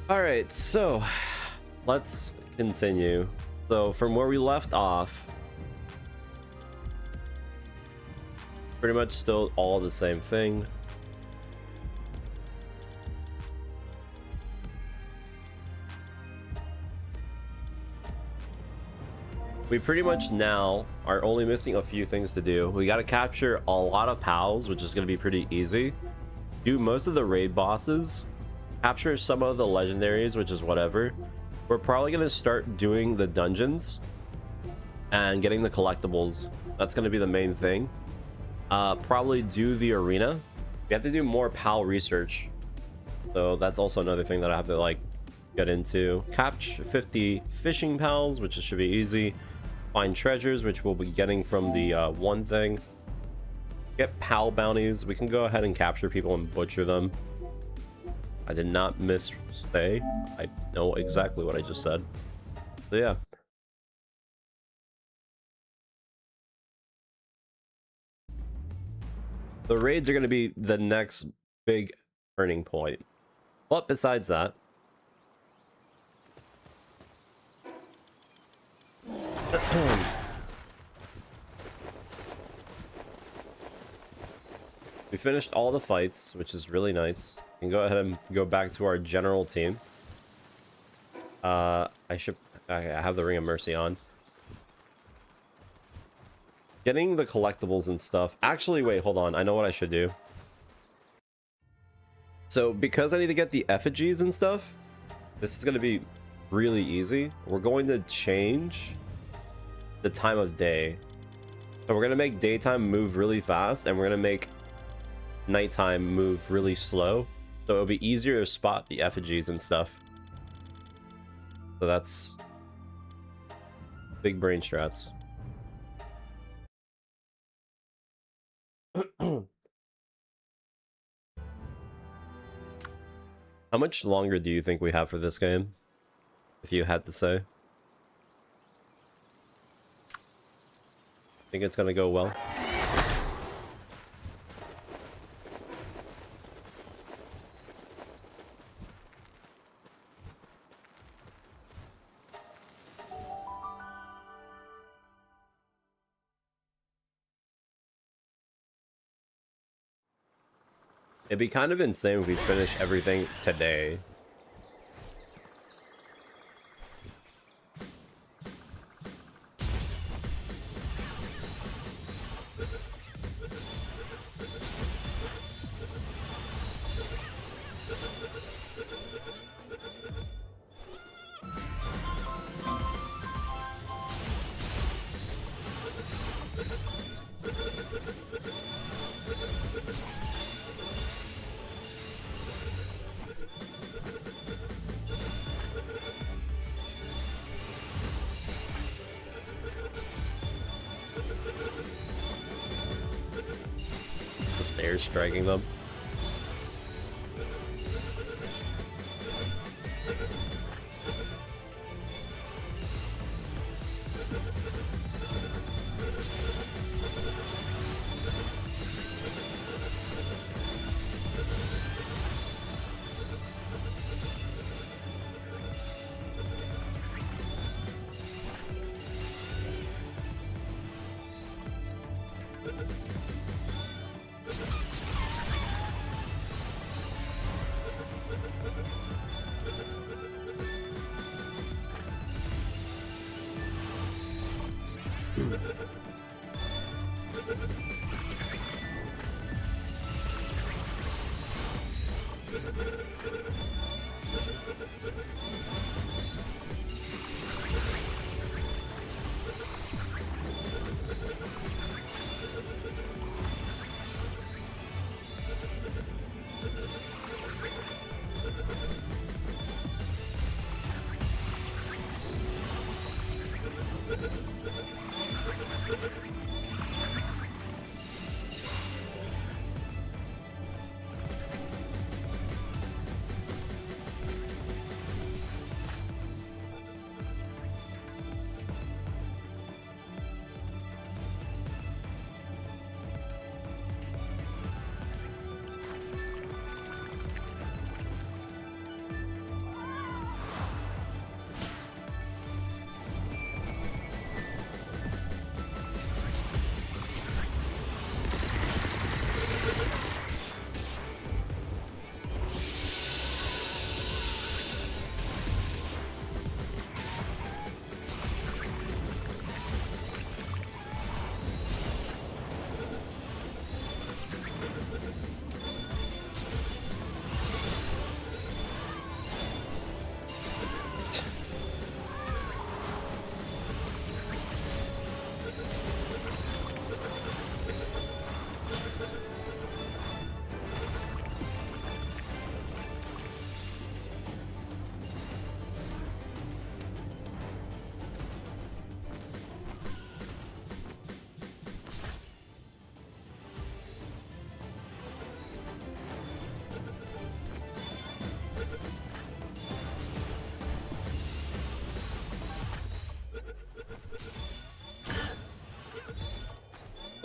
All right, so let's continue. So from where we left off, pretty much still all the same thing. We pretty much now are only missing a few things to do. We got to capture a lot of pals, which is going to be pretty easy. Do most of the raid bosses, capture some of the legendaries, which is whatever. We're probably going to start doing the dungeons and getting the collectibles. That's going to be the main thing. Probably do the arena. We have to do more pal research, so that's also another thing that I have to like get into. Capture 50 fishing pals, which should be easy. Find treasures, which we'll be getting from the one thing. Get pal bounties. We can go ahead and capture people and butcher them. I did not missay. I know exactly what I just said. So yeah. The raids are going to be the next big turning point. But besides that, we finished all the fights, which is really nice. We can go ahead and go back to our general team. I have the Ring of Mercy on. Getting the collectibles and stuff. Actually, wait, hold on. I know what I should do. So, because I need to get the effigies and stuff, this is going to be really easy. We're going to change the time of day. So we're going to make daytime move really fast, and we're going to make nighttime move really slow. So it'll be easier to spot the effigies and stuff. So that's big brain strats. How much longer do you think we have for this game, if you had to say? Think it's gonna go well? It'd be kind of insane if we finish everything today. Just air striking them.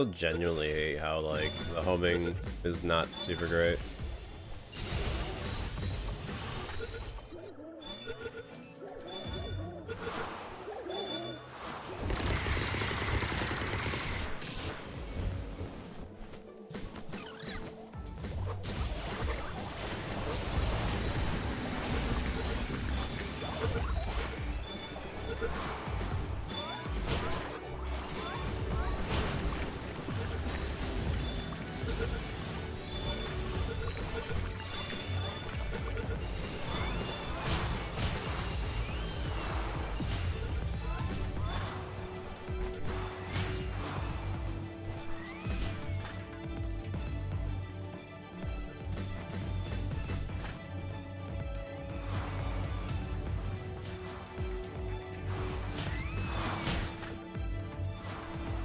I genuinely hate how like the homing is not super great.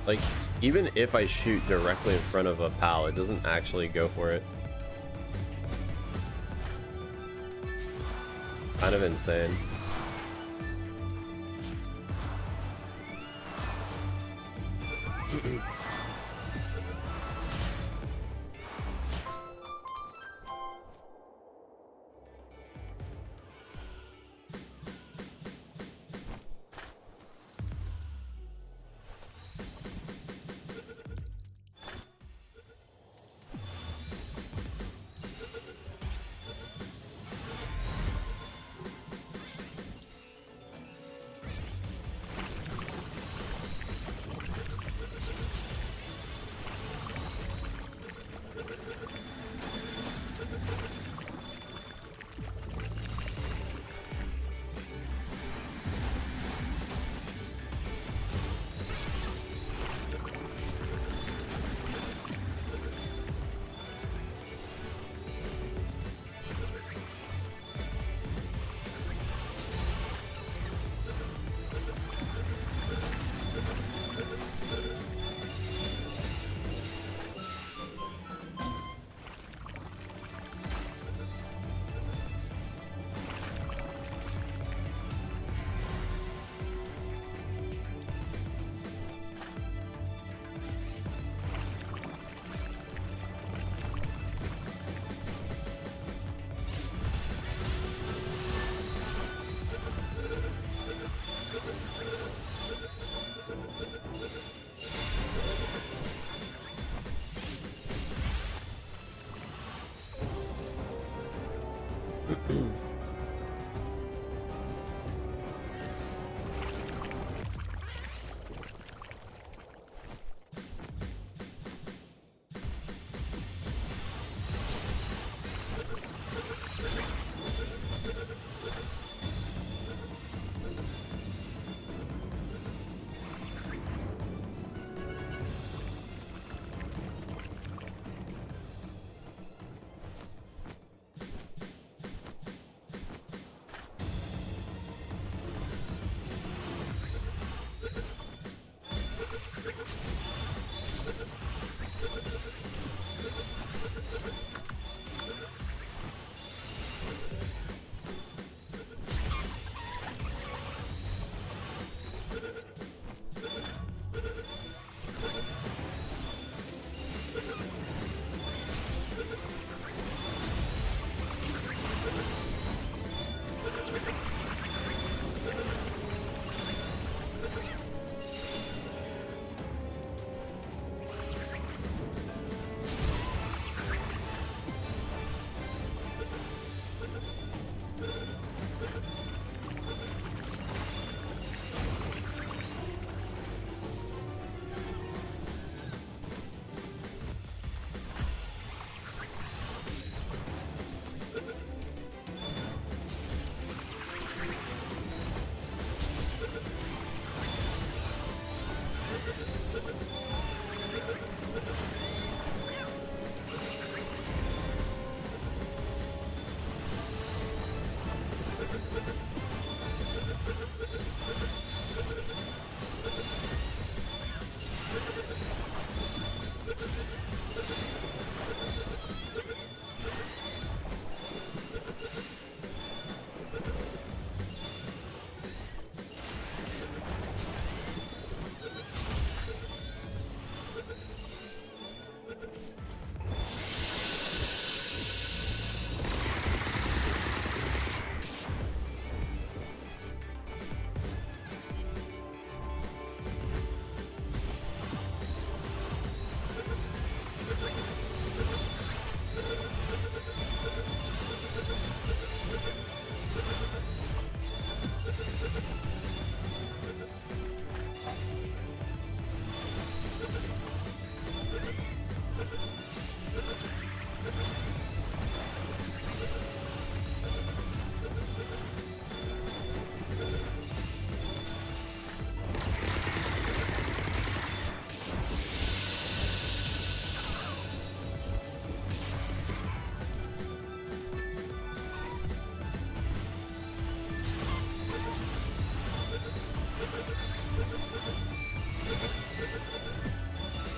Like, even if I shoot directly in front of a PAL, it doesn't actually go for it. Kind of insane.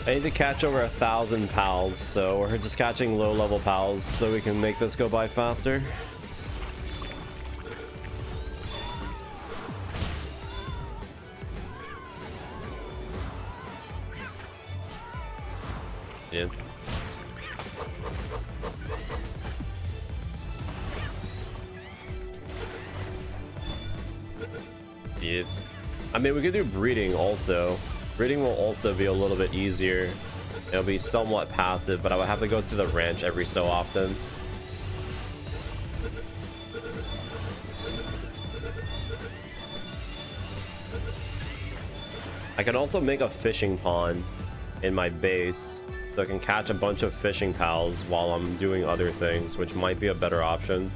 I need to catch over 1,000 pals, so we're just catching low-level pals so we can make this go by faster. Yeah. Yeah. I mean, we could do breeding also. Breeding will also be a little bit easier. It'll be somewhat passive, but I would have to go to the ranch every so often. I can also make a fishing pond in my base, so I can catch a bunch of fishing pals while I'm doing other things, which might be a better option.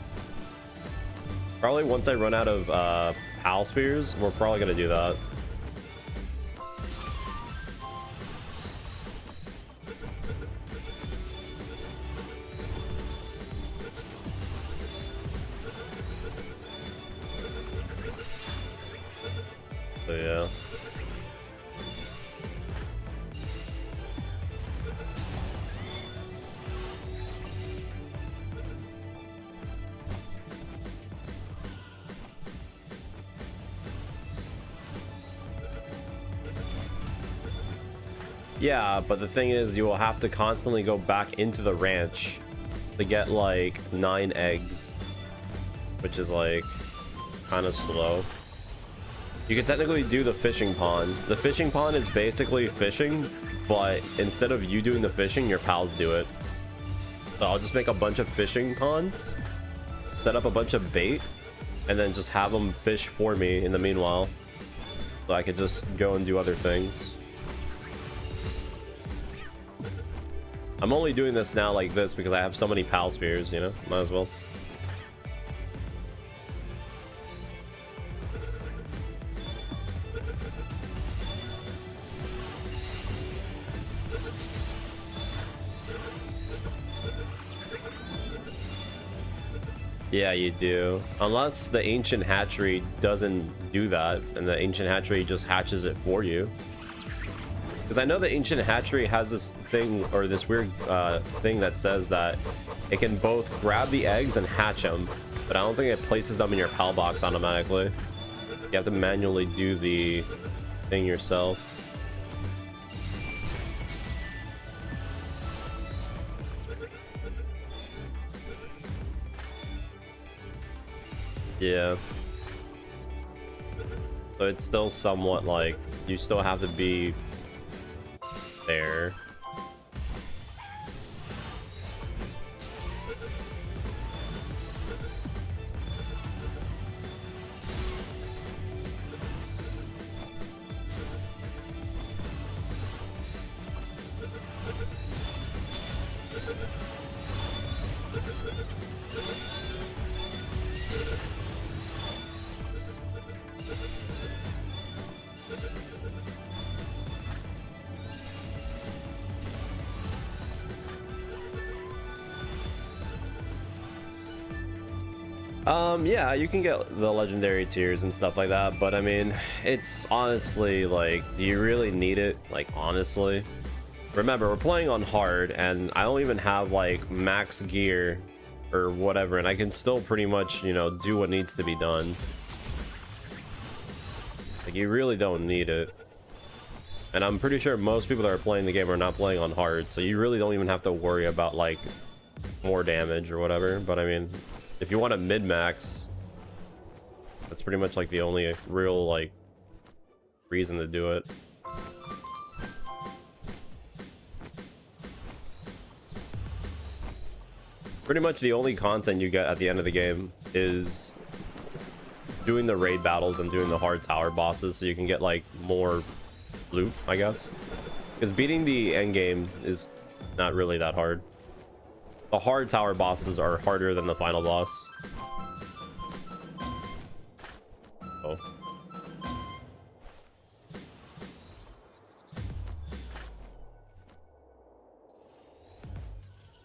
Probably once I run out of pal spears, we're probably gonna do that. So yeah. Yeah, but the thing is, you will have to constantly go back into the ranch to get like 9 eggs, which is like kind of slow. You can technically do the fishing pond. The fishing pond is basically fishing, but instead of you doing the fishing, your pals do it. So I'll just make a bunch of fishing ponds, set up a bunch of bait, and then just have them fish for me in the meanwhile, so I could just go and do other things. I'm only doing this now like this because I have so many pal spears, you know? Might as well. Yeah, you do. Unless the ancient hatchery doesn't do that, and the ancient hatchery just hatches it for you. Because I know the ancient hatchery has this thing, or this weird thing that says that it can both grab the eggs and hatch them, but I don't think it places them in your pal box automatically. You have to manually do the thing yourself. Yeah. So it's still somewhat like, you still have to be there. Yeah, you can get the legendary tiers and stuff like that, but I mean, it's honestly like, do you really need it? Like, honestly, remember, we're playing on hard, and I don't even have like max gear or whatever, and I can still pretty much, you know, do what needs to be done. Like, you really don't need it. And I'm pretty sure most people that are playing the game are not playing on hard, so you really don't even have to worry about like more damage or whatever. But I mean, if you want a mid-max, that's pretty much like the only real like reason to do it. Pretty much the only content you get at the end of the game is doing the raid battles and doing the hard tower bosses, so you can get like more loot, I guess. Because beating the end game is not really that hard. The hard tower bosses are harder than the final boss. Oh.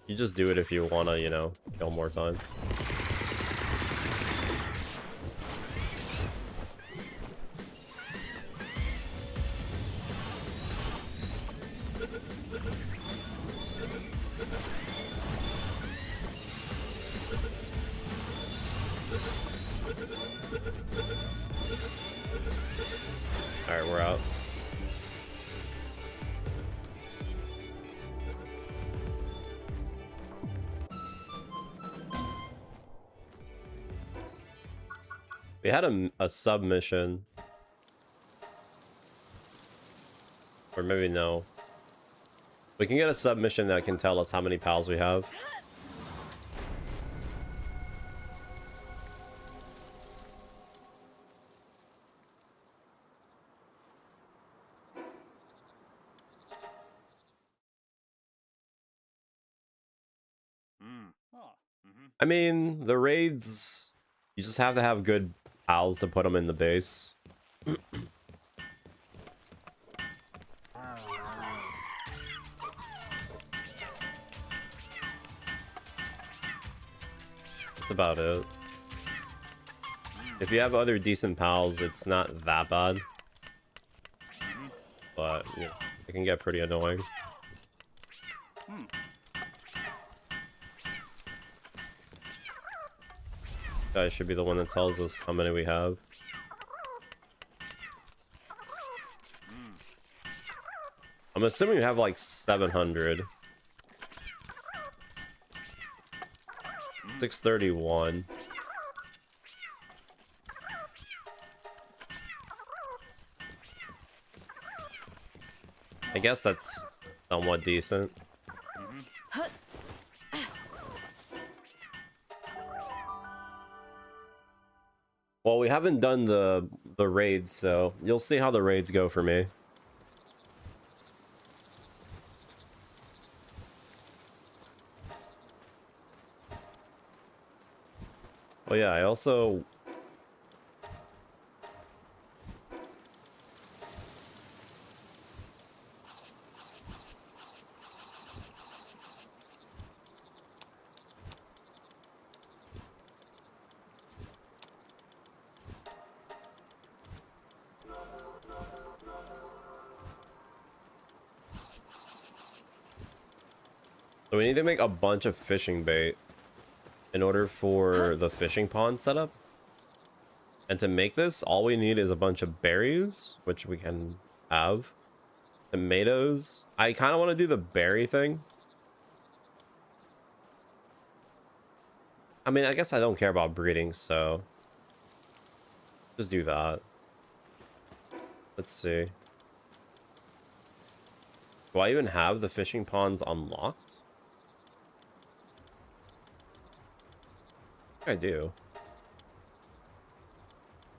You just do it if you want to, you know, kill more time. We had a submission. Or maybe no. We can get a submission that can tell us how many pals we have. I mean, the raids, you just have to have good pals to put them in the base. That's about it. If you have other decent pals, it's not that bad. But, you know, it can get pretty annoying. Guy should be the one that tells us how many we have. I'm assuming we have like 700. 631. I guess that's somewhat decent. Well, we haven't done the raids, so you'll see how the raids go for me. Oh yeah, I also... So we need to make a bunch of fishing bait in order for the fishing pond setup. And to make this, all we need is a bunch of berries, which we can have. Tomatoes. I kind of want to do the berry thing. I mean, I guess I don't care about breeding, so... just do that. Let's see. Do I even have the fishing ponds unlocked? I do.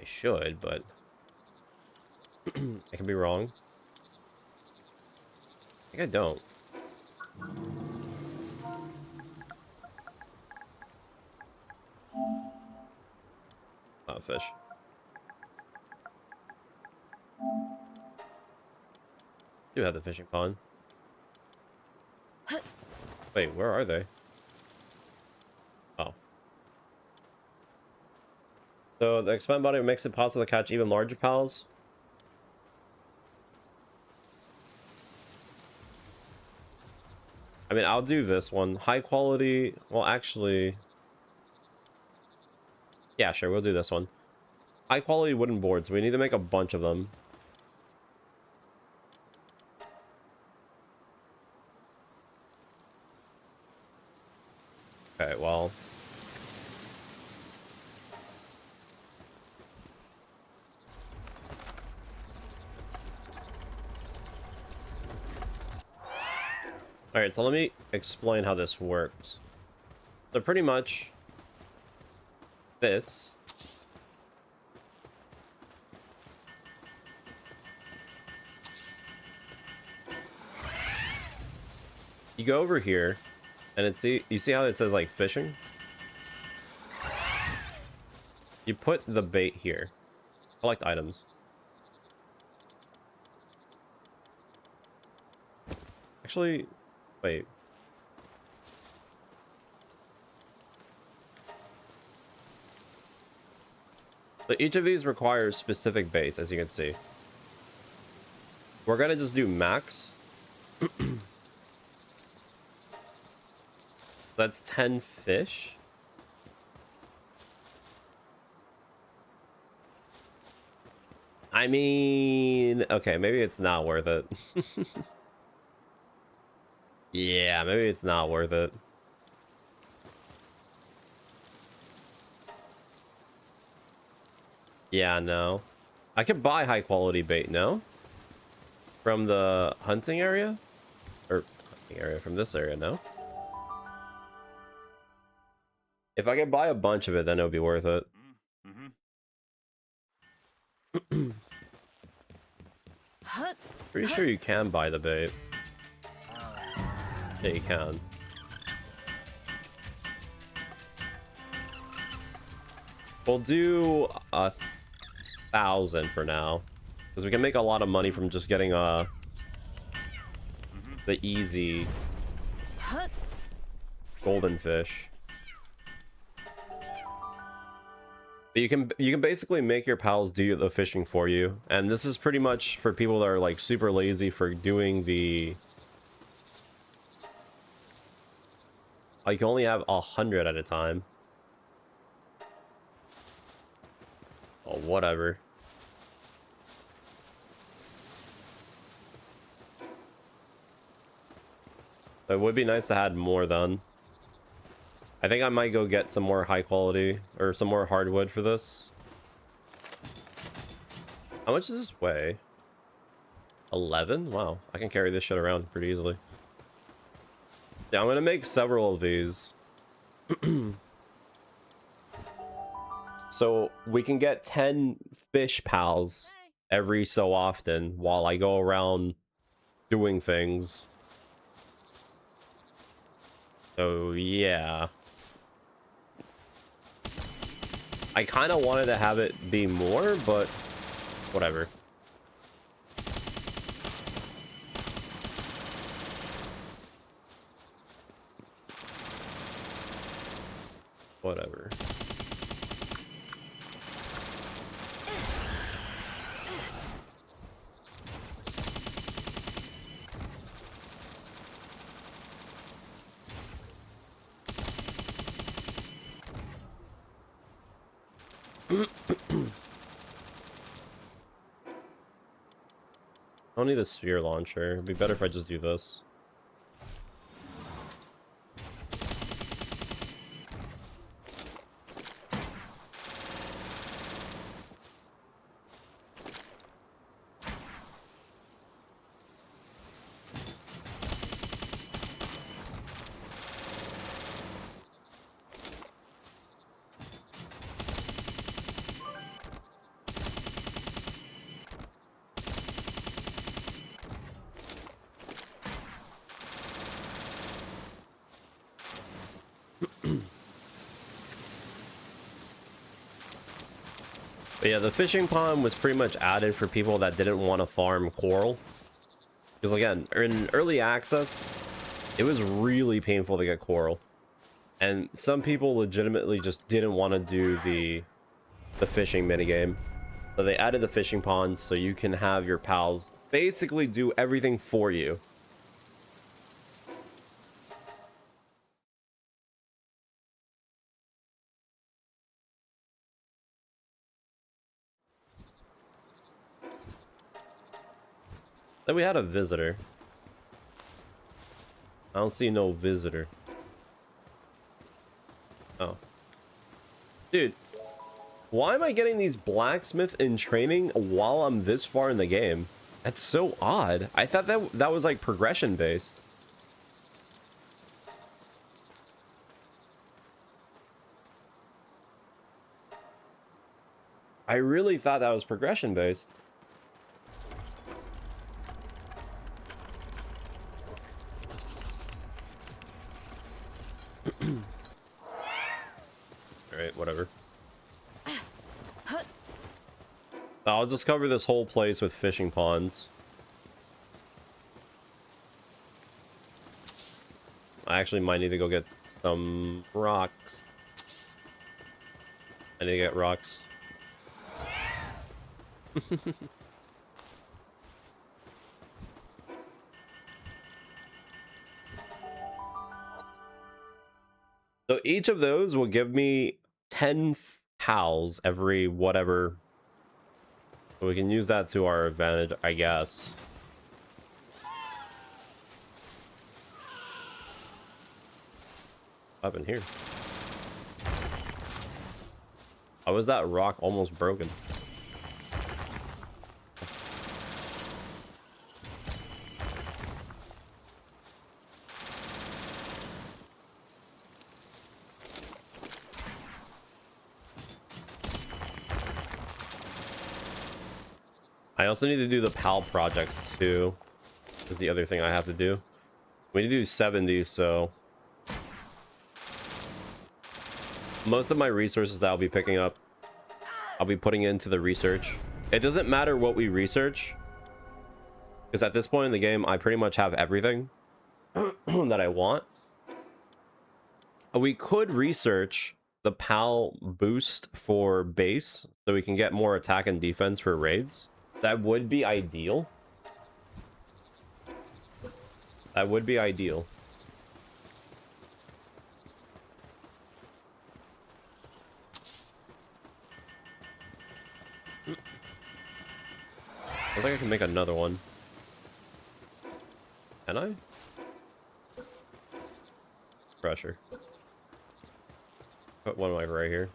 I should, but... I can be wrong. I think I don't. Not a fish. Do have the fishing pond. Wait, where are they? Oh. So the expand body makes it possible to catch even larger pals. I mean, I'll do this one. High quality. Well, actually... yeah, sure, we'll do this one. High quality wooden boards. We need to make a bunch of them. Okay, well... alright, so let me explain how this works. So pretty much... this... you go over here, and you see how it says like fishing? You put the bait here. Collect items. Actually, wait. So each of these requires specific baits, as you can see. We're gonna just do max. That's 10 fish. I mean, okay, maybe it's not worth it. Yeah, maybe it's not worth it. Yeah, no. I could buy high quality bait, no? From the hunting area? Or hunting area from this area, no? If I could buy a bunch of it, then it would be worth it. Pretty sure you can buy the bait. Yeah, you can. We'll do 1,000 for now, because we can make a lot of money from just getting the easy golden fish. But you can basically make your pals do the fishing for you, and this is pretty much for people that are like super lazy for doing the. Oh, you can only have 100 at a time. Oh, whatever. It would be nice to have more then. I think I might go get some more high quality or some more hardwood for this. How much does this weigh? 11? Wow, I can carry this shit around pretty easily. Yeah, I'm gonna make several of these. So we can get 10 fish pals every so often while I go around doing things. So yeah. I kind of wanted to have it be more, but whatever. Whatever. I don't need a sphere launcher. It'd be better if I just do this. But yeah, the fishing pond was pretty much added for people that didn't want to farm coral. Because again, in early access, it was really painful to get coral. And some people legitimately just didn't want to do the fishing minigame. So they added the fishing ponds so you can have your pals basically do everything for you. Then we had a visitor. I don't see no visitor. Oh. Dude, why am I getting these blacksmith in training while I'm this far in the game? That's so odd. I thought that was like progression based. I really thought that was progression based. Alright, whatever. I'll just cover this whole place with fishing ponds. I actually might need to go get some rocks. I need to get rocks. So each of those will give me 10 pals every whatever. So we can use that to our advantage, I guess. What happened here? How was that rock almost broken? I also need to do the PAL projects too. Is the other thing I have to do. We need to do 70, so most of my resources that I'll be picking up, I'll be putting into the research. It doesn't matter what we research, because at this point in the game, I pretty much have everything that I want. We could research the PAL boost for base, so we can get more attack and defense for raids. That would be ideal. That would be ideal. I think I can make another one. Can I? Pressure. Put one like right here.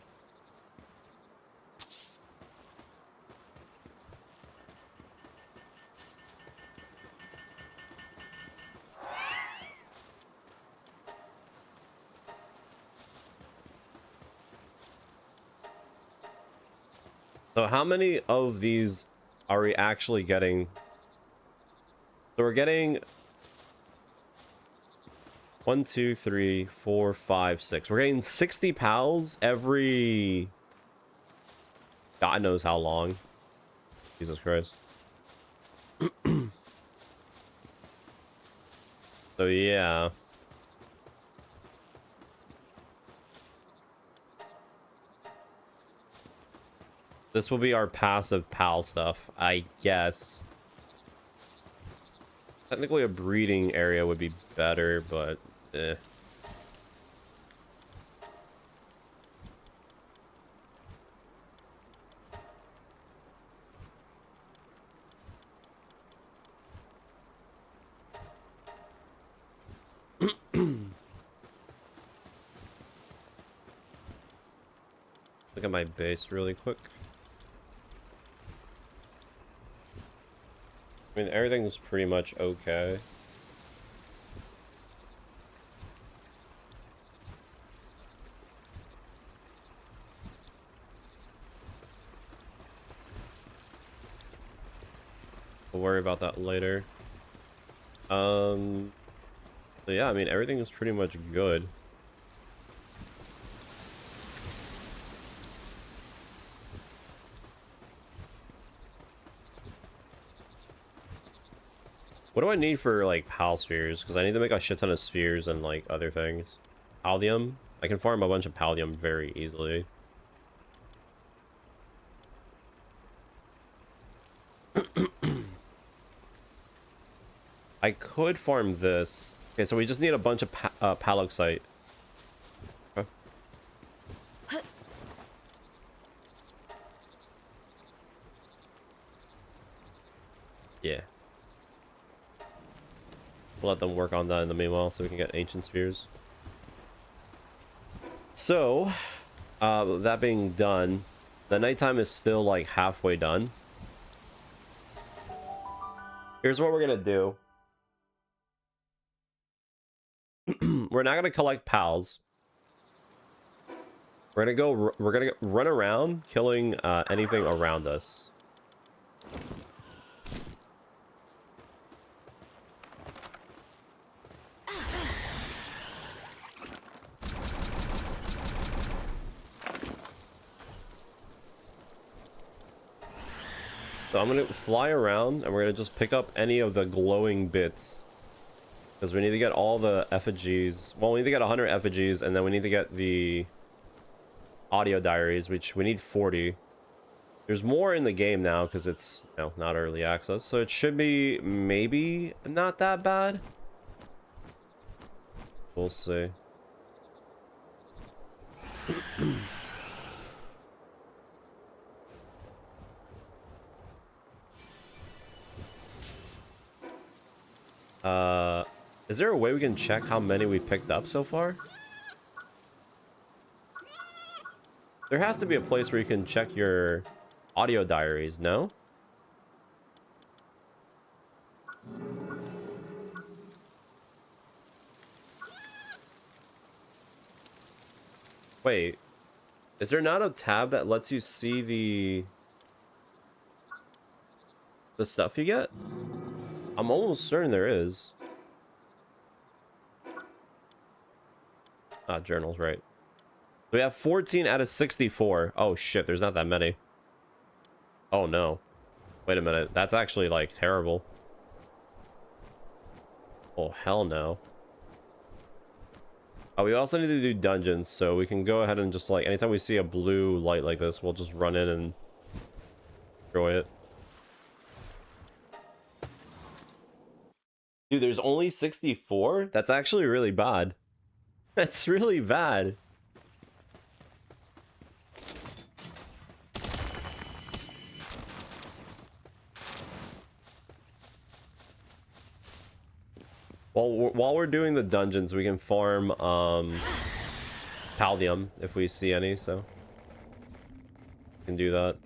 So how many of these are we actually getting? So we're getting 1, 2, 3, 4, 5, 6. We're getting 60 pals every God knows how long. Jesus Christ. So yeah. This will be our passive pal stuff, I guess. Technically a breeding area would be better, but eh. Look at my base really quick. I mean, everything's pretty much okay. We'll worry about that later. So yeah, I mean, everything is pretty much good. What do I need for, like, PAL spheres? Because I need to make a shit ton of spheres and, like, other things. Paldium? I can farm a bunch of paldium very easily. I could farm this. Okay, so we just need a bunch of paloxite. Okay. Yeah. We'll let them work on that in the meanwhile so we can get ancient spheres. So, that being done, the nighttime is still like halfway done. Here's what we're gonna do. We're not gonna collect pals. We're gonna run around killing anything around us. So I'm gonna fly around and we're gonna just pick up any of the glowing bits. Because we need to get all the effigies. Well, we need to get 100 effigies and then we need to get the audio diaries, which we need 40. There's more in the game now because it's, you know, not early access. So it should be maybe not that bad. We'll see. Is there a way we can check how many we picked up so far? There has to be a place where you can check your audio diaries, no? Wait, is there not a tab that lets you see the... The stuff you get? I'm almost certain there is. Ah, journal's right. We have 14 out of 64. Oh shit, there's not that many. Oh no. Wait a minute. That's actually like terrible. Oh hell no. Oh, we also need to do dungeons, so we can go ahead and just like anytime we see a blue light like this, we'll just run in and destroy it. Dude, there's only 64? That's actually really bad. That's really bad. While we're doing the dungeons, we can farm Paldium if we see any, so we can do that.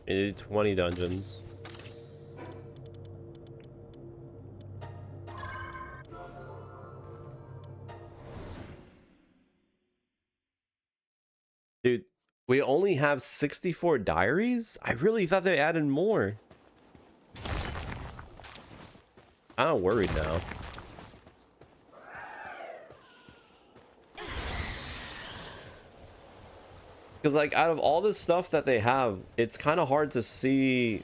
We need 20 dungeons. Dude, we only have 64 diaries? I really thought they added more. I'm worried now. Because, like, out of all the stuff that they have, it's kind of hard to see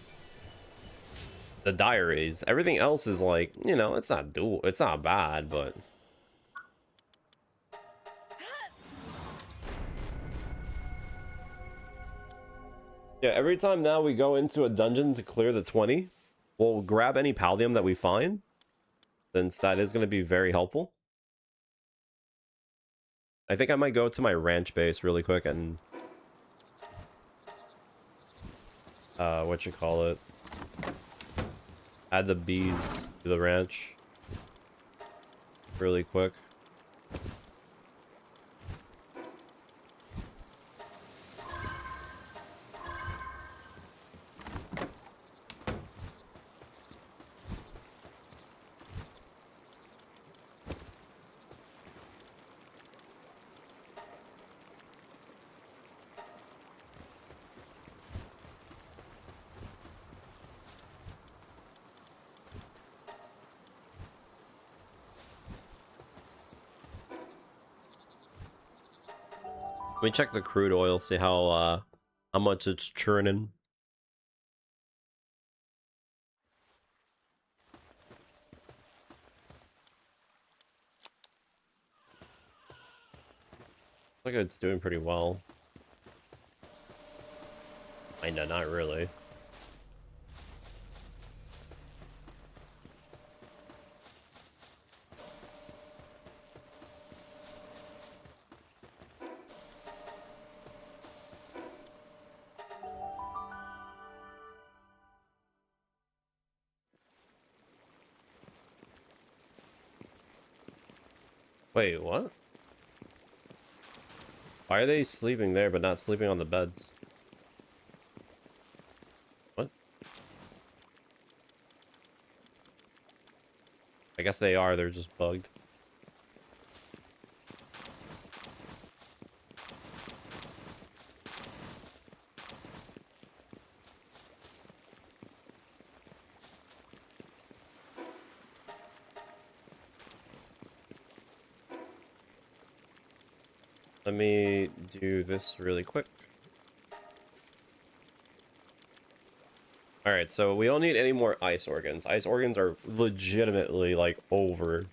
the diaries. Everything else is like, you know, it's not bad, but yeah, every time now we go into a dungeon to clear the 20, we'll grab any paldium that we find, since that is going to be very helpful. I think I might go to my ranch base really quick and what you call it, add the bees to the ranch really quick. Let me check the crude oil, see how much it's churning. Looks like it's doing pretty well. Kinda, not really. Wait, what? Why are they sleeping there but not sleeping on the beds? What? I guess they are, they're just bugged. Let me do this really quick. All right, so we don't need any more ice organs. Ice organs are legitimately like over.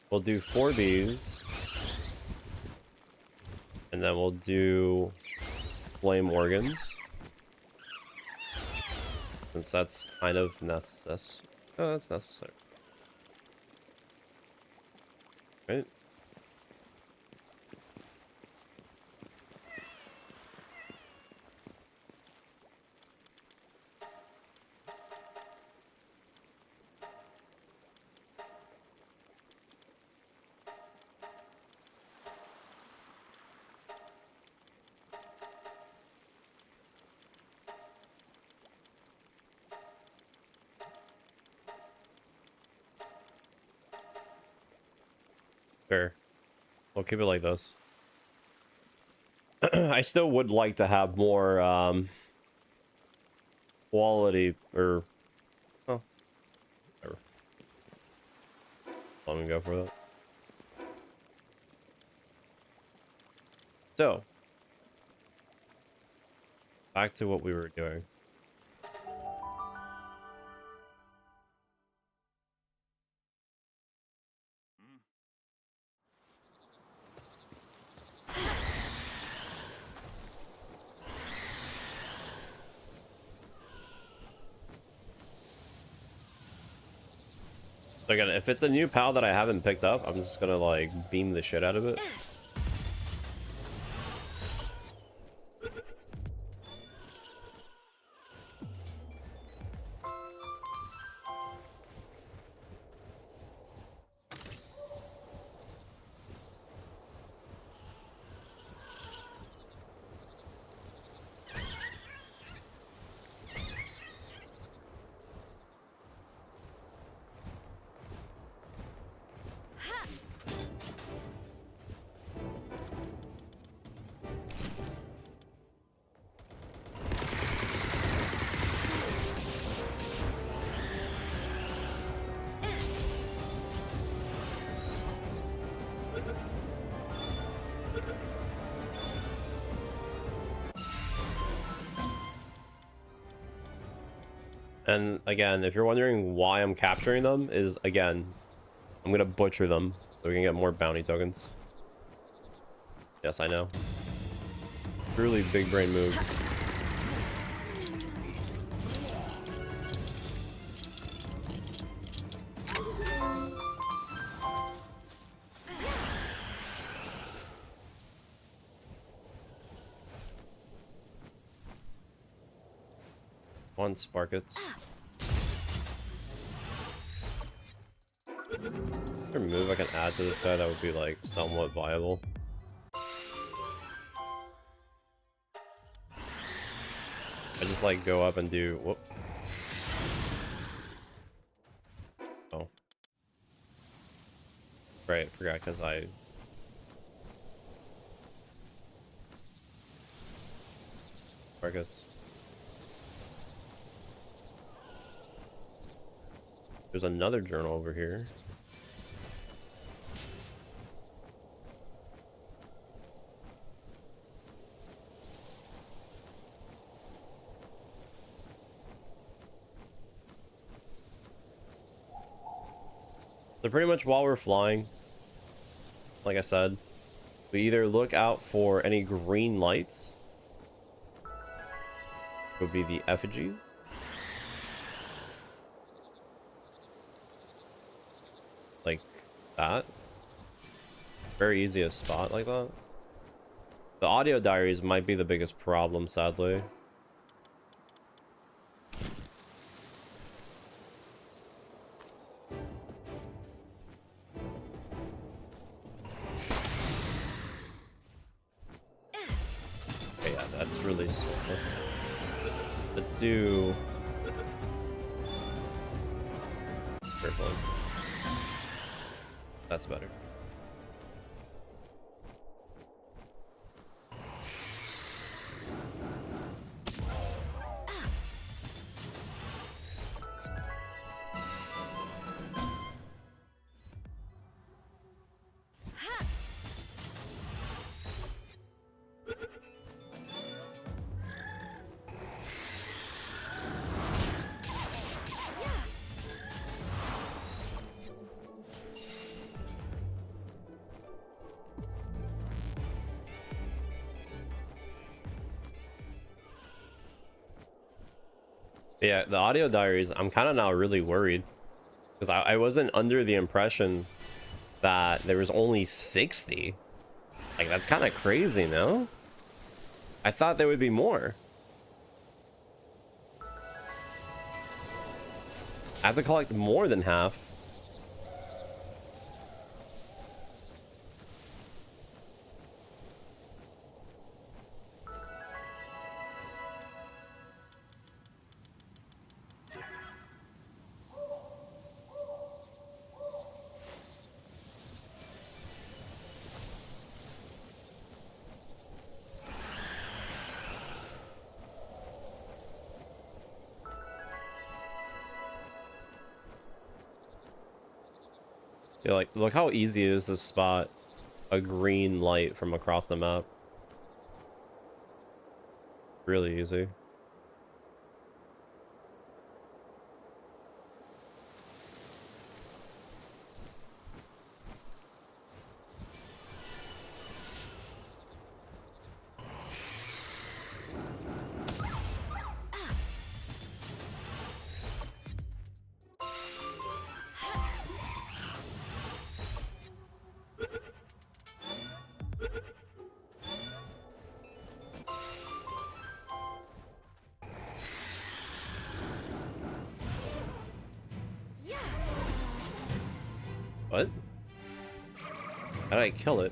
We'll do 4 of these. And then we'll do flame organs. Since that's kind of necessary. Oh, that's necessary. Right? Fair. We'll keep it like this. I still would like to have more quality or oh whatever. I'm gonna go for that. So back to what we were doing. So again, if it's a new PAL that I haven't picked up, I'm just gonna like beam the shit out of it. And again, if you're wondering why I'm capturing them, is again, I'm gonna butcher them so we can get more bounty tokens. Yes, I know. Truly big brain move. One Sparkets. Is there a move I can add to this guy that would be like somewhat viable? I just like go up and do whoop. Oh. Right, forgot because I Sparkets. There's another journal over here. So pretty much while we're flying, like I said, we either look out for any green lights. Would be the effigy. Like that. Very easy to spot like that. The audio diaries might be the biggest problem, sadly. Okay, yeah, that's really simple. Let's do purple. That's better. Yeah, the audio diaries, I'm kind of now really worried because I wasn't under the impression that there was only 60. Like, that's kind of crazy, no? I thought there would be more. I have to collect more than half. Yeah, like, look how easy it is to spot a green light from across the map. Really easy. What? How did I kill it?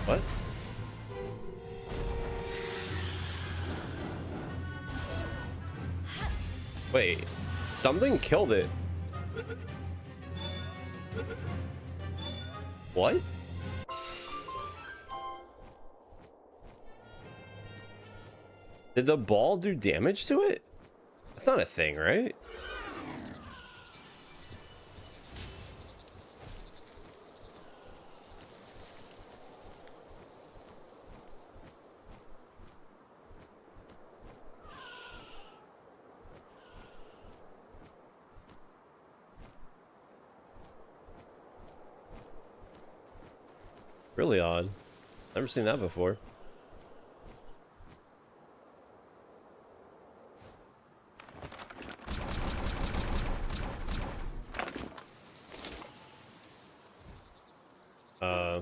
What? Wait, something killed it. What? Did the ball do damage to it? That's not a thing, right? Really odd. Never seen that before. Uh...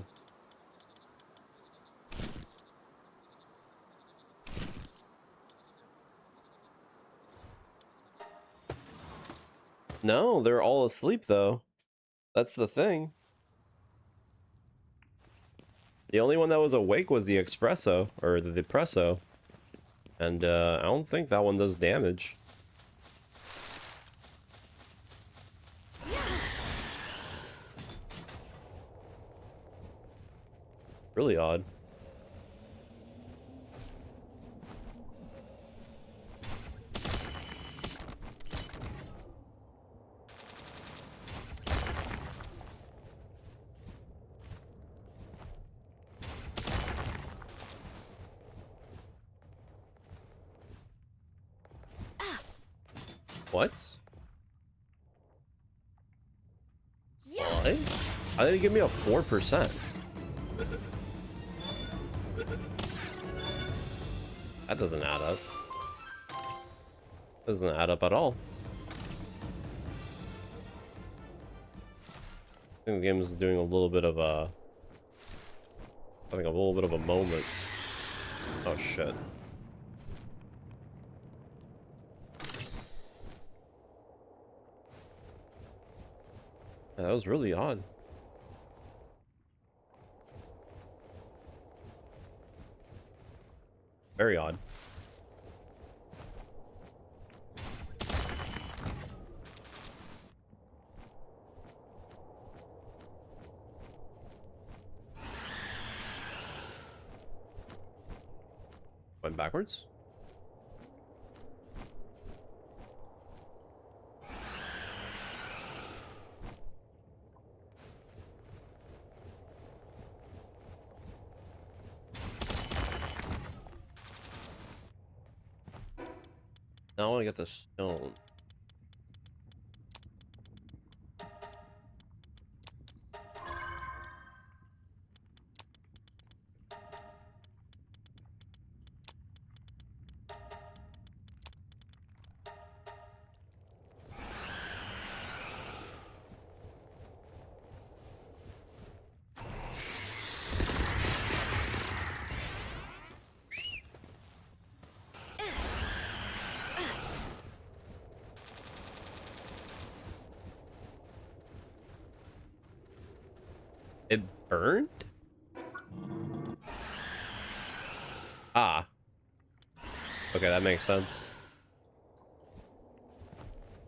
No, they're all asleep though. That's the thing. The only one that was awake was the espresso, or the depresso. And I don't think that one does damage. Really odd. What? What? How did it give me a 4%? That doesn't add up. Doesn't add up at all. I think the game is doing a little bit of a... having a little bit of a moment. Oh shit. Yeah, that was really odd. Very odd. Went backwards? Now I want to get the stone. Earned? Ah. Okay, that makes sense.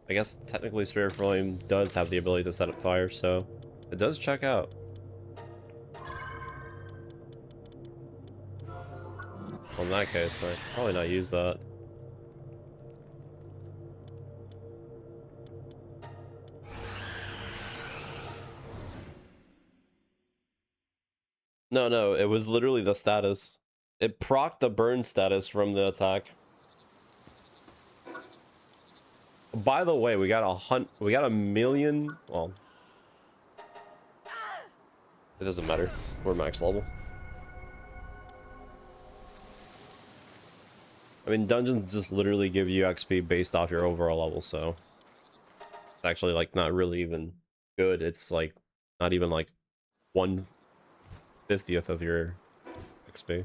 I guess technically Spirit Flame does have the ability to set up fire, so it does check out. Well, in that case, I'd probably not use that. No, it was literally the status. It procced the burn status from the attack. By the way, we got a million. Well, it doesn't matter. We're max level. I mean, dungeons just literally give you XP based off your overall level, so it's actually like not really even good. It's like not even like 1/50th of your XP.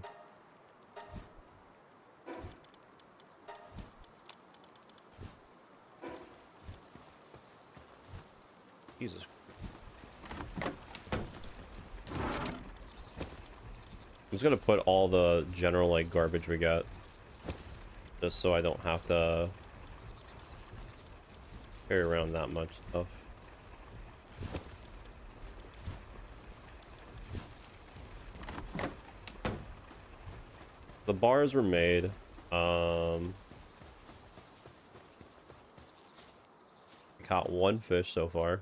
Jesus. I'm just gonna put all the general like garbage we got, just so I don't have to carry around that much stuff. The bars were made. Caught one fish so far.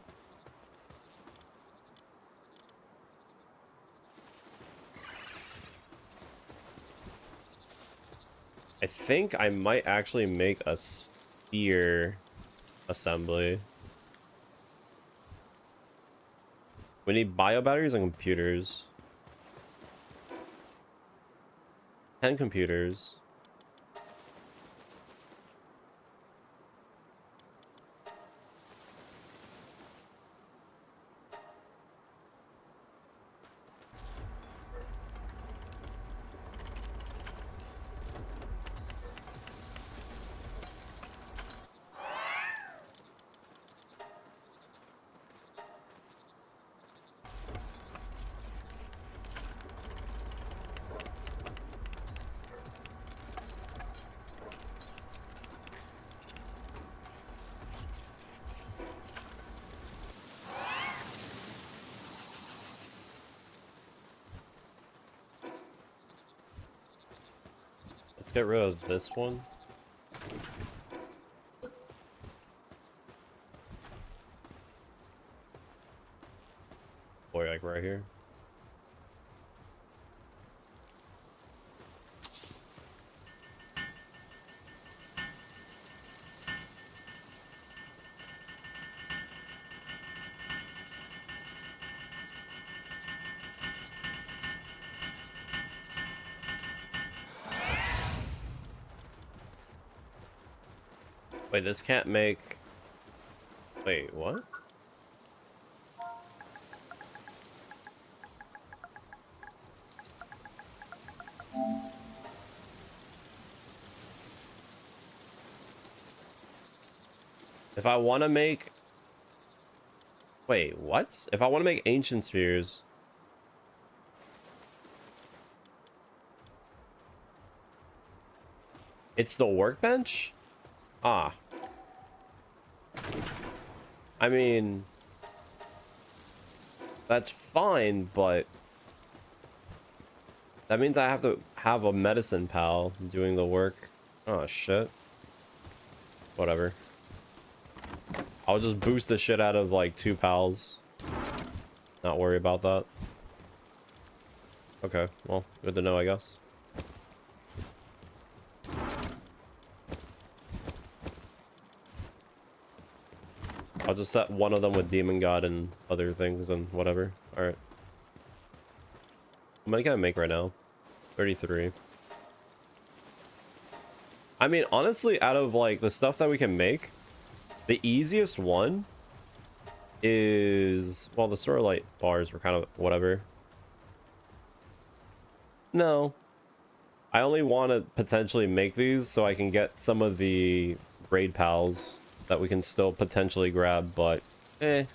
I think I might actually make a spear assembly. We need bio batteries and computers. 10 computers. Let's get rid of this one. Boy, like right here. Wait, this can't make... Wait, what? If I want to make... Wait, what? If I want to make ancient spheres... It's the workbench? Ah. I mean... That's fine, but... That means I have to have a medicine pal doing the work. Oh, shit. Whatever. I'll just boost the shit out of, like, 2 pals. Not worry about that. Okay, well, good to know, I guess. I'll just set one of them with Demon God and other things and whatever. Alright. How many can I make right now? 33. I mean, honestly, out of, like, the stuff that we can make, the easiest one is... Well, the Starlight bars were kind of whatever. No. I only want to potentially make these so I can get some of the raid pals that we can still potentially grab, but... it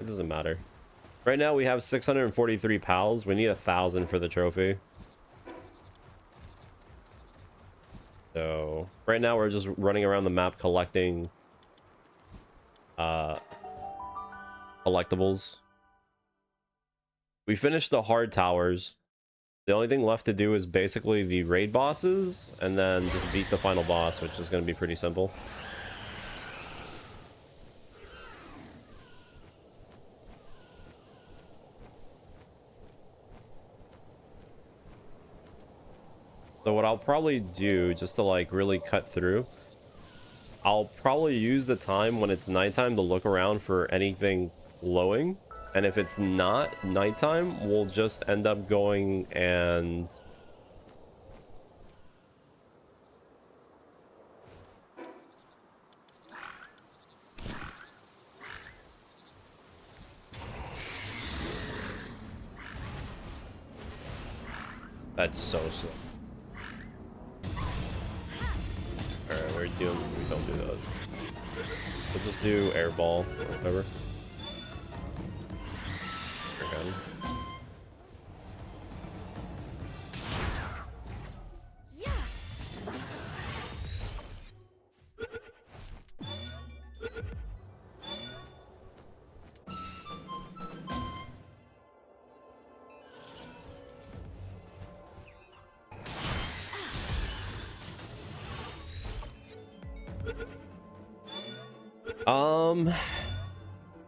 doesn't matter. Right now we have 643 pals. We need 1,000 for the trophy. So right now we're just running around the map collecting collectibles. We finished the hard towers. The only thing left to do is basically the raid bosses and then just beat the final boss, which is going to be pretty simple. So what I'll probably do, just to like really cut through, I'll probably use the time when it's nighttime to look around for anything glowing. And if it's not nighttime, we'll just end up going and... That's so slow. Alright, we don't do those. We'll just do air ball or whatever. Again.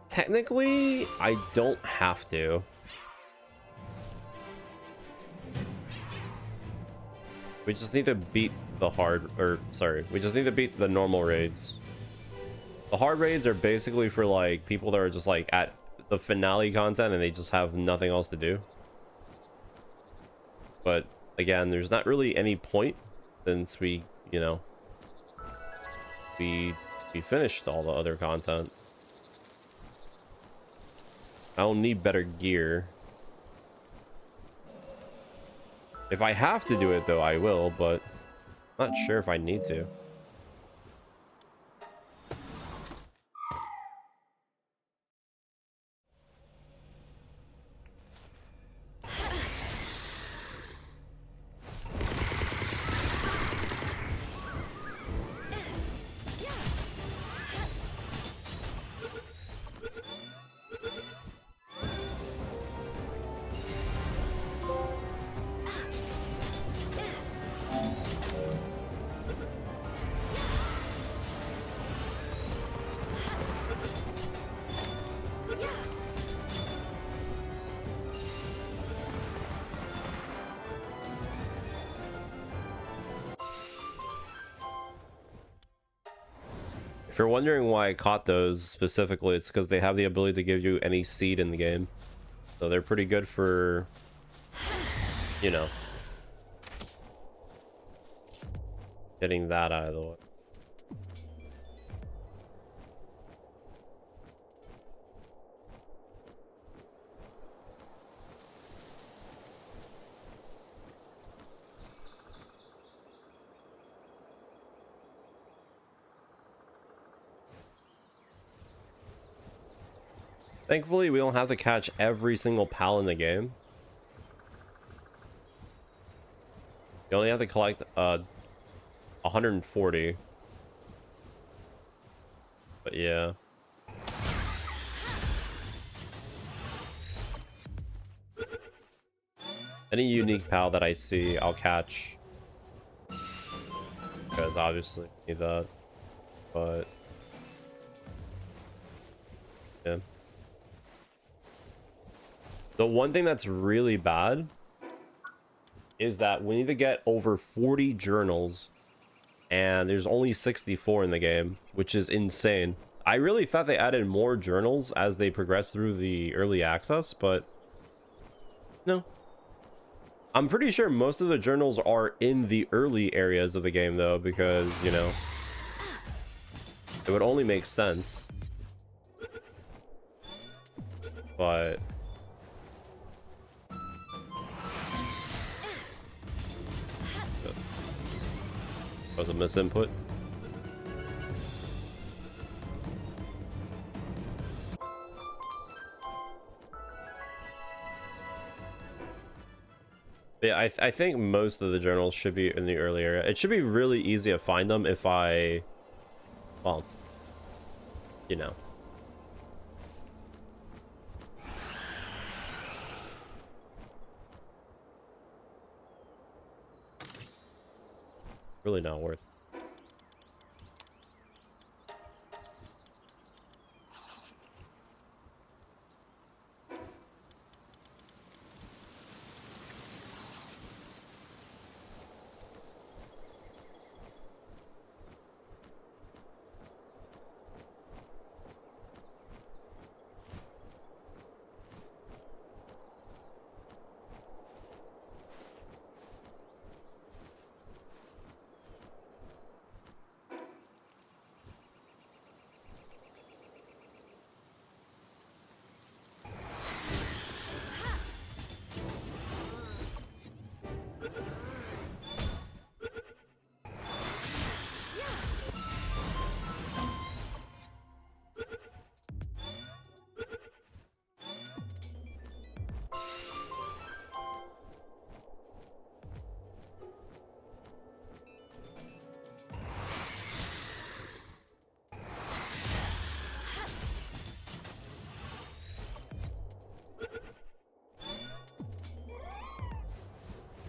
Technically, I don't have to. We just need to beat the we just need to beat the normal raids. The hard raids are basically for like people that are just like at the finale content and they just have nothing else to do. But again, there's not really any point since we, you know, we finished all the other content. I don't need better gear. If I have to do it though, I will, but I'm not sure if I need to. If you're wondering why I caught those specifically, it's because they have the ability to give you any seed in the game. So they're pretty good for, you know, getting that out of the way. Thankfully, we don't have to catch every single pal in the game. You only have to collect 140. But yeah. Any unique pal that I see, I'll catch. Because obviously I need that. But yeah. The one thing that's really bad is that we need to get over 40 journals and there's only 64 in the game, which is insane. I really thought they added more journals as they progressed through the early access, but no. I'm pretty sure most of the journals are in the early areas of the game though, because, you know, it would only make sense. But was a misinput. Yeah, I think most of the journals should be in the early area. It should be really easy to find them if I, well, you know. Really not worth.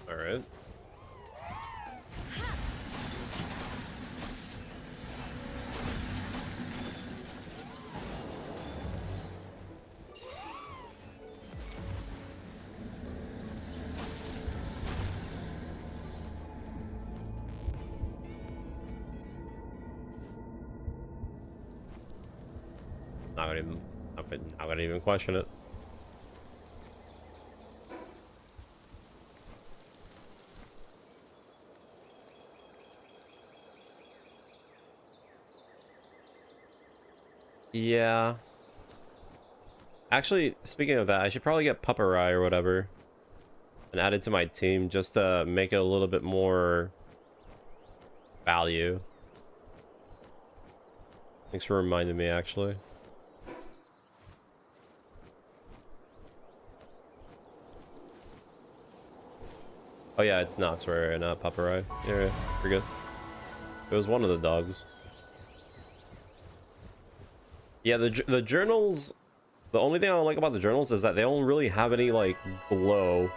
All right. Not gonna even question it. Yeah. Actually, speaking of that, I should probably get Pupperai or whatever and add it to my team just to make it a little bit more value. Thanks for reminding me, actually. Oh yeah, it's Nox, right? Not Pupperai. Yeah, we're good. It was one of the dogs. Yeah, the journals. The only thing I don't like about the journals is that they don't really have any like glow.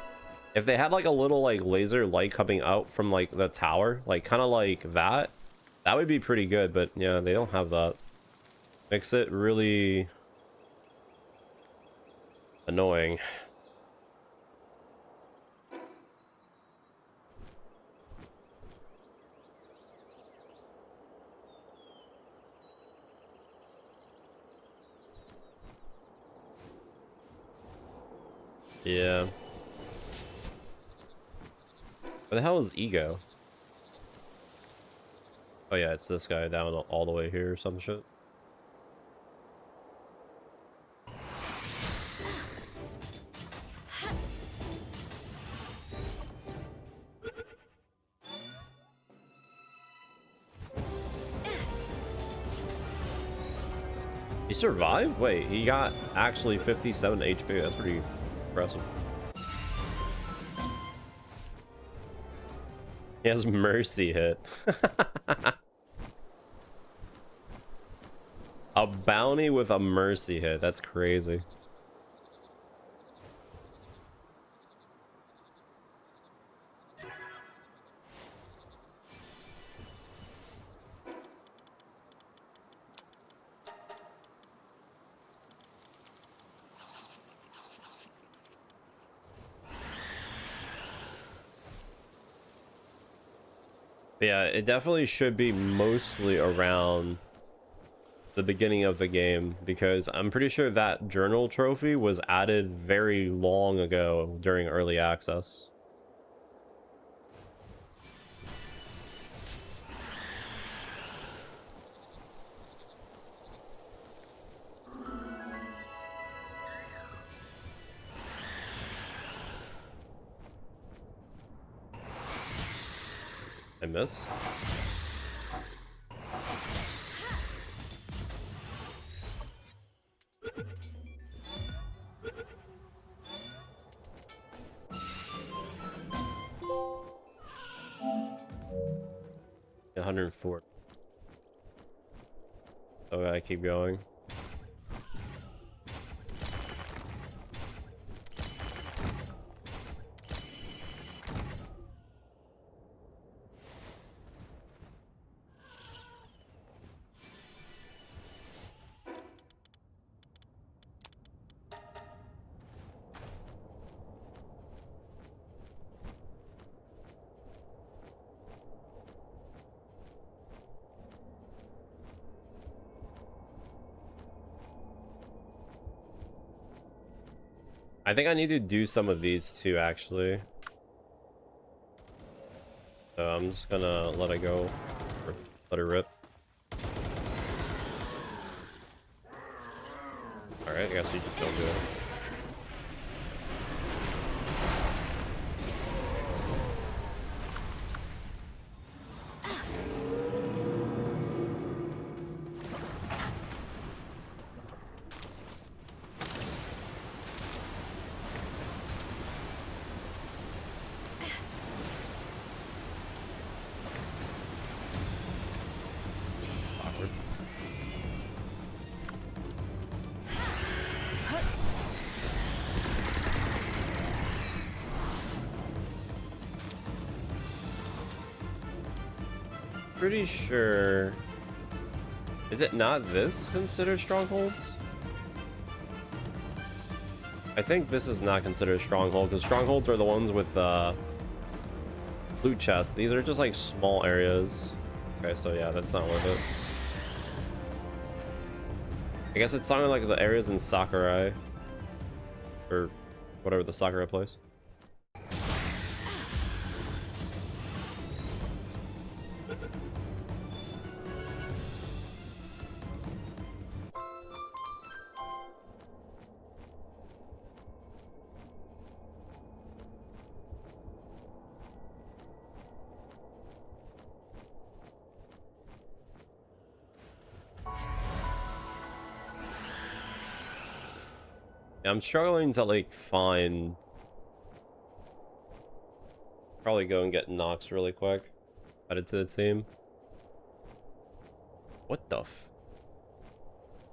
If they had like a little like laser light coming out from like the tower, like kind of like that would be pretty good. But yeah, they don't have that. Makes it really annoying. Yeah. Where the hell is Ego? Oh yeah, it's this guy down all the way here or some shit. He survived? Wait, he got actually 57 HP. That's pretty impressive. He has mercy hit. A bounty with a mercy hit. That's crazy. But yeah, it definitely should be mostly around the beginning of the game because I'm pretty sure that journal trophy was added very long ago during early access. I miss. 104. So I keep going. I think I need to do some of these too, actually. So I'm just gonna let it go. Let it rip. Alright, I guess you just don't do it. Awkward. Pretty sure. Is it not this considered strongholds? I think this is not considered stronghold because strongholds are the ones with loot chests. These are just like small areas. Okay, so yeah, that's not worth it. I guess it's something like the areas in Sakurai or whatever the Sakurai place. I'm struggling to like find. Probably go and get Nox really quick. Added to the team. What the f?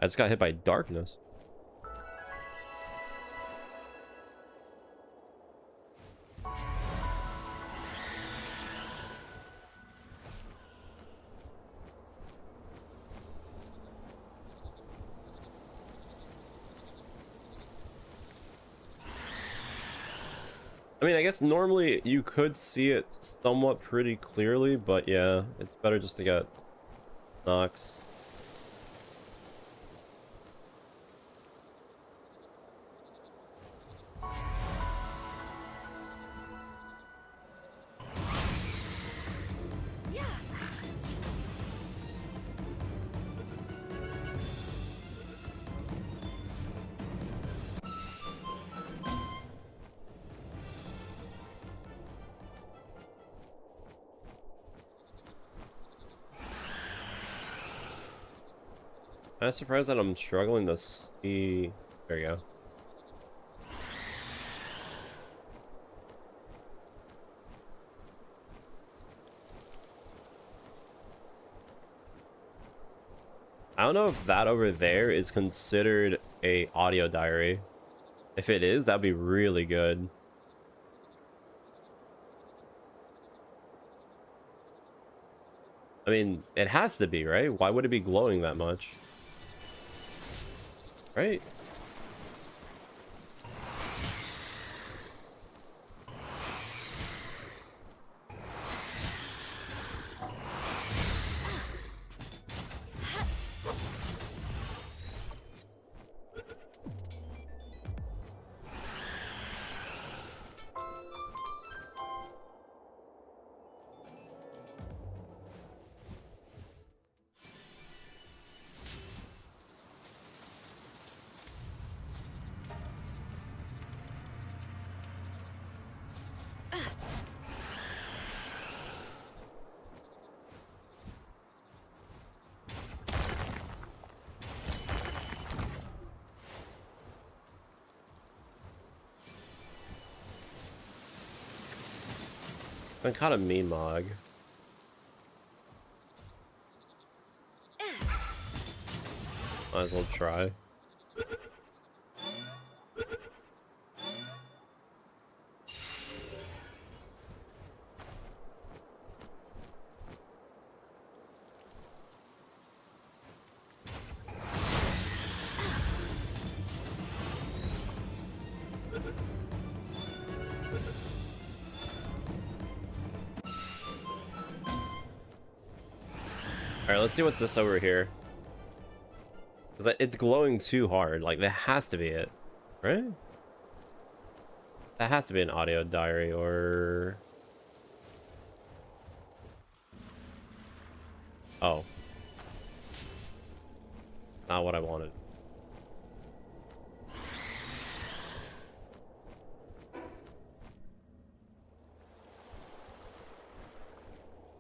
I just got hit by darkness. I mean, I guess normally you could see it somewhat pretty clearly, but yeah, it's better just to get Nox. I'm surprised that I'm struggling to see. There you go. I don't know if that over there is considered a audio diary. If it is, that'd be really good. I mean, it has to be, right? Why would it be glowing that much? Right? I caught a mean mog. Might as well try. Alright, let's see what's this over here. Because it's glowing too hard. Like, that has to be it. Right? That has to be an audio diary or... Oh. Not what I wanted.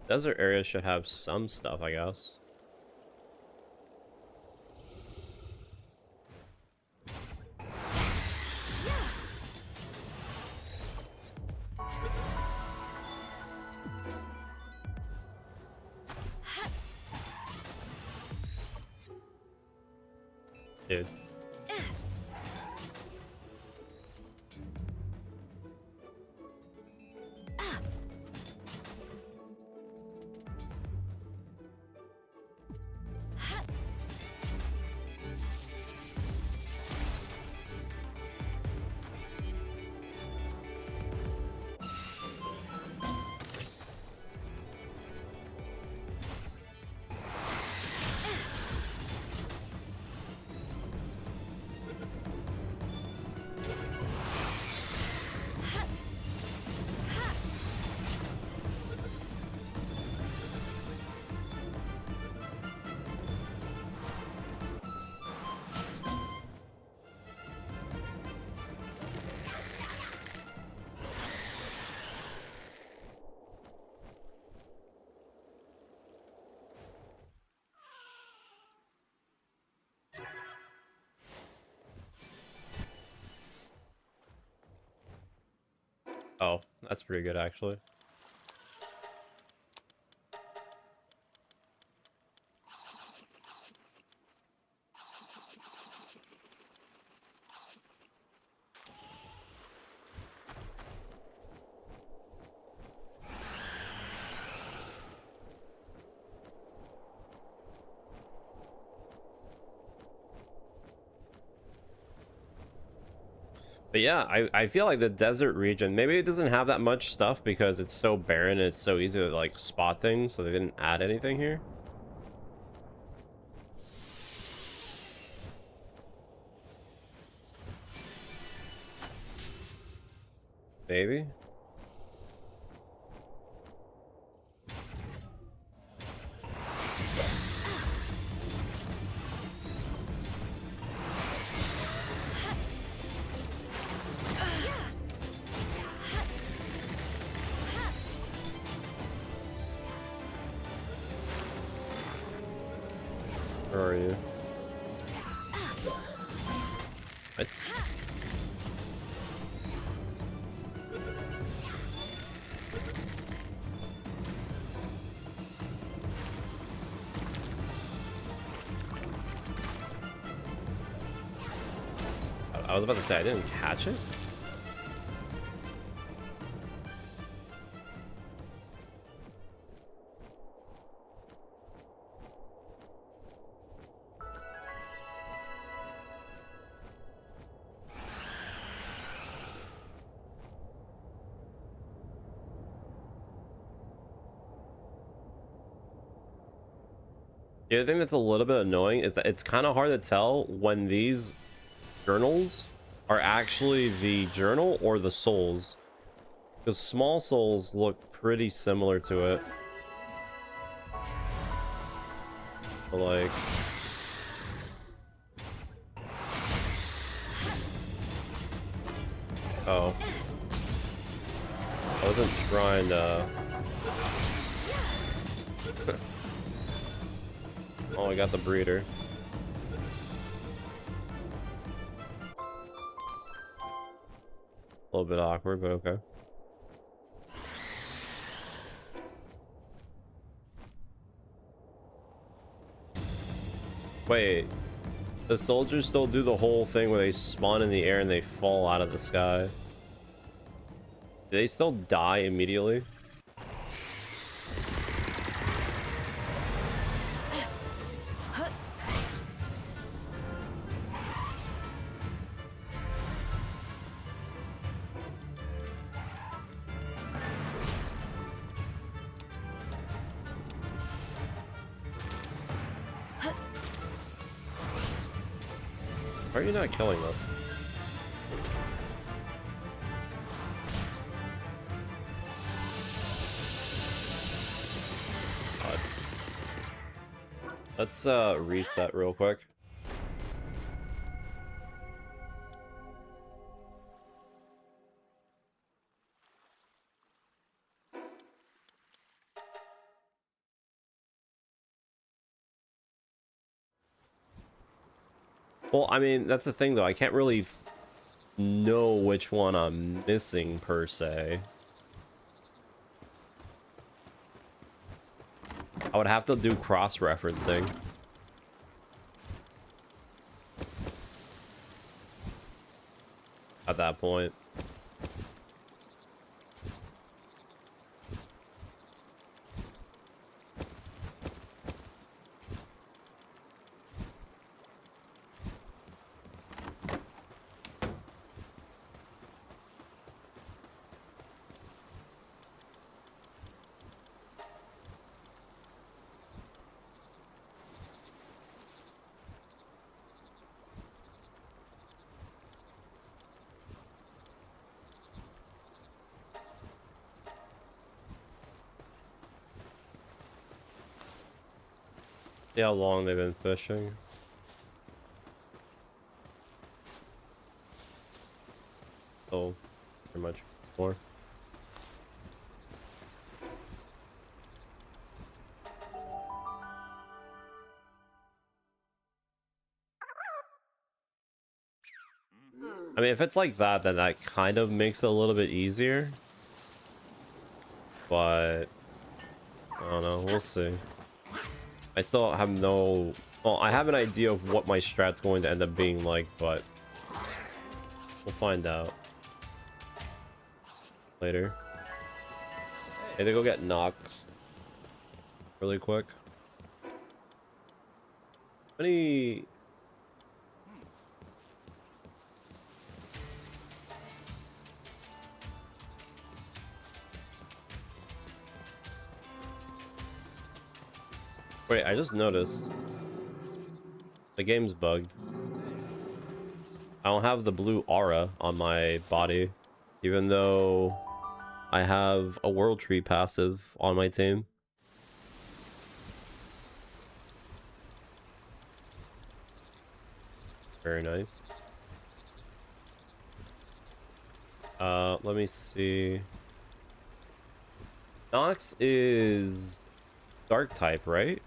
Desert area should have some stuff, I guess. Dude. Oh, that's pretty good, actually. But yeah, I feel like the desert region, maybe it doesn't have that much stuff because it's so barren and it's so easy to like spot things, so they didn't add anything here. Maybe. Where are you? What? I was about to say I didn't catch it. The other thing that's a little bit annoying is that it's kind of hard to tell when these journals are actually the journal or the souls, because small souls look pretty similar to it. But like, oh, I wasn't trying to. Oh, I got the breeder. A little bit awkward, but okay. Wait, The soldiers still do the whole thing where they spawn in the air and they fall out of the sky. Do they still die immediately? Why are you not killing us? God. Let's reset real quick. Well, I mean, that's the thing though. I can't really know which one I'm missing per se. I would have to do cross-referencing at that point. See how long they've been fishing. Oh, pretty much more. I mean, if it's like that, then that kind of makes it a little bit easier. But I don't know, we'll see. I still have no... Well, I have an idea of what my strat's going to end up being like, but we'll find out later. I need to go get Nox really quick. Any... Wait, I just noticed the game's bugged. I don't have the blue aura on my body, even though I have a World Tree passive on my team. Very nice. Let me see. Nox is dark type, right?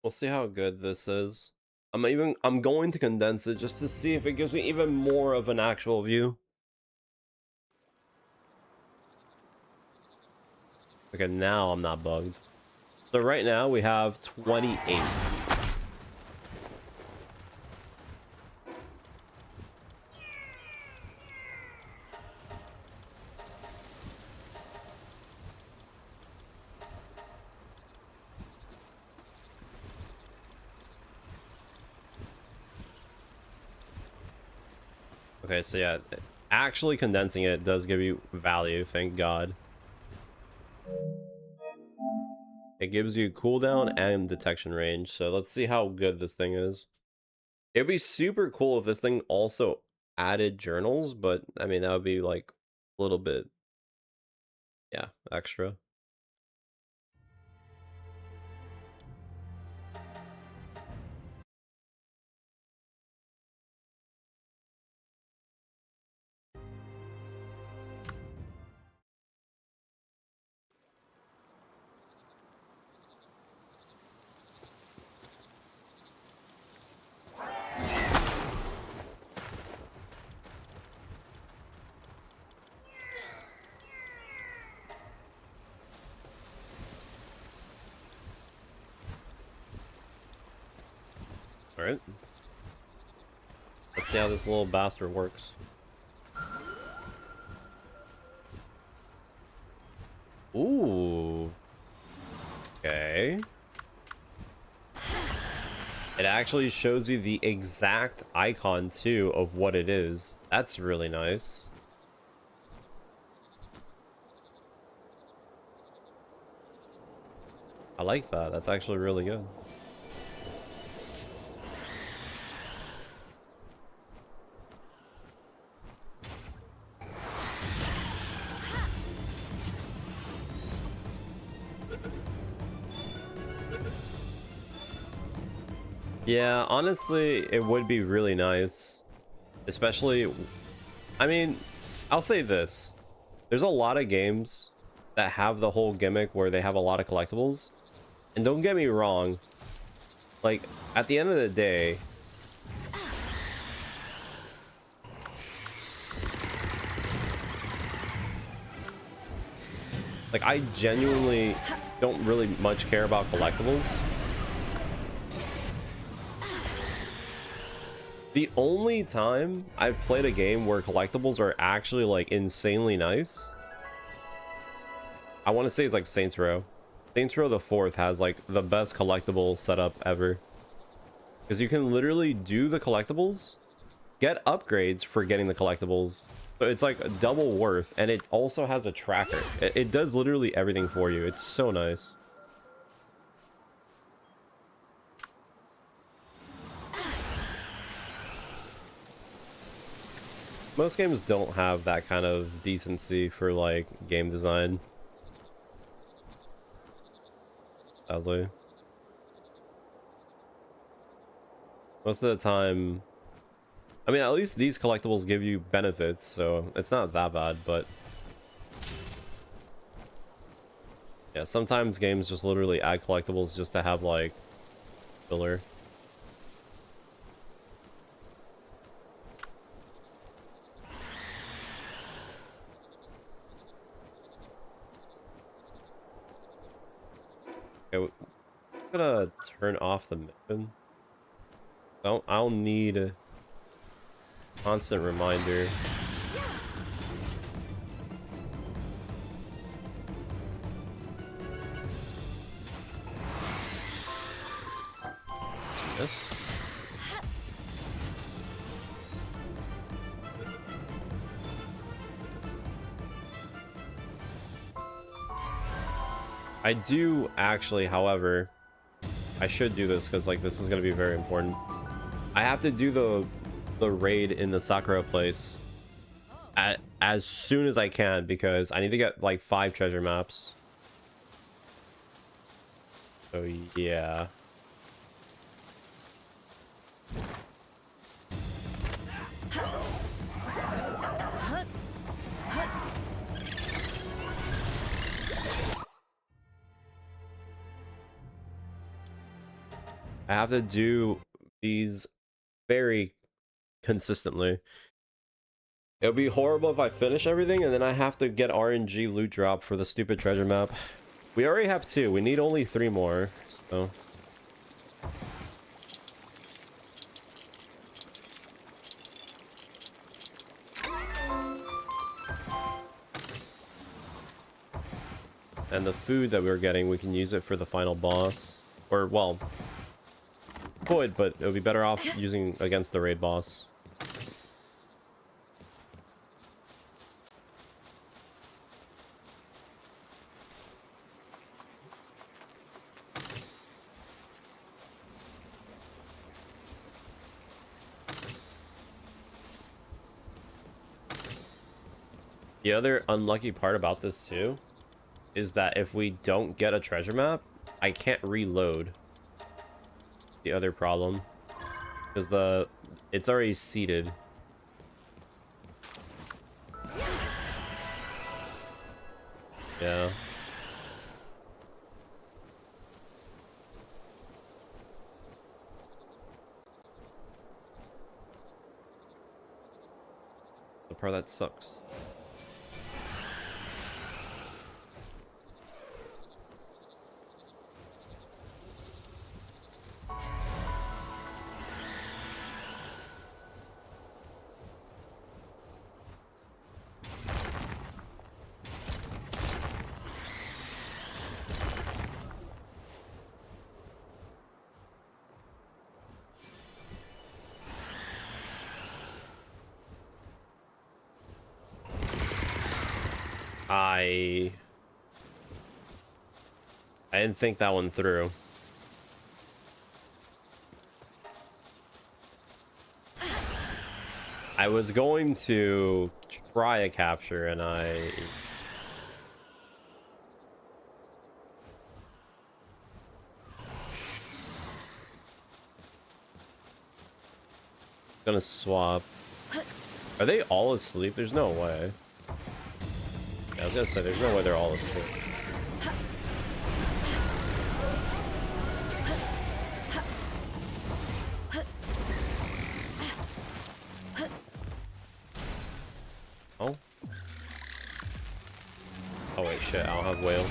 We'll see how good this is. I'm going to condense it just to see if it gives me even more of an actual view. Okay, now I'm not bugged. So right now we have 28. Okay, so yeah, actually condensing it does give you value, thank God. It gives you cooldown and detection range. So let's see how good this thing is. It'd be super cool if this thing also added journals, but I mean, that would be like a little bit, yeah, extra. All right. Let's see how this little bastard works. Ooh. Okay. It actually shows you the exact icon too of what it is. That's really nice. I like that. That's actually really good. Yeah, honestly, it would be really nice. Especially, I mean, I'll say this. There's a lot of games that have the whole gimmick where they have a lot of collectibles. And don't get me wrong, like, at the end of the day, like, I genuinely don't really much care about collectibles. The only time I've played a game where collectibles are actually like insanely nice, I want to say it's like Saints Row. Saints Row the 4th has like the best collectible setup ever. Because you can literally do the collectibles, get upgrades for getting the collectibles. So it's like a double worth, and it also has a tracker. It does literally everything for you. It's so nice. Most games don't have that kind of decency for like game design. Sadly. Most of the time, I mean, at least these collectibles give you benefits, so it's not that bad, but yeah, sometimes games just literally add collectibles just to have like filler. Okay, I'm gonna turn off the mission. I'll need a constant reminder. Yes. I do actually, however, I should do this because like this is gonna be very important. I have to do the raid in the Sakura place as soon as I can because I need to get like 5 treasure maps. So yeah. I have to do these very consistently. It would be horrible if I finish everything and then I have to get RNG loot drop for the stupid treasure map. We already have 2. We need only 3 more. So and the food that we were getting, we can use it for the final boss. Or well, could, but it would be better off using against the raid boss. The other unlucky part about this too is that if we don't get a treasure map, I can't reload. The other problem, because it's already seeded. Yeah. The part that sucks. I didn't think that one through. I was going to try a capture and I gonna swap. Are they all asleep? There's no way. Yeah, I was gonna say there's no way they're all asleep. Oh. Oh wait, shit, I don't have whale.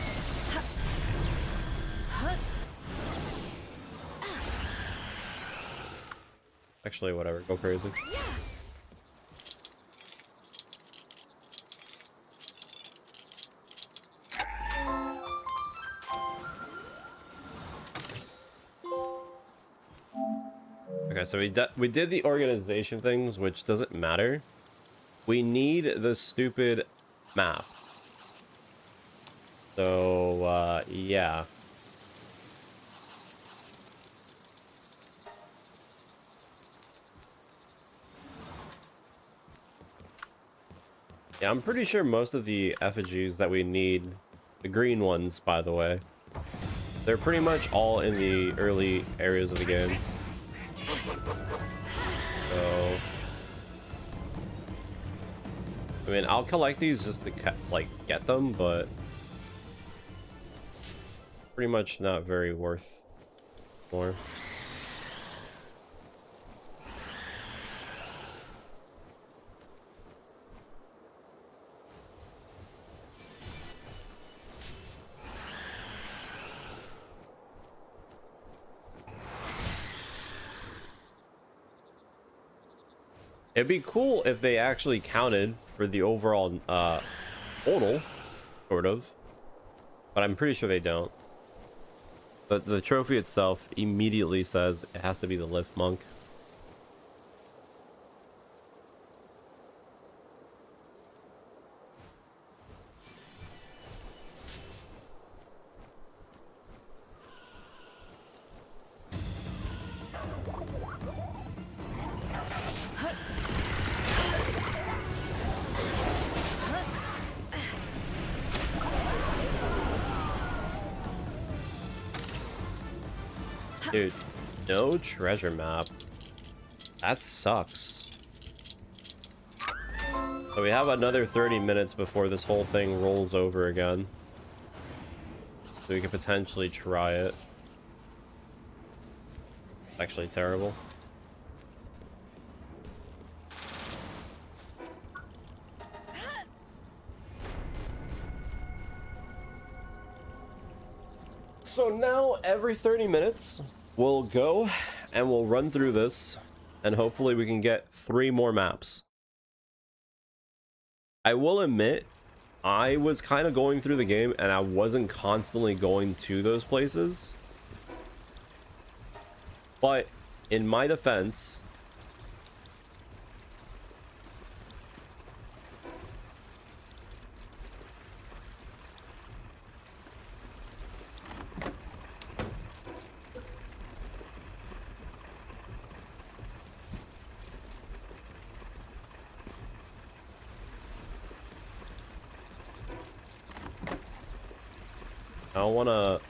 Actually, whatever, go crazy. Okay, so we did the organization things, which doesn't matter. We need the stupid map. So, yeah. Yeah, I'm pretty sure most of the effigies that we need, the green ones, by the way, they're pretty much all in the early areas of the game. So, I mean, I'll collect these just to like get them, but pretty much not very worth more. It'd be cool if they actually counted for the overall total, sort of, but I'm pretty sure they don't. But the trophy itself immediately says it has to be the lift monk. Dude, no treasure map. That sucks. So we have another 30 minutes before this whole thing rolls over again. So we could potentially try it. It's actually terrible. So now every 30 minutes, we'll go and we'll run through this and hopefully we can get 3 more maps. I will admit, I was kind of going through the game and I wasn't constantly going to those places. But in my defense, I don't want to...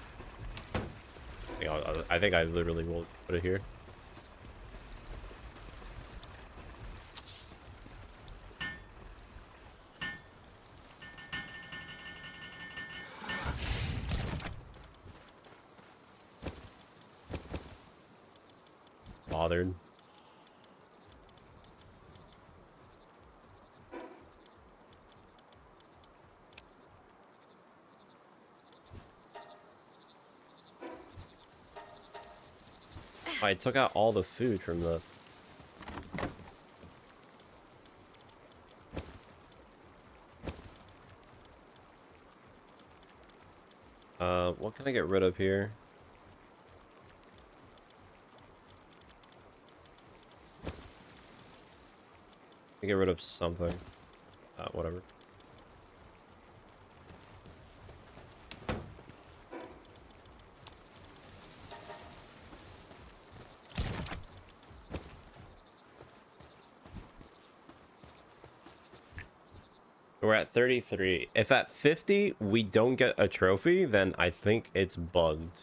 I think I literally will put it here. Bothered. I took out all the food from the... what can I get rid of here? I get rid of something. Whatever. We're at 33. If at 50 we don't get a trophy, then I think it's bugged.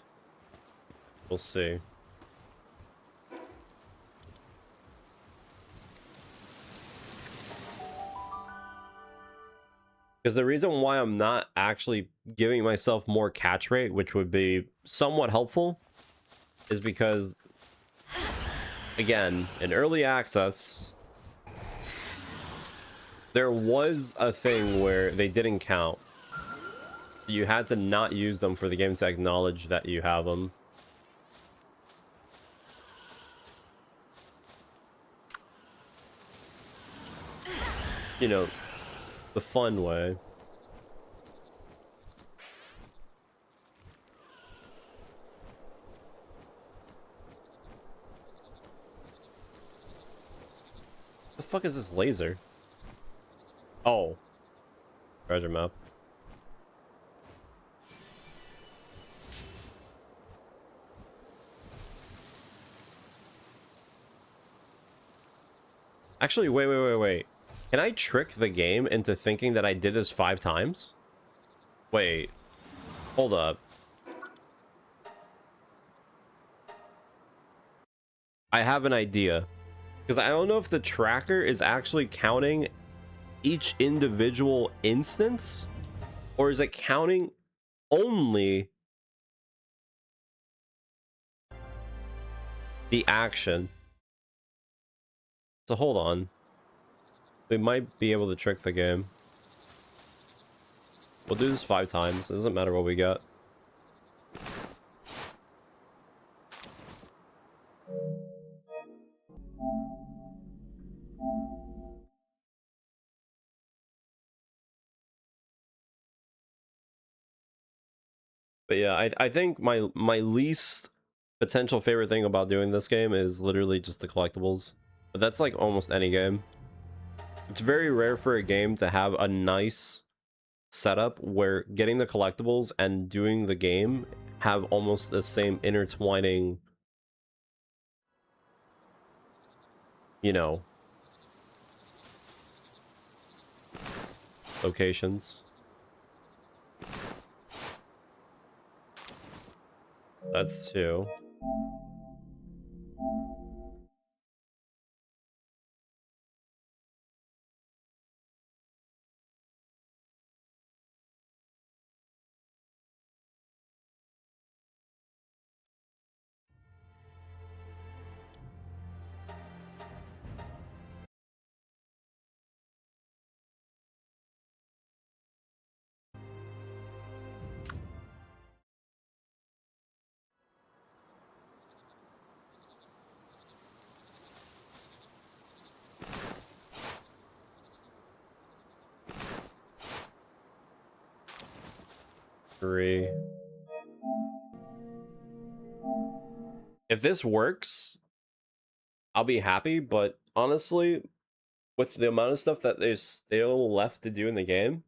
We'll see. Because the reason why I'm not actually giving myself more catch rate, which would be somewhat helpful, is because, again, in early access, there was a thing where they didn't count. You had to not use them for the game to acknowledge that you have them. You know, the fun way. The fuck is this laser? Oh. Treasure map. Actually, wait. Can I trick the game into thinking that I did this 5 times? Wait. Hold up. I have an idea. Because I don't know if the tracker is actually counting each individual instance, or is it counting only the action? So hold on. We might be able to trick the game. We'll do this 5 times. It doesn't matter what we got. But yeah, I think my least potential favorite thing about doing this game is literally just the collectibles. But that's like almost any game. It's very rare for a game to have a nice setup where getting the collectibles and doing the game have almost the same intertwining, you know, locations. That's 2. If this works, I'll be happy, but honestly, with the amount of stuff that there's still left to do in the game,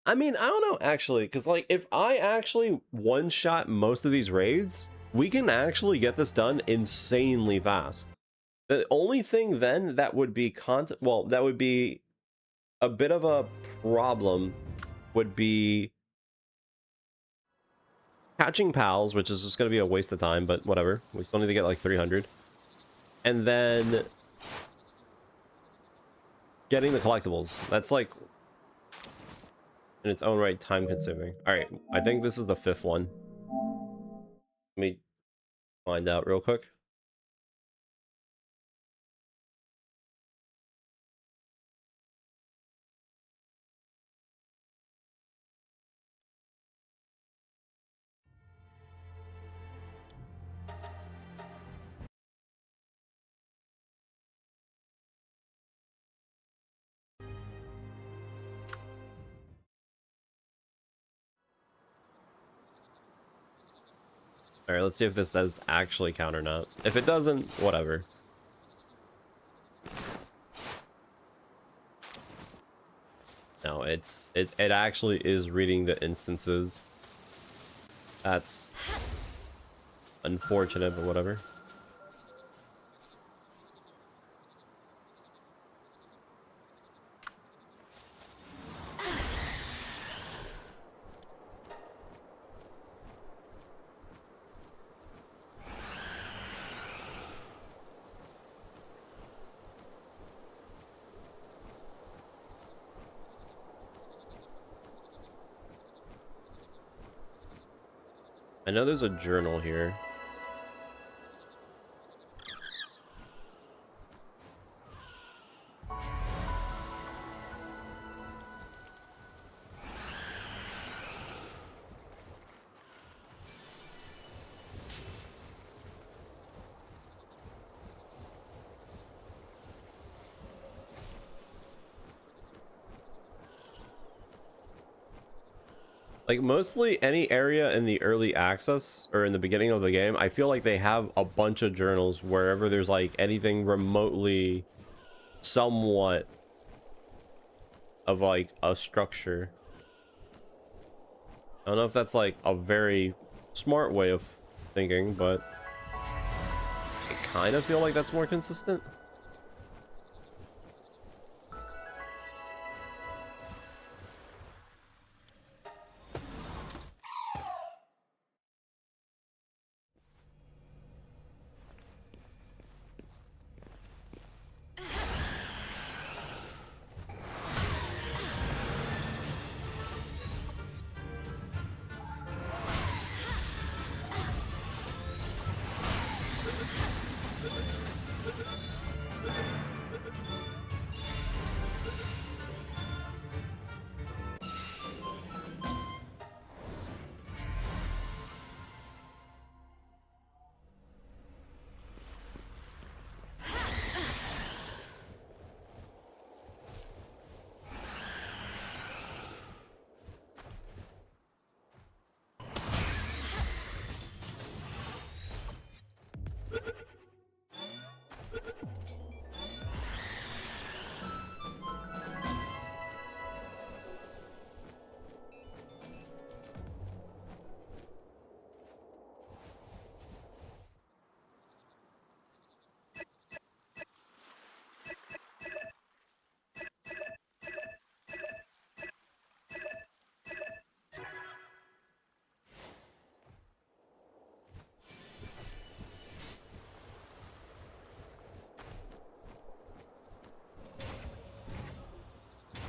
I mean, I don't know, actually, because, like, if I actually one-shot most of these raids, we can actually get this done insanely fast. The only thing then that would be that would be a bit of a problem would be catching pals, which is just going to be a waste of time, but whatever. We still need to get like 300. And then getting the collectibles. That's like in its own right time consuming. All right, I think this is the 5th one. Let me find out real quick. All right, let's see if this does actually count or not. If it doesn't, whatever. No, it actually is reading the instances. That's unfortunate, but whatever. I know there's a journal here. Like, mostly any area in the early access or in the beginning of the game, I feel like they have a bunch of journals wherever there's like anything remotely somewhat of like a structure. I don't know if that's like a very smart way of thinking, but I kind of feel like that's more consistent.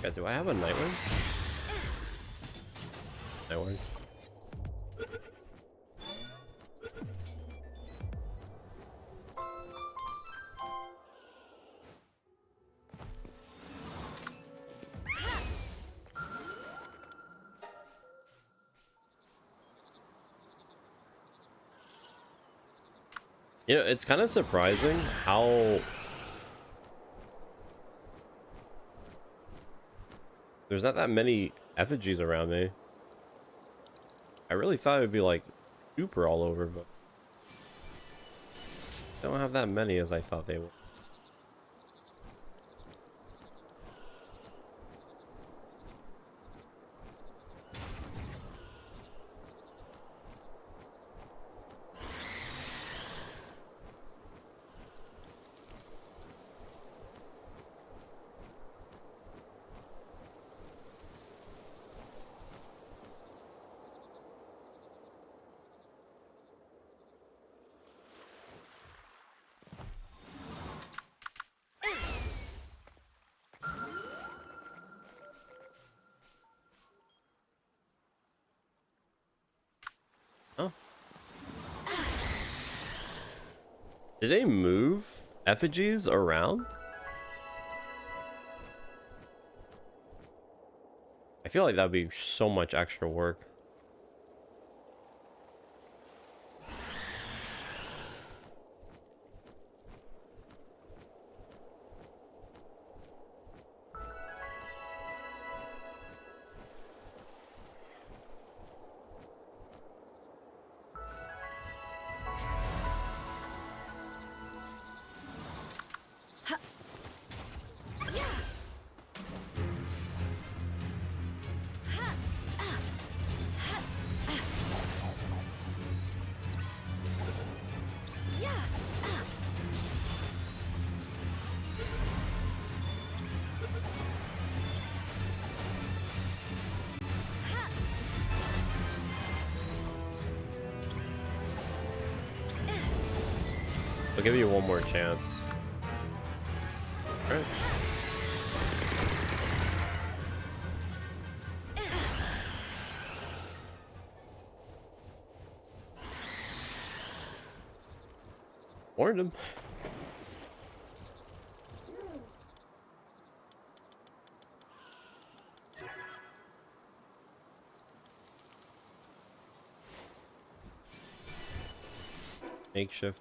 Yeah, do I have a Nightwing? Nightwing. You know, it's kind of surprising how there's not that many effigies around me. I really thought it would be like super all over, but I don't have that many as I thought they would. Did they move effigies around? I feel like that'd be so much extra work. I'll give you one more chance. All right. Warned him. Makeshift.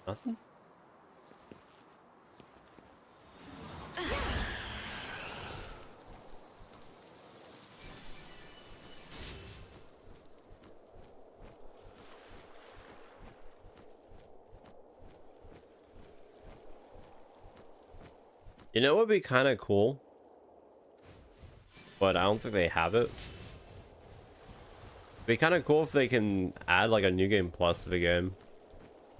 Nothing? You know what would be kind of cool? But I don't think they have it. It'd be kind of cool if they can add like a new game plus to the game.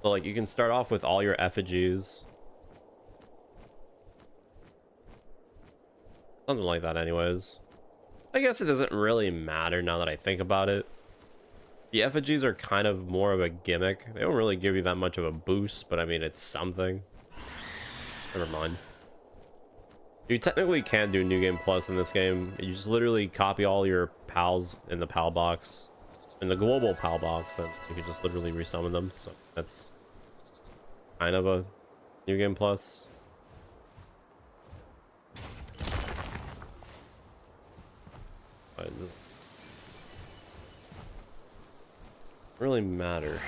So like you can start off with all your effigies. Something like that anyways. I guess it doesn't really matter now that I think about it. The effigies are kind of more of a gimmick. They don't really give you that much of a boost, but I mean, it's something. Never mind. You technically can do New Game Plus in this game. You just literally copy all your pals in the PAL box, in the global PAL box, and you can just literally resummon them. So that's kind of a New Game Plus. But it doesn't really matter.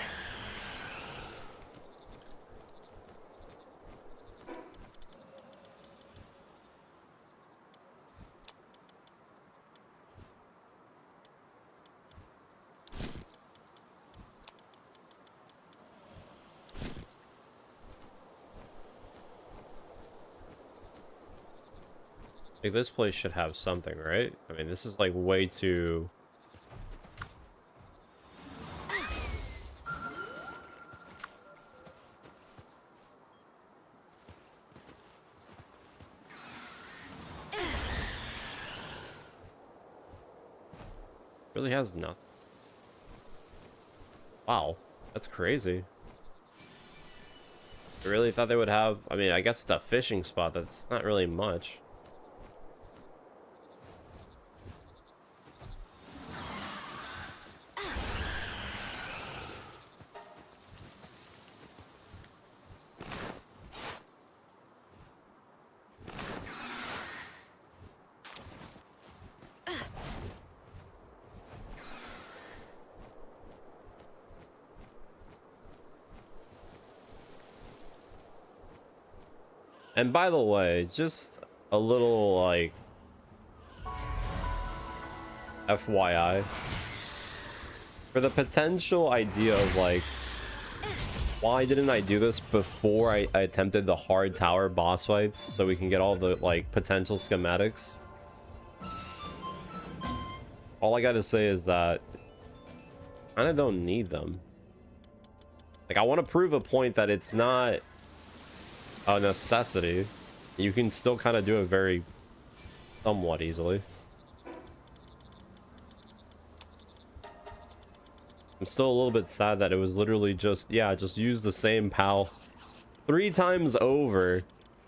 Like, this place should have something, right? I mean, this is like way too... Really has nothing. Wow, that's crazy. I really thought they would have... I mean, I guess it's a fishing spot. That's not really much. And by the way, just a little, like, FYI. For the potential idea of, like, why didn't I do this before I attempted the hard tower boss fights so we can get all the, like, potential schematics? All I gotta say is that I kinda don't need them. Like, I want to prove a point that it's not a necessity. You can still kind of do it very somewhat easily. I'm still a little bit sad that it was literally just, yeah, just use the same PAL 3 times over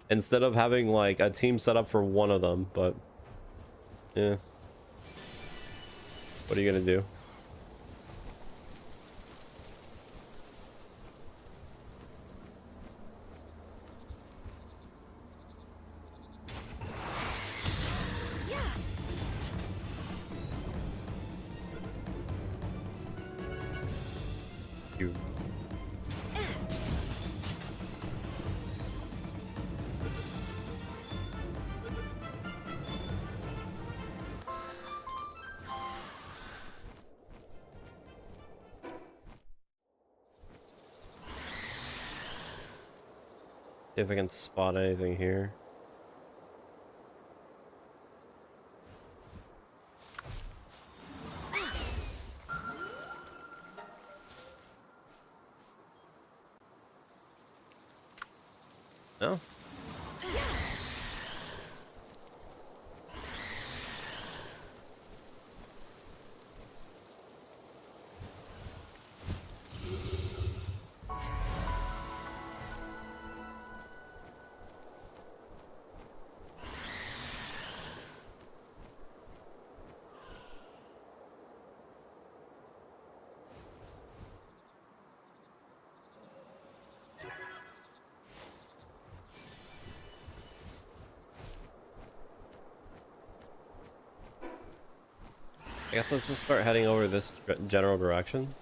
instead of having like a team set up for one of them. But yeah, what are you gonna do? You... See if I can spot anything here. No? I guess let's just start heading over this general direction.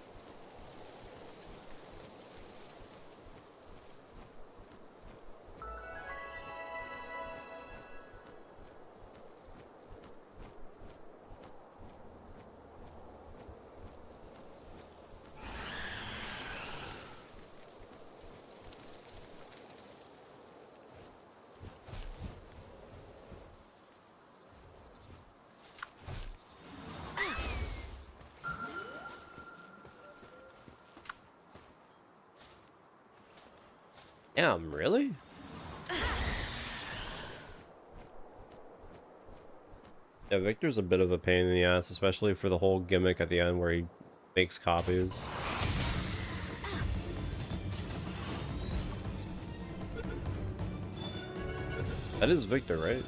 Damn, really? Yeah, Victor's a bit of a pain in the ass, especially for the whole gimmick at the end where he makes copies. That is Victor, right?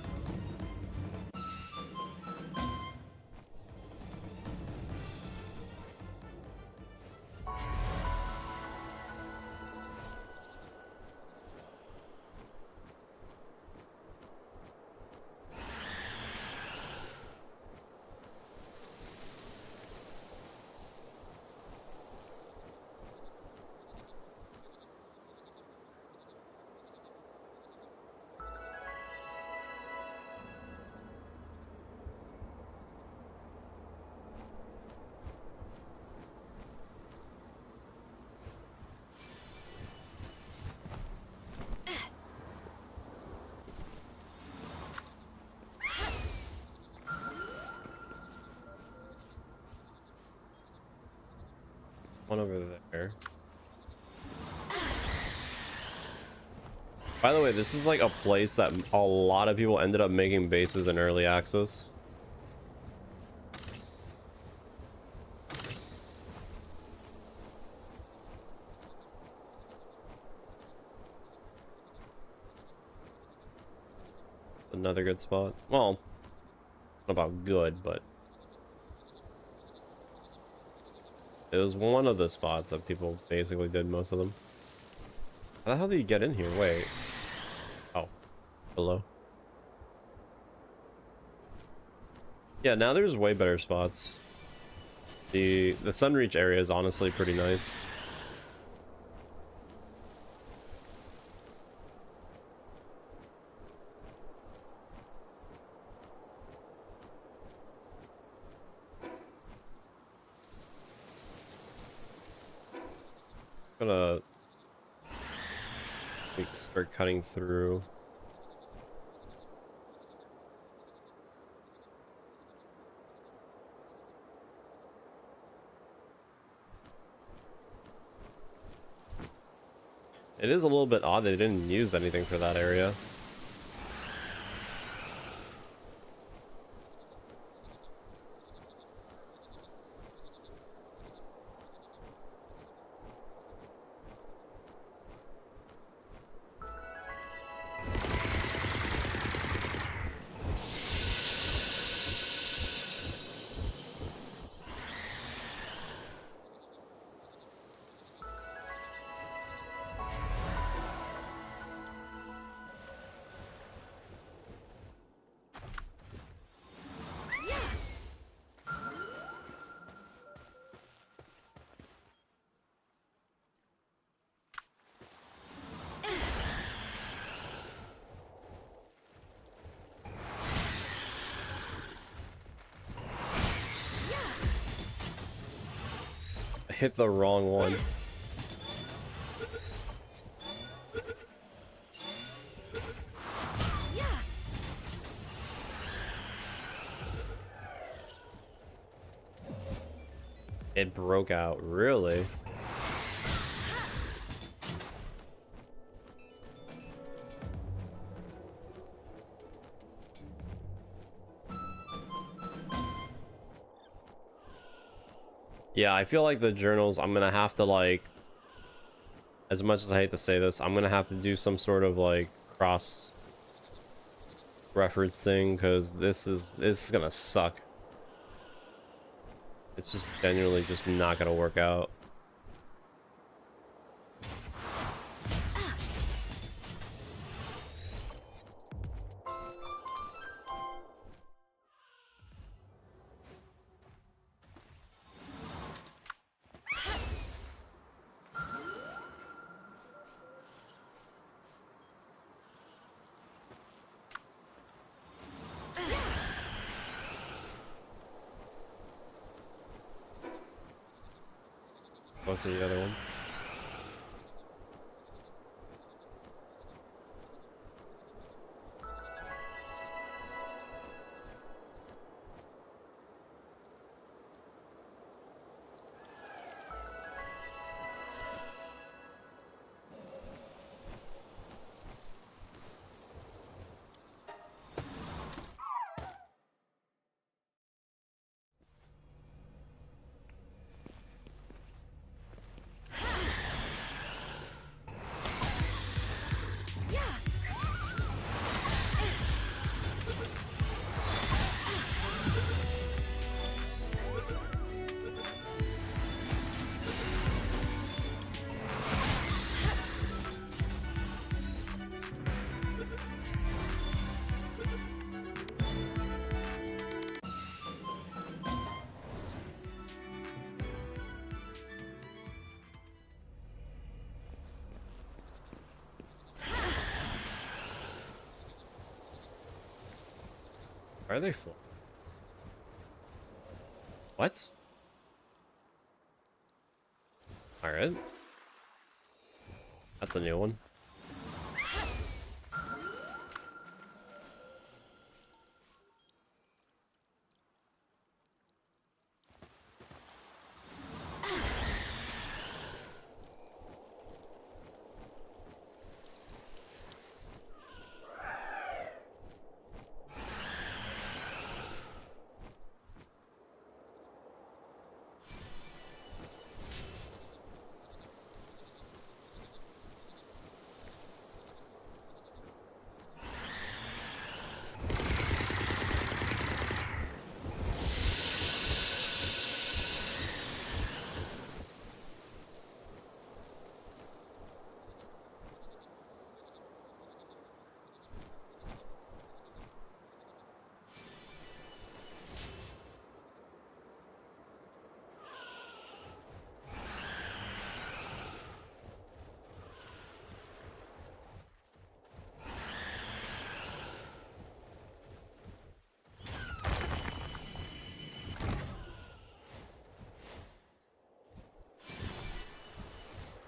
One over there. By the way, this is like a place that a lot of people ended up making bases in early access. Another good spot. Well, not about good, but it was one of the spots that people basically did most of them. How the hell do you get in here? Wait. Oh, hello. Yeah, now there's way better spots. The Sunreach area is honestly pretty nice. Gonna start cutting through. It is a little bit odd they didn't use anything for that area. Hit the wrong one. It broke out, really? Yeah, I feel like the journals, I'm gonna have to, like, as much as I hate to say this, I'm gonna have to do some sort of like cross referencing, because this is gonna suck. It's just genuinely just not gonna work out. Go to the other one. Why are they full? What? Alright. That's a new one.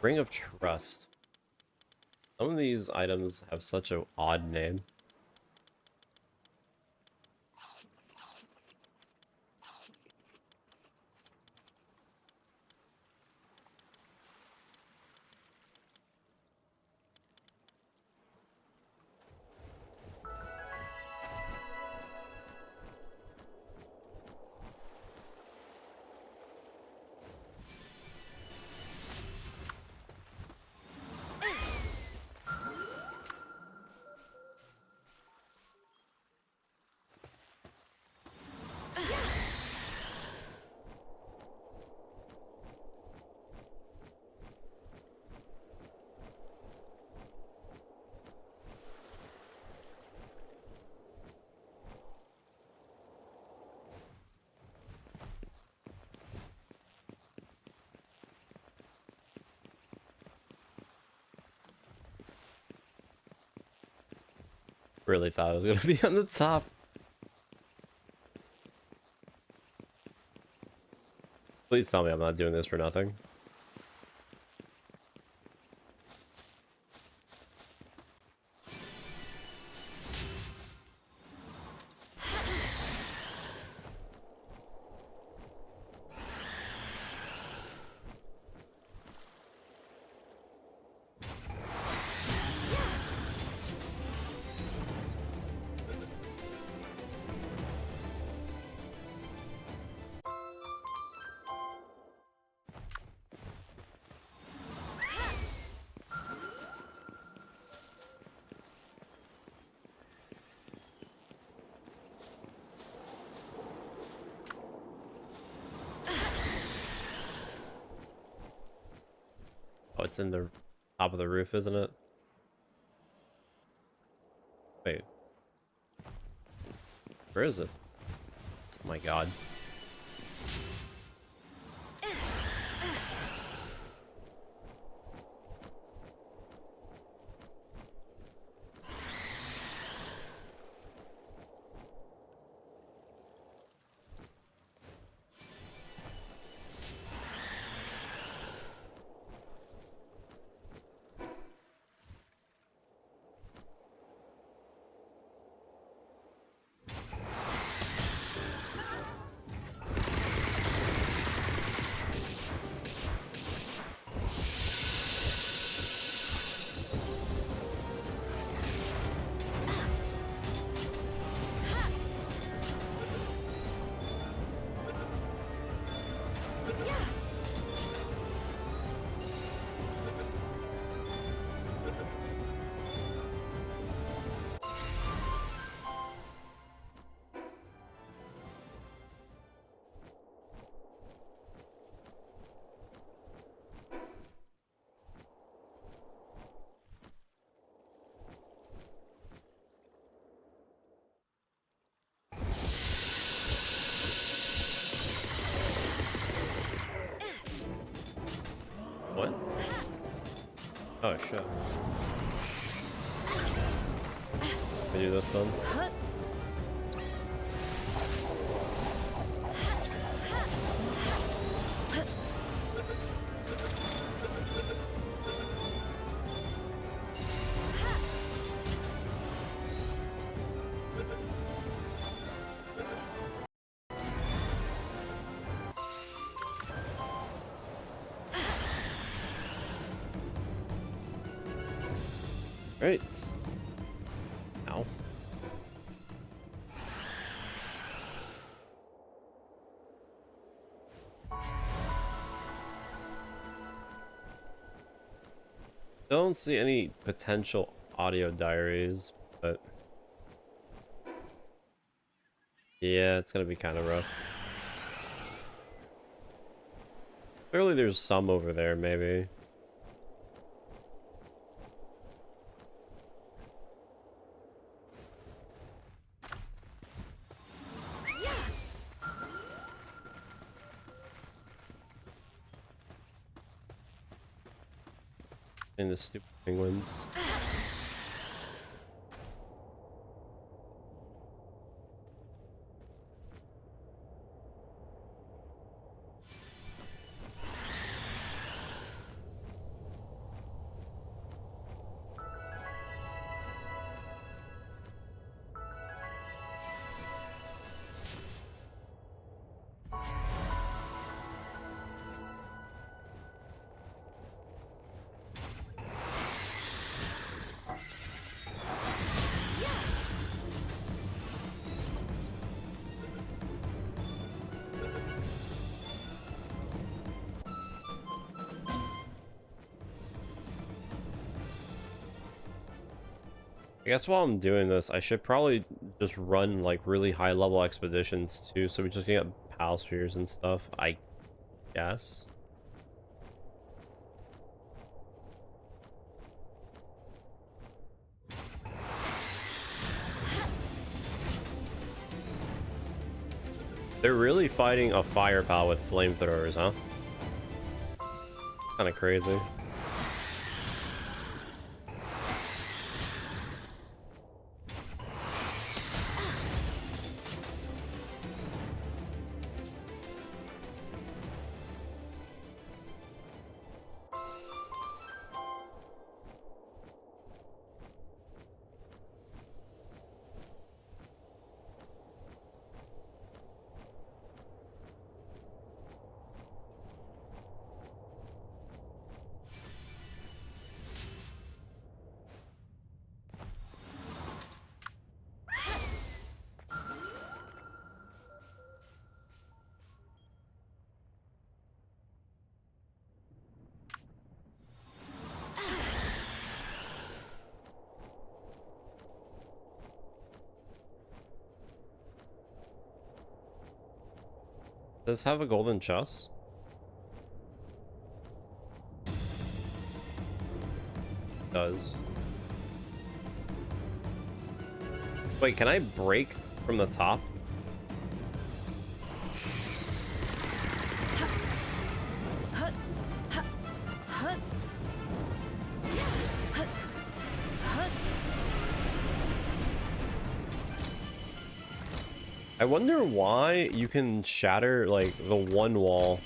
Ring of Trust. Some of these items have such an odd name. Really thought it was gonna be on the top. Please tell me I'm not doing this for nothing. Oh, it's in the top of the roof, isn't it? Wait. Where is it? Oh my god. What? Oh shit. Can we do this then? Right. Ow. Don't see any potential audio diaries, but yeah, it's gonna be kind of rough. Clearly there's some over there, maybe. And the stupid penguins. I guess while I'm doing this, I should probably just run like really high level expeditions too, so we just get PAL spheres and stuff, I guess. They're really fighting a fire PAL with flamethrowers, huh? Kind of crazy. Does this have a golden chest? It does. Wait, can I break from the top? I wonder why you can shatter like the one wall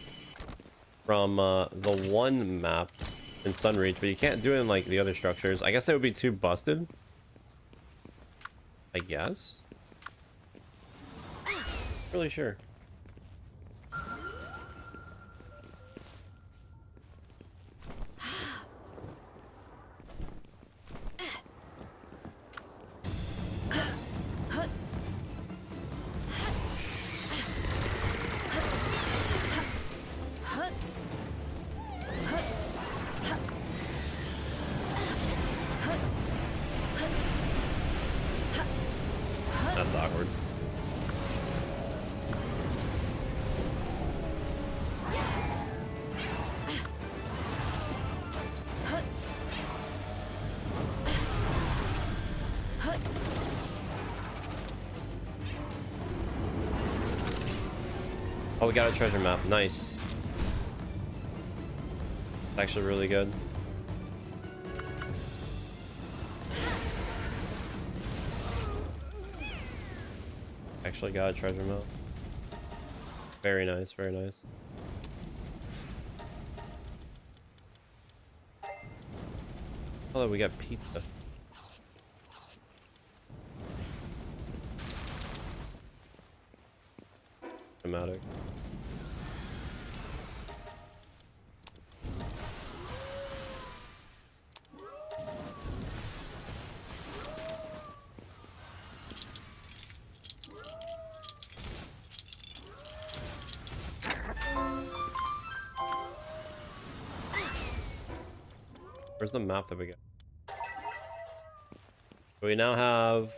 from the one map in Sunreach, but you can't do it in like the other structures. I guess they would be too busted. I guess. Really sure. That's awkward. Oh, we got a treasure map. Nice. It's actually really good. Actually got a treasure map. Very nice, very nice. Oh, we got pizza. Dramatic. Where's the map that we got? We now have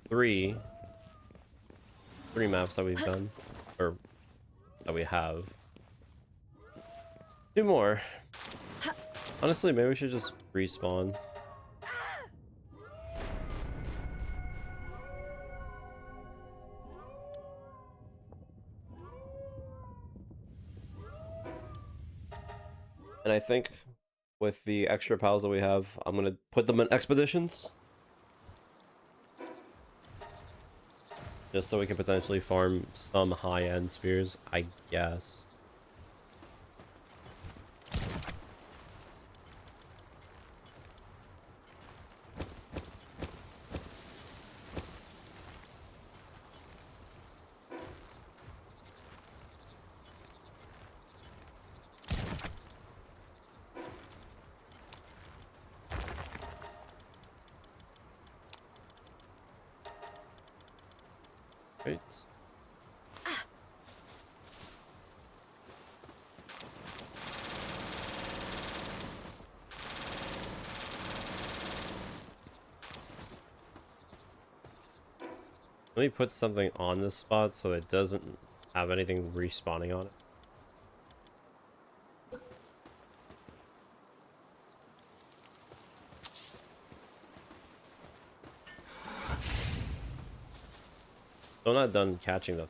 three maps that we've done, or that we have. Two more. Honestly, maybe we should just respawn. And I think with the extra pals that we have, I'm gonna put them in expeditions. Just so we can potentially farm some high-end spears, I guess. Right. Let me put something on this spot so it doesn't have anything respawning on it. Still not done catching them.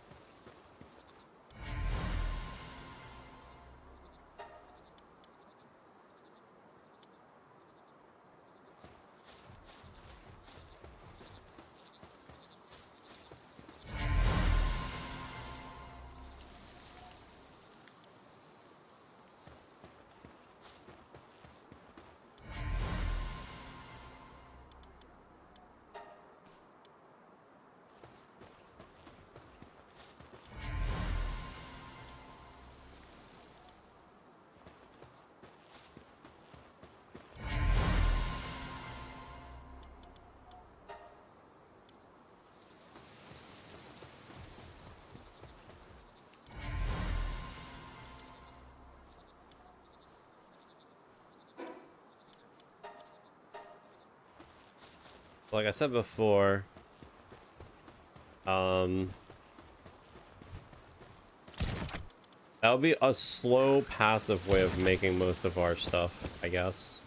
Like I said before, that would be a slow, passive way of making most of our stuff, I guess.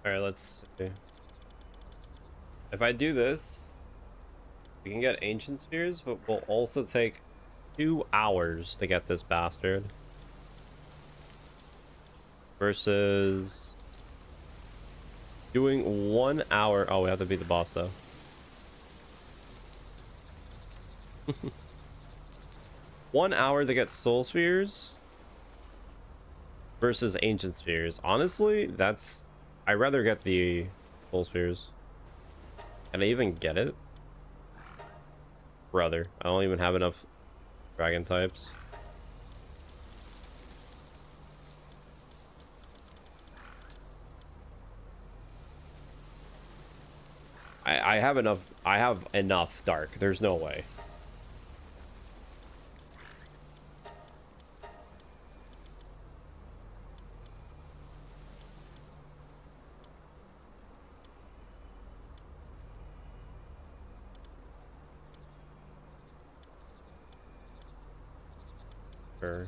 Alright, let's see. If I do this, we can get ancient spheres, but we'll also take 2 hours to get this bastard. Versus doing 1 hour. Oh, we have to beat the boss though. One hour to get soul spheres versus ancient spheres. Honestly, that's... I'd rather get the soul spheres. Can I even get it? Brother, I don't even have enough dragon types. I have enough. I have enough dark. There's no way. Sure.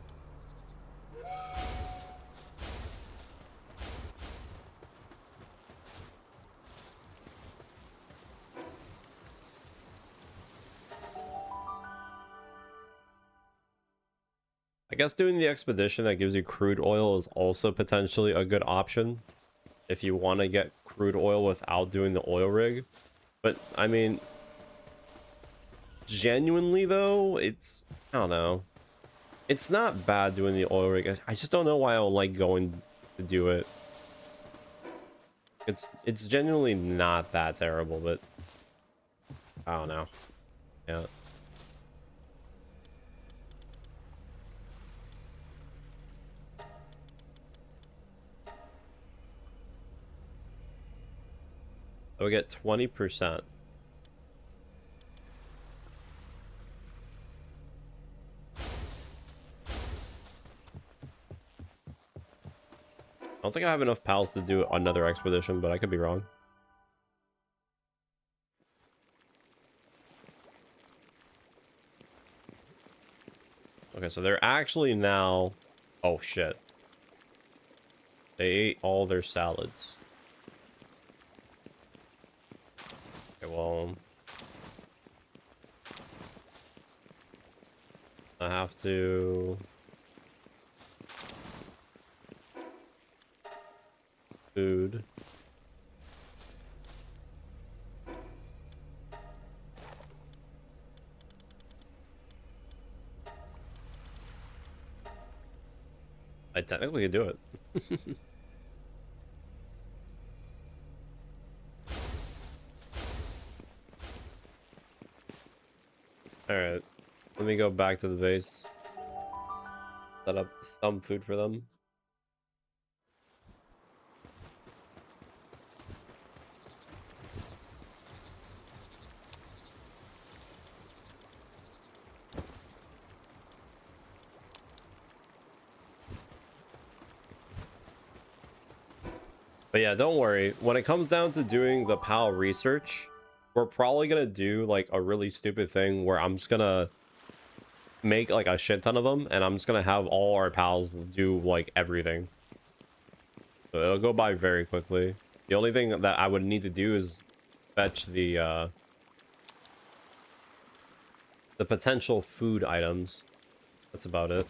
I guess doing the expedition that gives you crude oil is also potentially a good option if you want to get crude oil without doing the oil rig. But I mean, genuinely though, it's, I don't know, it's not bad doing the oil rig. I just don't know why I don't like going to do it. It's genuinely not that terrible, but I don't know. Yeah. I would get 20%. I don't think I have enough pals to do another expedition, but I could be wrong. Okay, so they're actually now... Oh, shit. They ate all their salads. Okay, well... I have to... Food. I technically could do it. me go back to the base. Set up some food for them. But yeah, don't worry. When it comes down to doing the PAL research, we're probably gonna do like a really stupid thing where I'm just gonna make like a shit ton of them, and I'm just gonna have all our pals do like everything. So it'll go by very quickly. The only thing that I would need to do is fetch the potential food items. That's about it.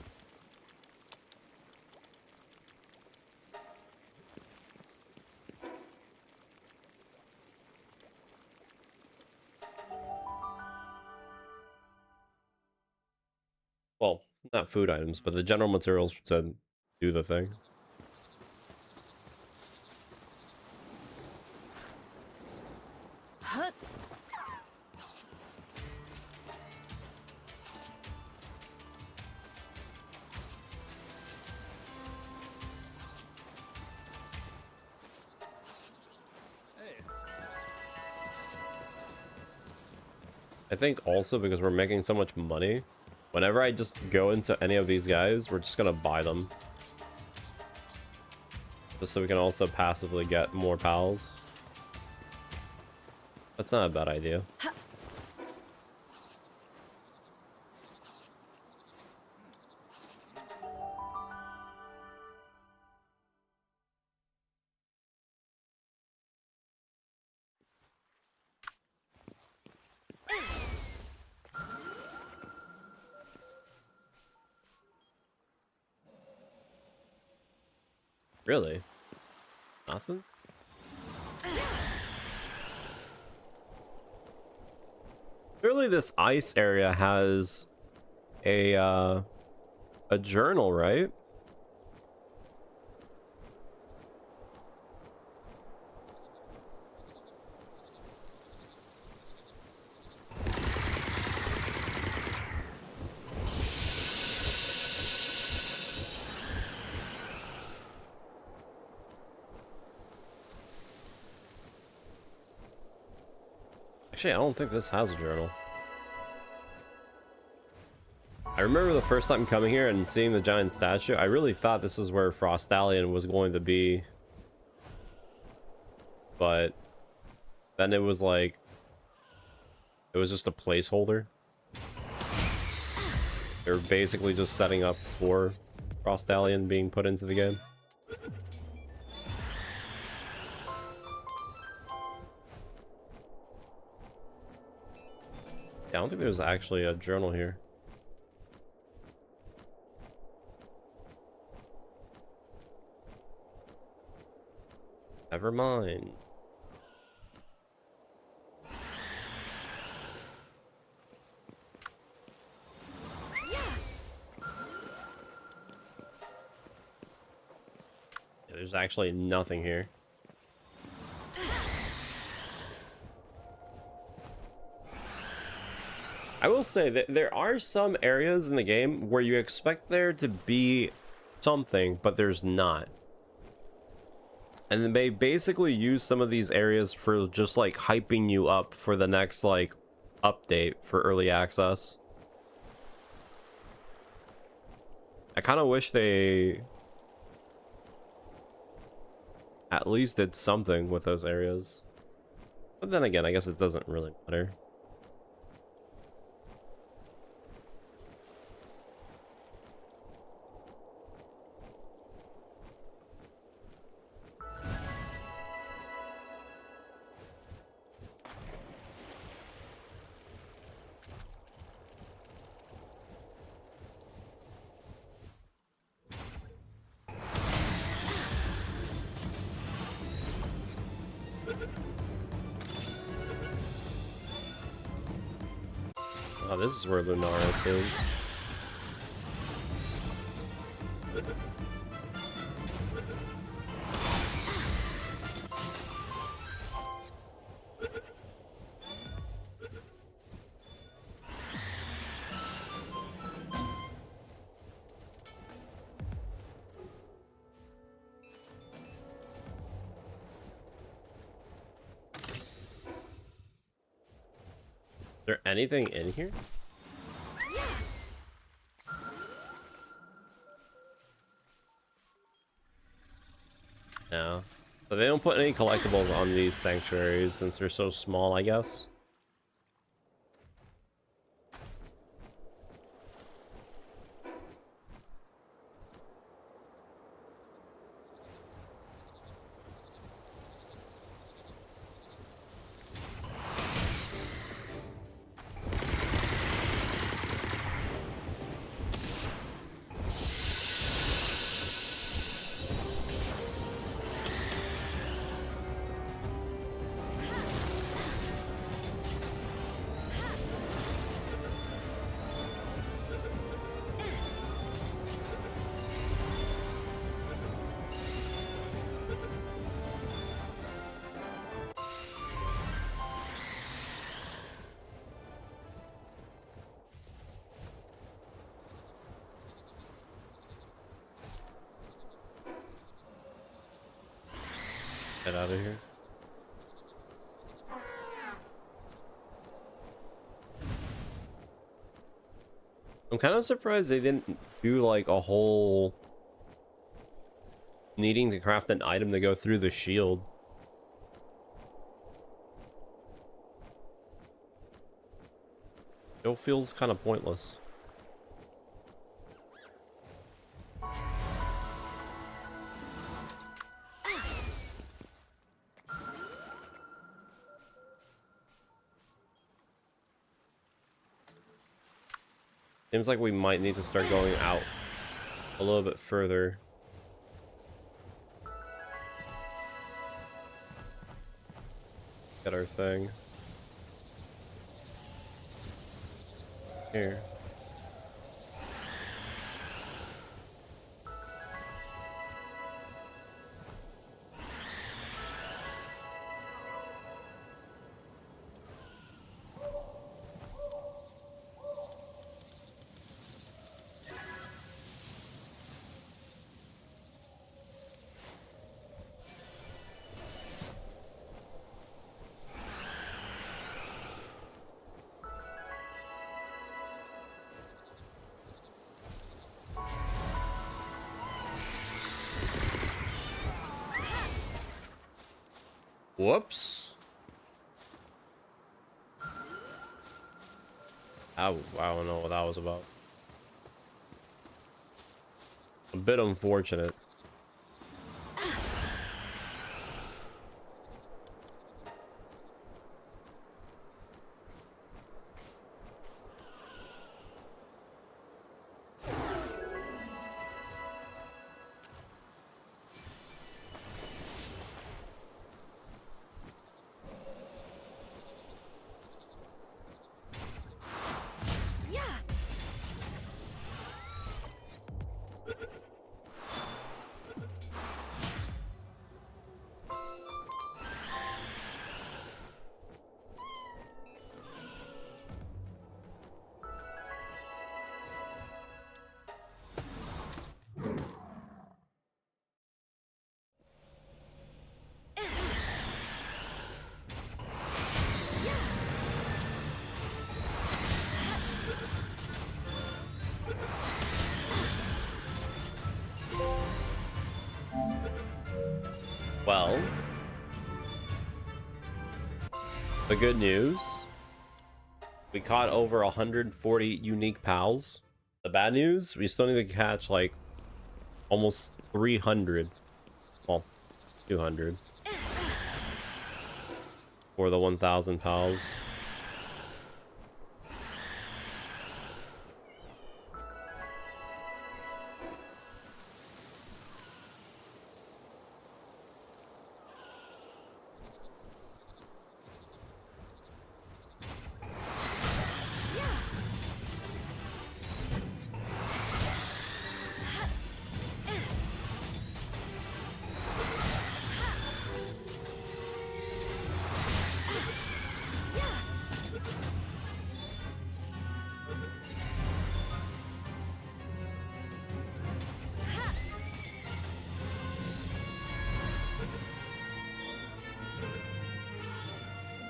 Well, not food items, but the general materials to do the thing. I think also because we're making so much money, whenever I just go into any of these guys, we're just gonna buy them. Just so we can also passively get more pals. That's not a bad idea. Really? Nothing? Surely this ice area has a journal, right? Actually, I don't think this has a journal. I remember the first time coming here and seeing the giant statue, I really thought this is where Frostallion was going to be. But then it was like, it was just a placeholder. They're basically just setting up for Frostallion being put into the game. Yeah, I don't think there's actually a journal here. Never mind. Yeah, there's actually nothing here. I will say that there are some areas in the game where you expect there to be something, but there's not. And they basically use some of these areas for just like hyping you up for the next like update for early access. I kind of wish they at least did something with those areas. But then again, I guess it doesn't really matter. Oh, this is where Lunaris is. there anything in here? No. But they don't put any collectibles on these sanctuaries since they're so small, I guess. Get out of here. I'm kind of surprised they didn't do like a whole needing to craft an item to go through the shield. It feels kind of pointless. Seems like we might need to start going out a little bit further. Get our thing. Here. Whoops. I don't know what that was about. A bit unfortunate. Well, the good news, we caught over 140 unique pals. The bad news, we still need to catch like almost 300, well, 200 for the 1,000 pals.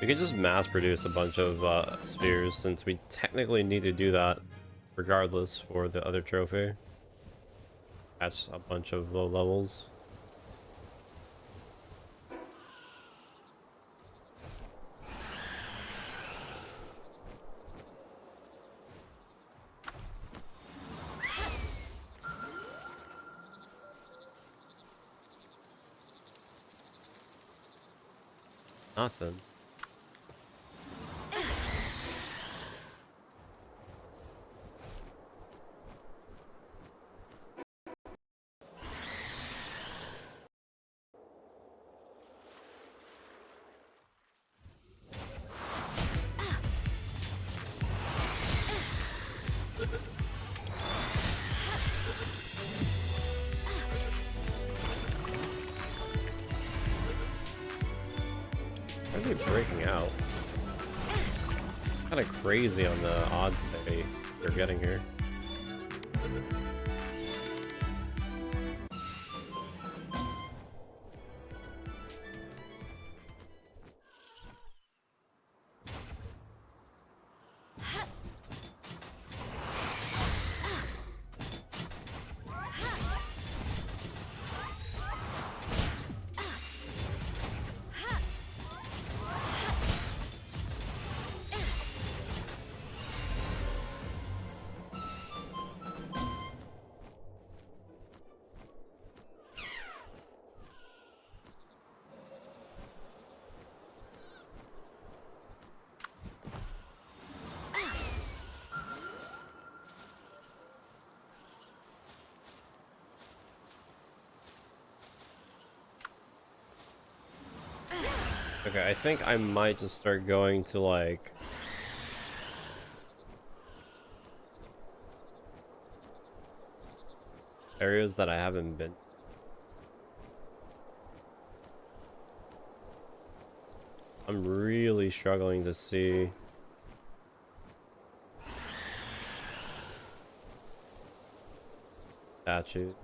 We could just mass produce a bunch of spheres since we technically need to do that regardless for the other trophy. That's a bunch of low levels. Nothing. Why are they breaking out? Kind of crazy on the odds they're getting here. Okay, I think I might just start going to like areas that I haven't been. I'm really struggling to see statues.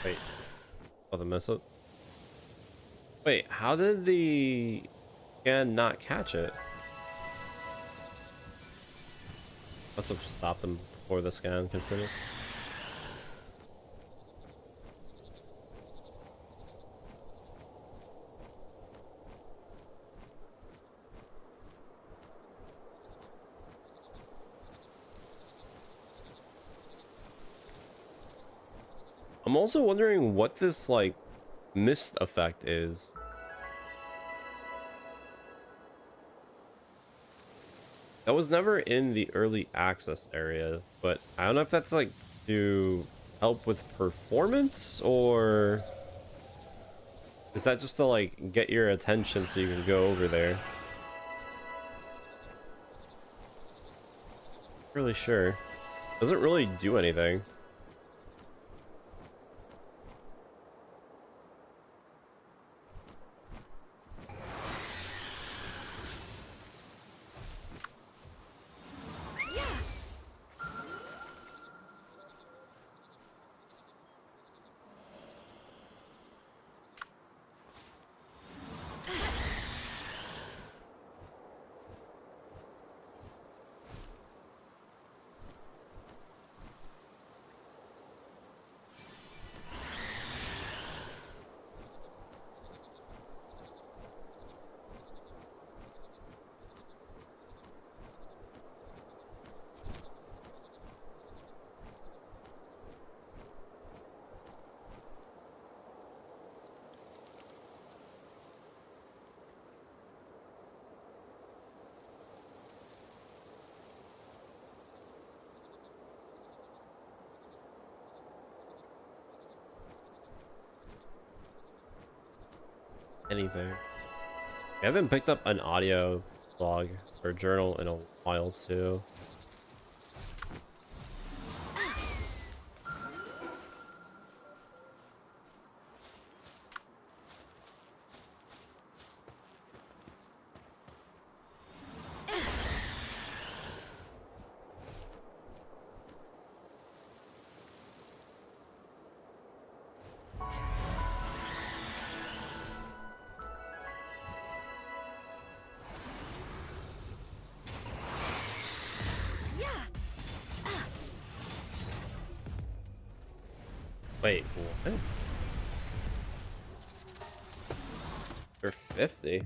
Wait. Oh, the missile? Wait, how did the scan not catch it? Must have stopped them before the scan can finish. I'm also wondering what this like mist effect is. That was never in the early access area, but I don't know if that's like to help with performance or is that just to like get your attention so you can go over there? Not really sure. Doesn't really do anything. anything. I haven't picked up an audio log or journal in a while too. Wait, what? For 50?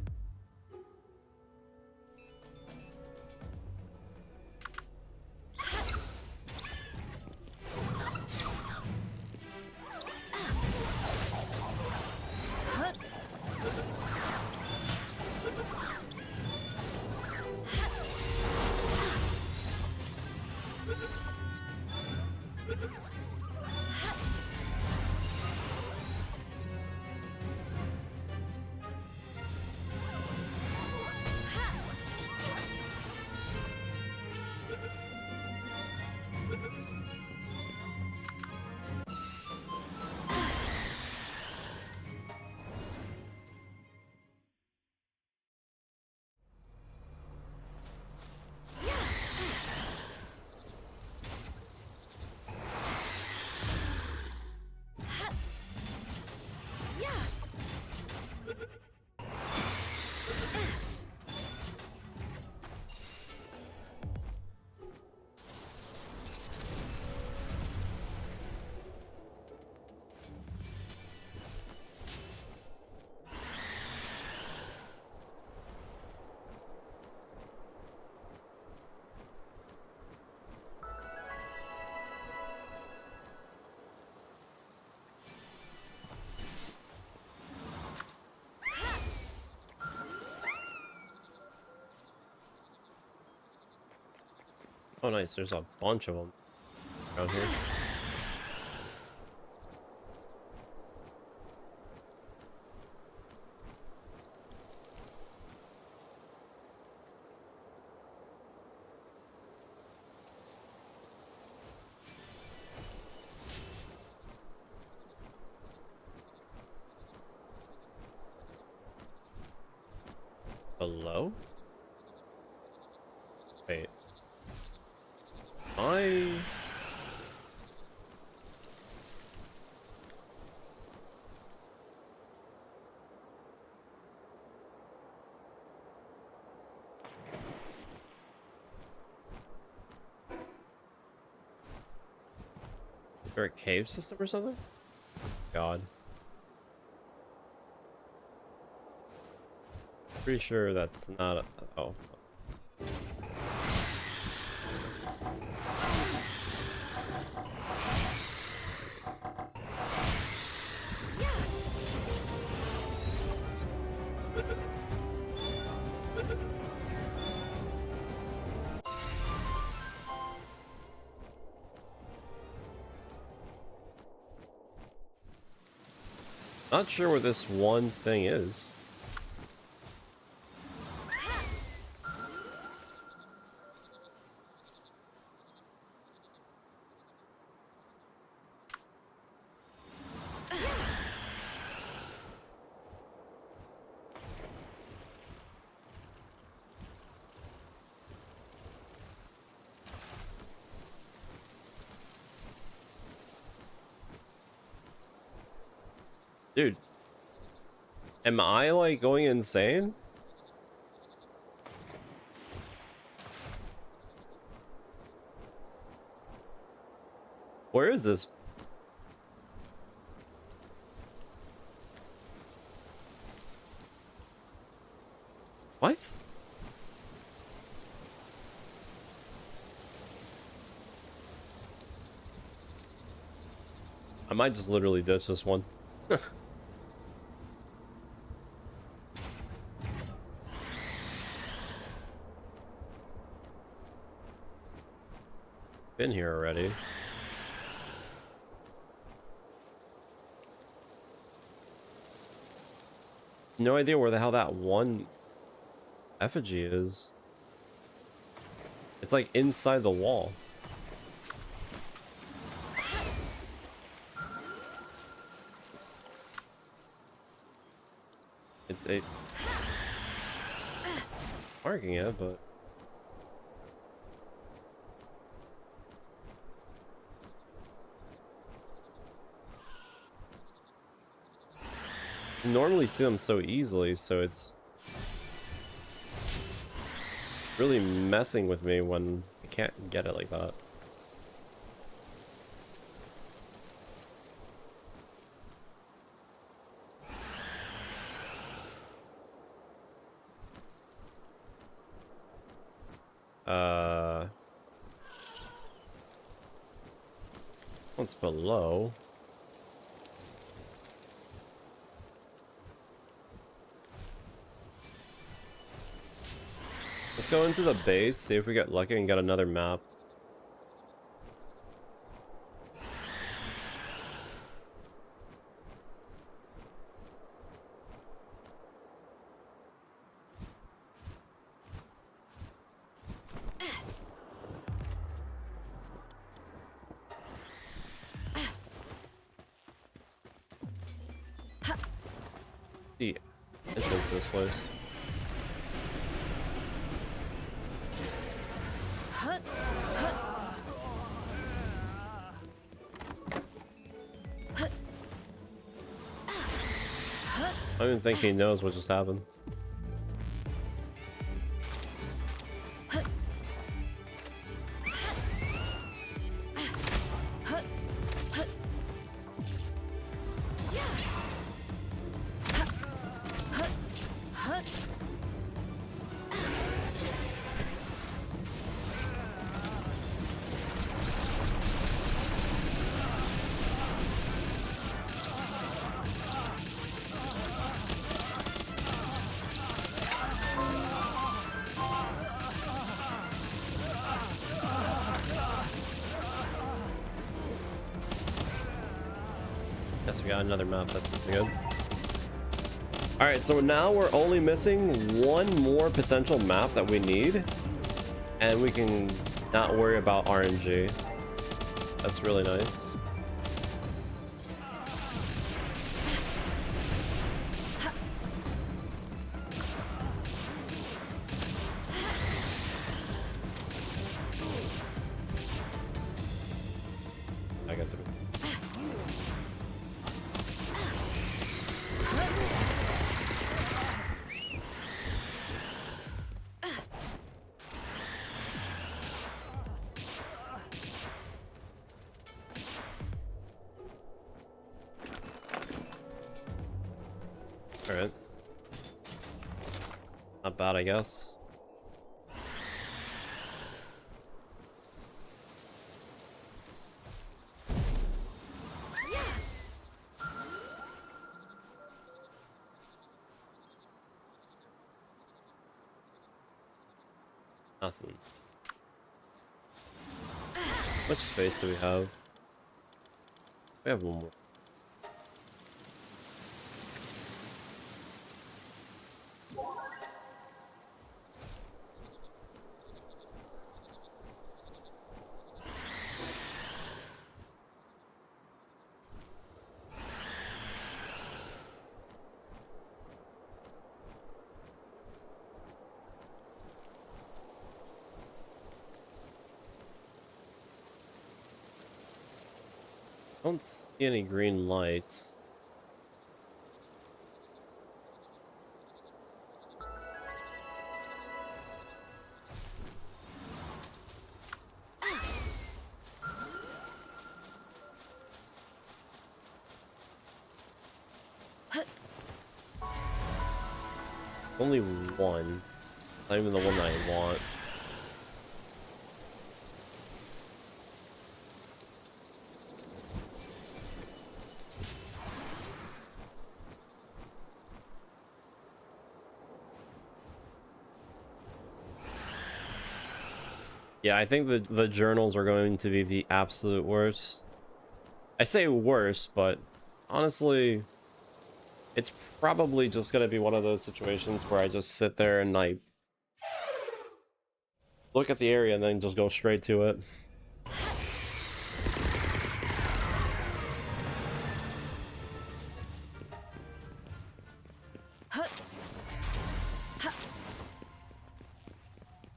Oh nice, there's a bunch of them around here. Hello? Wait. Is there a cave system or something? God. Pretty sure that's not a... Oh. Not sure what this one thing is. Dude, am I like going insane? Where is this? What? I might just literally ditch this one. Been here already. No idea where the hell that one effigy is. It's like inside the wall. It's a marking it, but you normally see them so easily, so it's really messing with me when I can't get it like that. What's below? Let's go into the base, see if we get lucky and get another map. The entrance to this place. I don't even think he knows what just happened. Guess we got another map. That's pretty good. All right, so now we're only missing one more potential map that we need, and we can not worry about RNG. That's really nice. I got through. All right. Not bad, I guess. Nothing. How much space do we have? We have one more. I don't see any green lights. Only one. Not even the one that I want. Yeah, I think the journals are going to be the absolute worst. I say worst, but honestly, it's probably just gonna be one of those situations where I just sit there and I look at the area and then just go straight to it.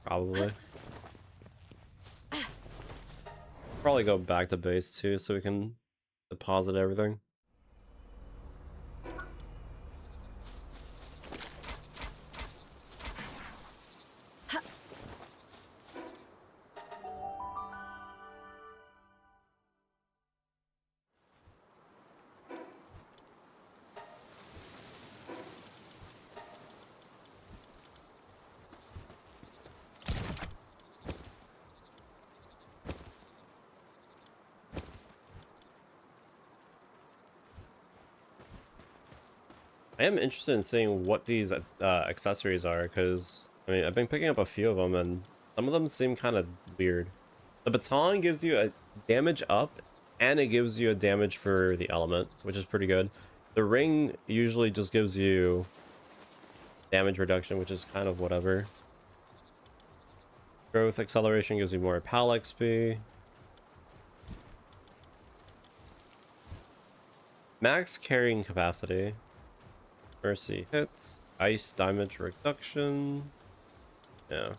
Probably. Probably go back to base too so we can deposit everything. I am interested in seeing what these accessories are, because I mean I've been picking up a few of them and some of them seem kind of weird. The baton gives you a damage up and it gives you a damage for the element, which is pretty good. The ring usually just gives you damage reduction, which is kind of whatever. Growth acceleration gives you more PAL XP. Max carrying capacity. Mercy hits. Ice damage reduction. Yeah.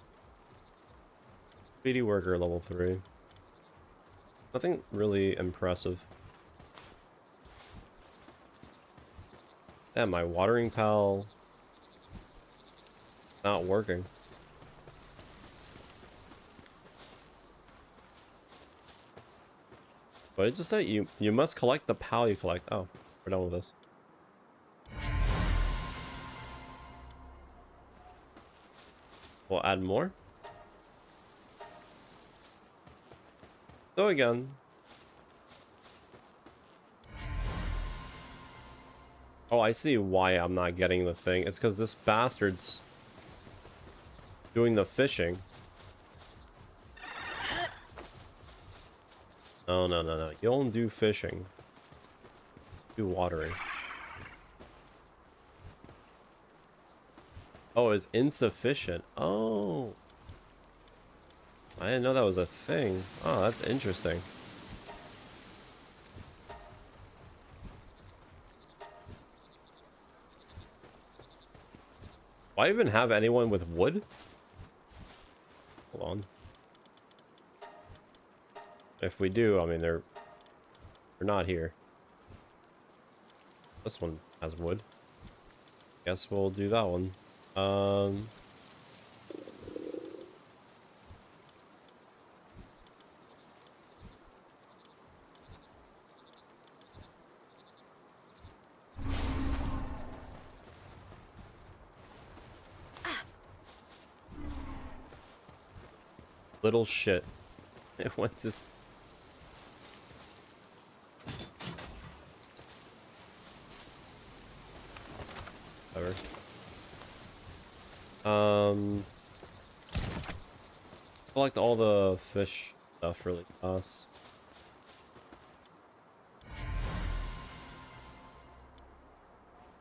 Speedy worker level 3. Nothing really impressive. Yeah, my watering pal not working. But it just said you must collect the pal you collect. Oh, we're done with this. We'll add more. So again. Oh, I see why I'm not getting the thing. It's because this bastard's doing the fishing. Oh, no, no, no. You don't do fishing. Do watering. Oh, it's insufficient. Oh. I didn't know that was a thing. Oh, that's interesting. Why even have anyone with wood? Hold on. If we do, I mean, they're not here. This one has wood. Guess we'll do that one. Little shit. What's this? Whatever. Collect all the fish stuff really costs.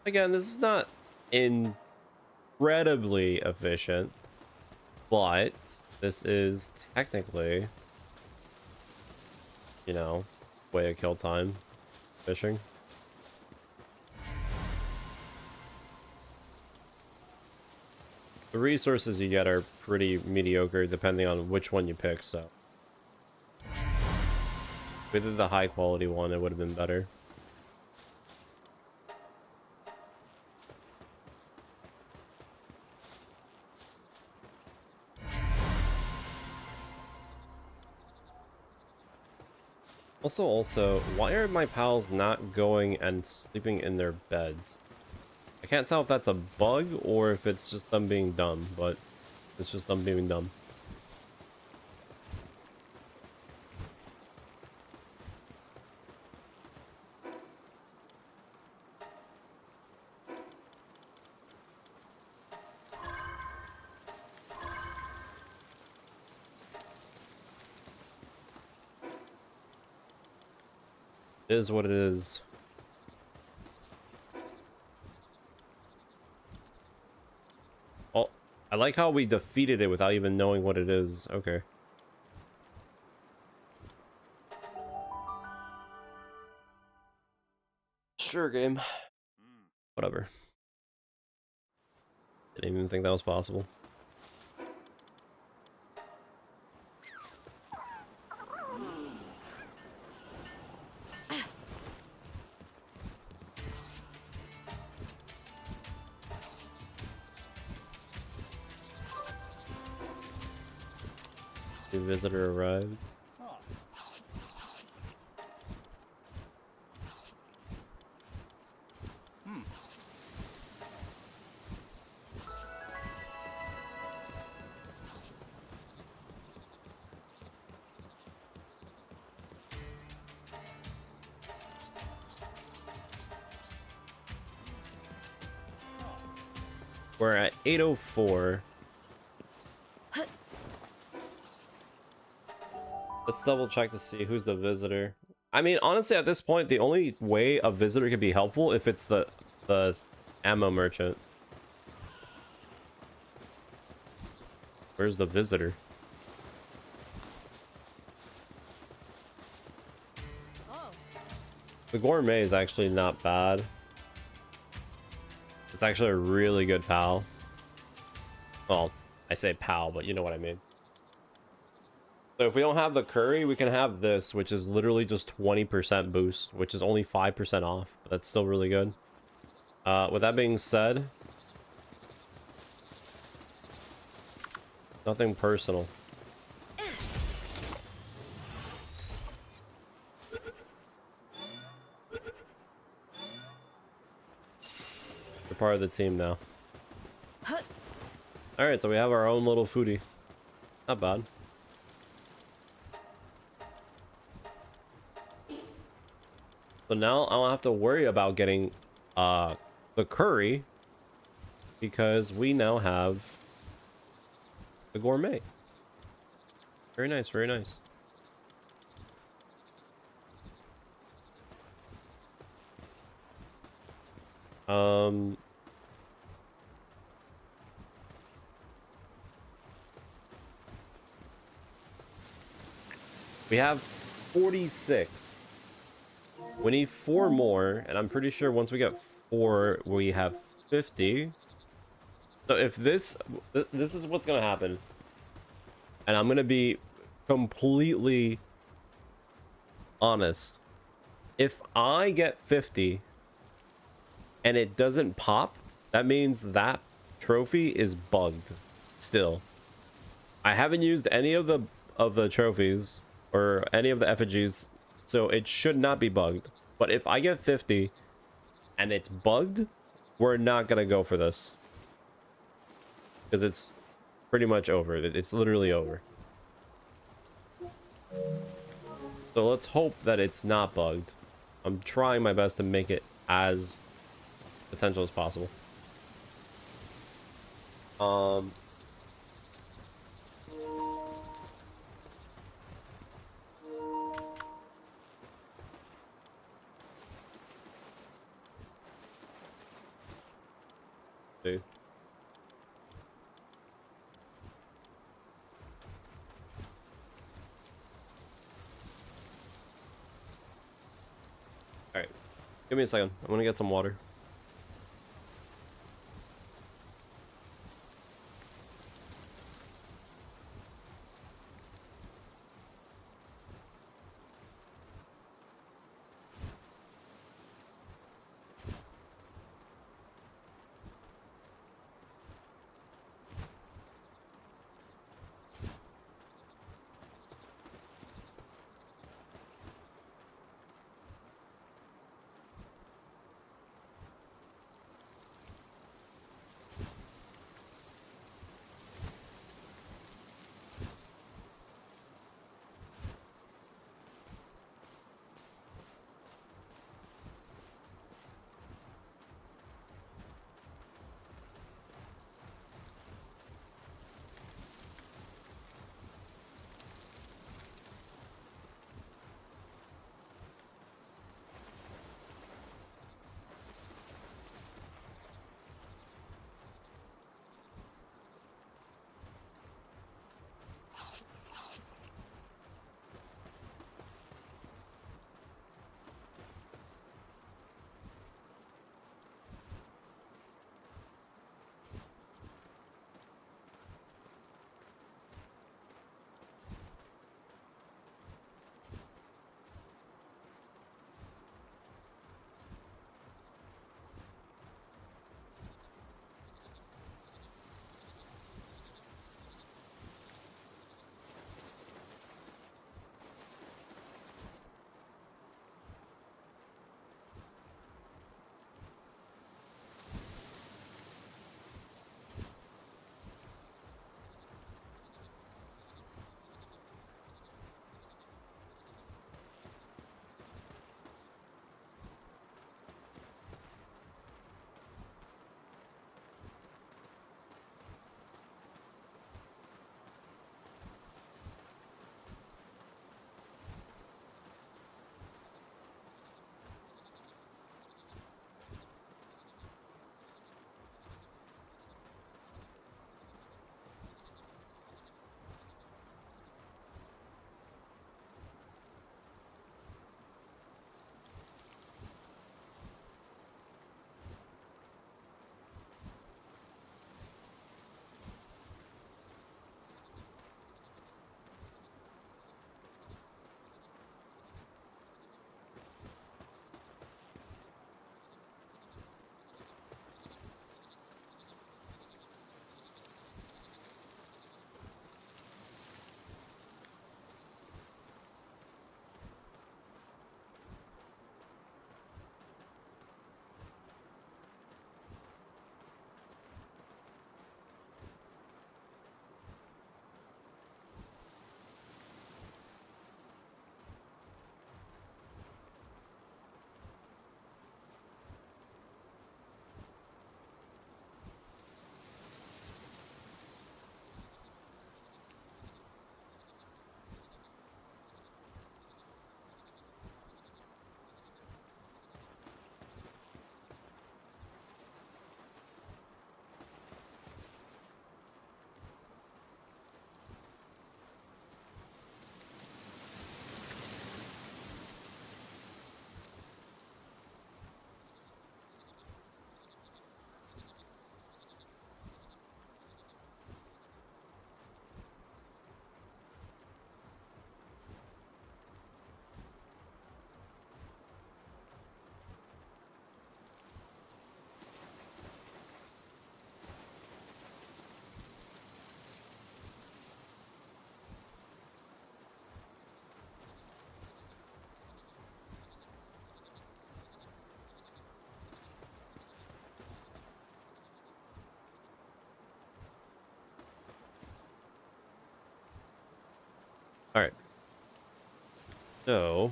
Again, this is not incredibly efficient, but this is technically, you know, way to kill time fishing. The resources you get are pretty mediocre depending on which one you pick, so if we did the high quality one, it would have been better. Also, why are my pals not going and sleeping in their beds? I can't tell if that's a bug or if it's just them being dumb, but it's just them being dumb. It is what it is. I like how we defeated it without even knowing what it is. Okay. Sure, game. Whatever. Didn't even think that was possible. The visitor arrived. We're at 8:04. Let's double check to see who's the visitor. I mean, honestly, at this point, the only way a visitor could be helpful if it's the ammo merchant. Where's the visitor? The gourmet is actually not bad. It's actually a really good pal. Well, I say pal, but you know what I mean. So if we don't have the curry, we can have this, which is literally just 20% boost, which is only 5% off, but that's still really good. With that being said, nothing personal. We're part of the team now. Alright, so we have our own little foodie. Not bad. So now I don't have to worry about getting the curry because we now have the gourmet. Very nice, very nice. We have 46. We need 4 more, and I'm pretty sure once we get 4, we have 50. So if this is what's gonna happen, and I'm gonna be completely honest. If I get 50 and it doesn't pop, that means that trophy is bugged still. I haven't used any of the trophies or any of the effigies, so it should not be bugged. But if I get 50 and it's bugged, we're not gonna go for this because it's pretty much over. It's literally over. So let's hope that it's not bugged. I'm trying my best to make it as potential as possible. Dude. All right, give me a second. I'm gonna get some water. So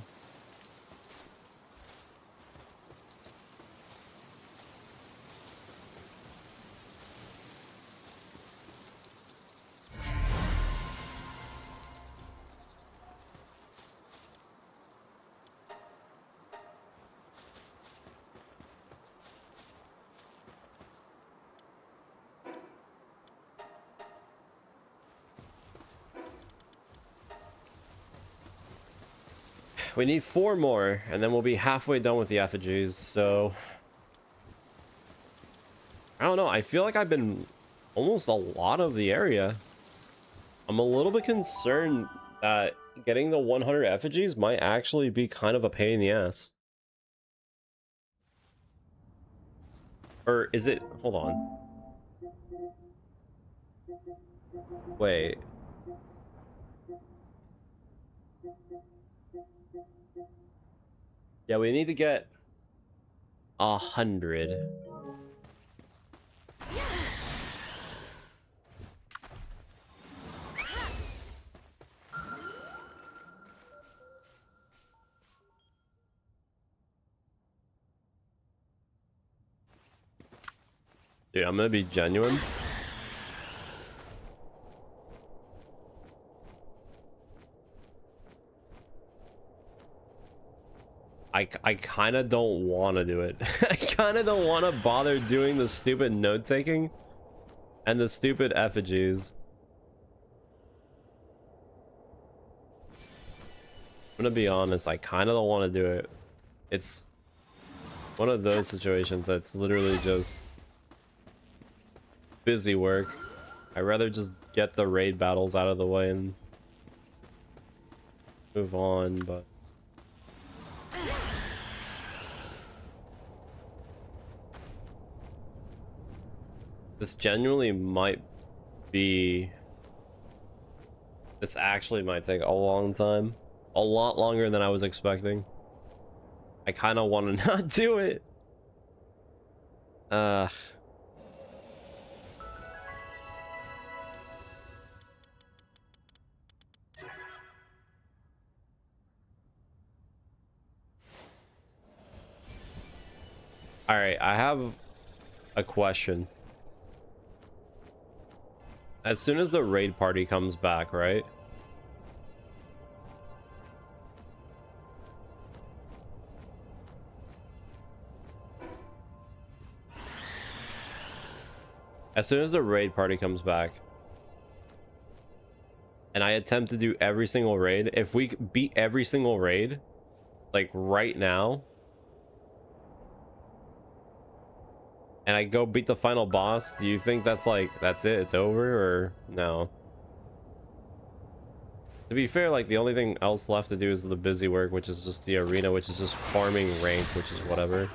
we need 4 more, and then we'll be halfway done with the effigies. So I don't know. I feel like I've been almost a lot of the area. I'm a little bit concerned that getting the 100 effigies might actually be kind of a pain in the ass. Or is it? Hold on. Wait. Yeah, we need to get 100. Dude, I'm gonna be genuine. I kind of don't want to do it. I kind of don't want to bother doing the stupid note taking and the stupid effigies. I'm gonna be honest, I kind of don't want to do it. It's one of those situations that's literally just busy work. I'd rather just get the raid battles out of the way and move on, but this genuinely might be... This actually might take a long time. A lot longer than I was expecting. I kind of want to not do it. Alright, I have a question. As soon as the raid party comes back, right? As soon as the raid party comes back, and I attempt to do every single raid, if we beat every single raid, like right now, and I go beat the final boss, do you think that's like, that's it, it's over, or no? To be fair, like the only thing else left to do is the busy work, which is just the arena, which is just farming rank, which is whatever.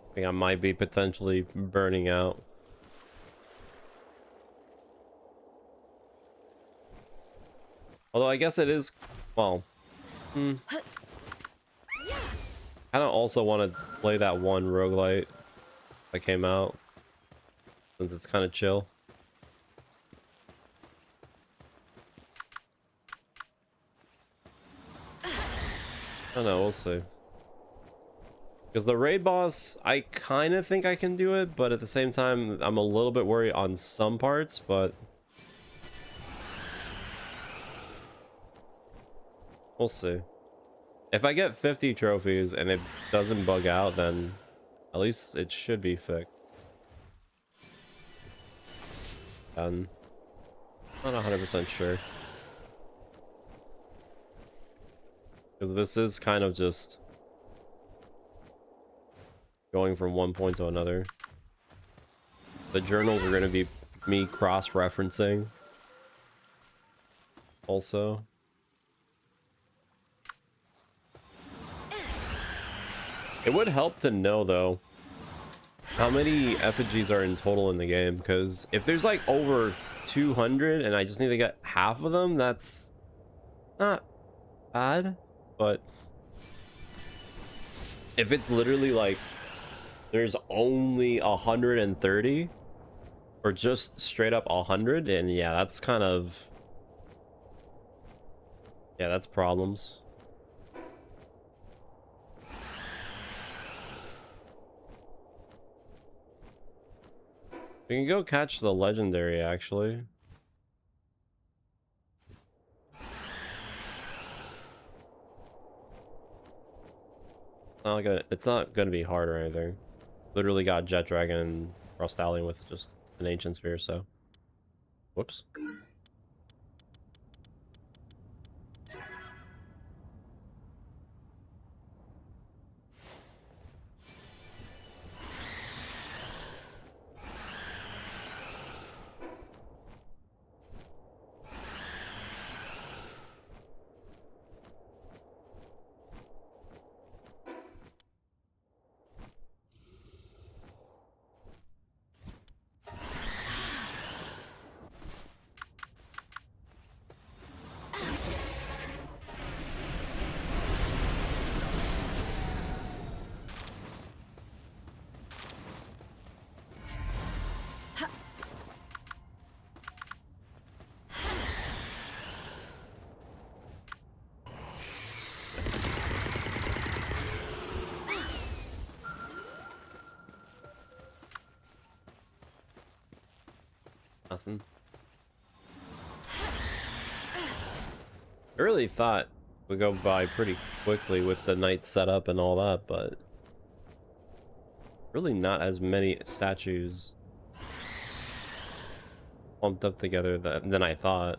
I think I might be potentially burning out. Although I guess it is, well, I kind of also want to play that one roguelite that came out, since it's kind of chill. I don't know, we'll see. Because the raid boss, I kind of think I can do it, but at the same time, I'm a little bit worried on some parts, but we'll see. If I get 50 trophies and it doesn't bug out, then at least it should be fixed. And I'm not 100% sure. Because this is kind of just going from one point to another. The journals are going to be me cross-referencing also. It would help to know, though, how many effigies are in total in the game, because if there's like over 200 and I just need to get half of them, that's not bad. But if it's literally like there's only 130 or just straight up 100, and yeah, that's kind of, yeah, that's problems. We can go catch the legendary, actually. It's not gonna be hard or anything. Literally got Jet Dragon and Frost Stallion with just an Ancient Spear, so. Whoops. Nothing. I really thought we'd go by pretty quickly with the night setup and all that, but really not as many statues lumped up together than I thought.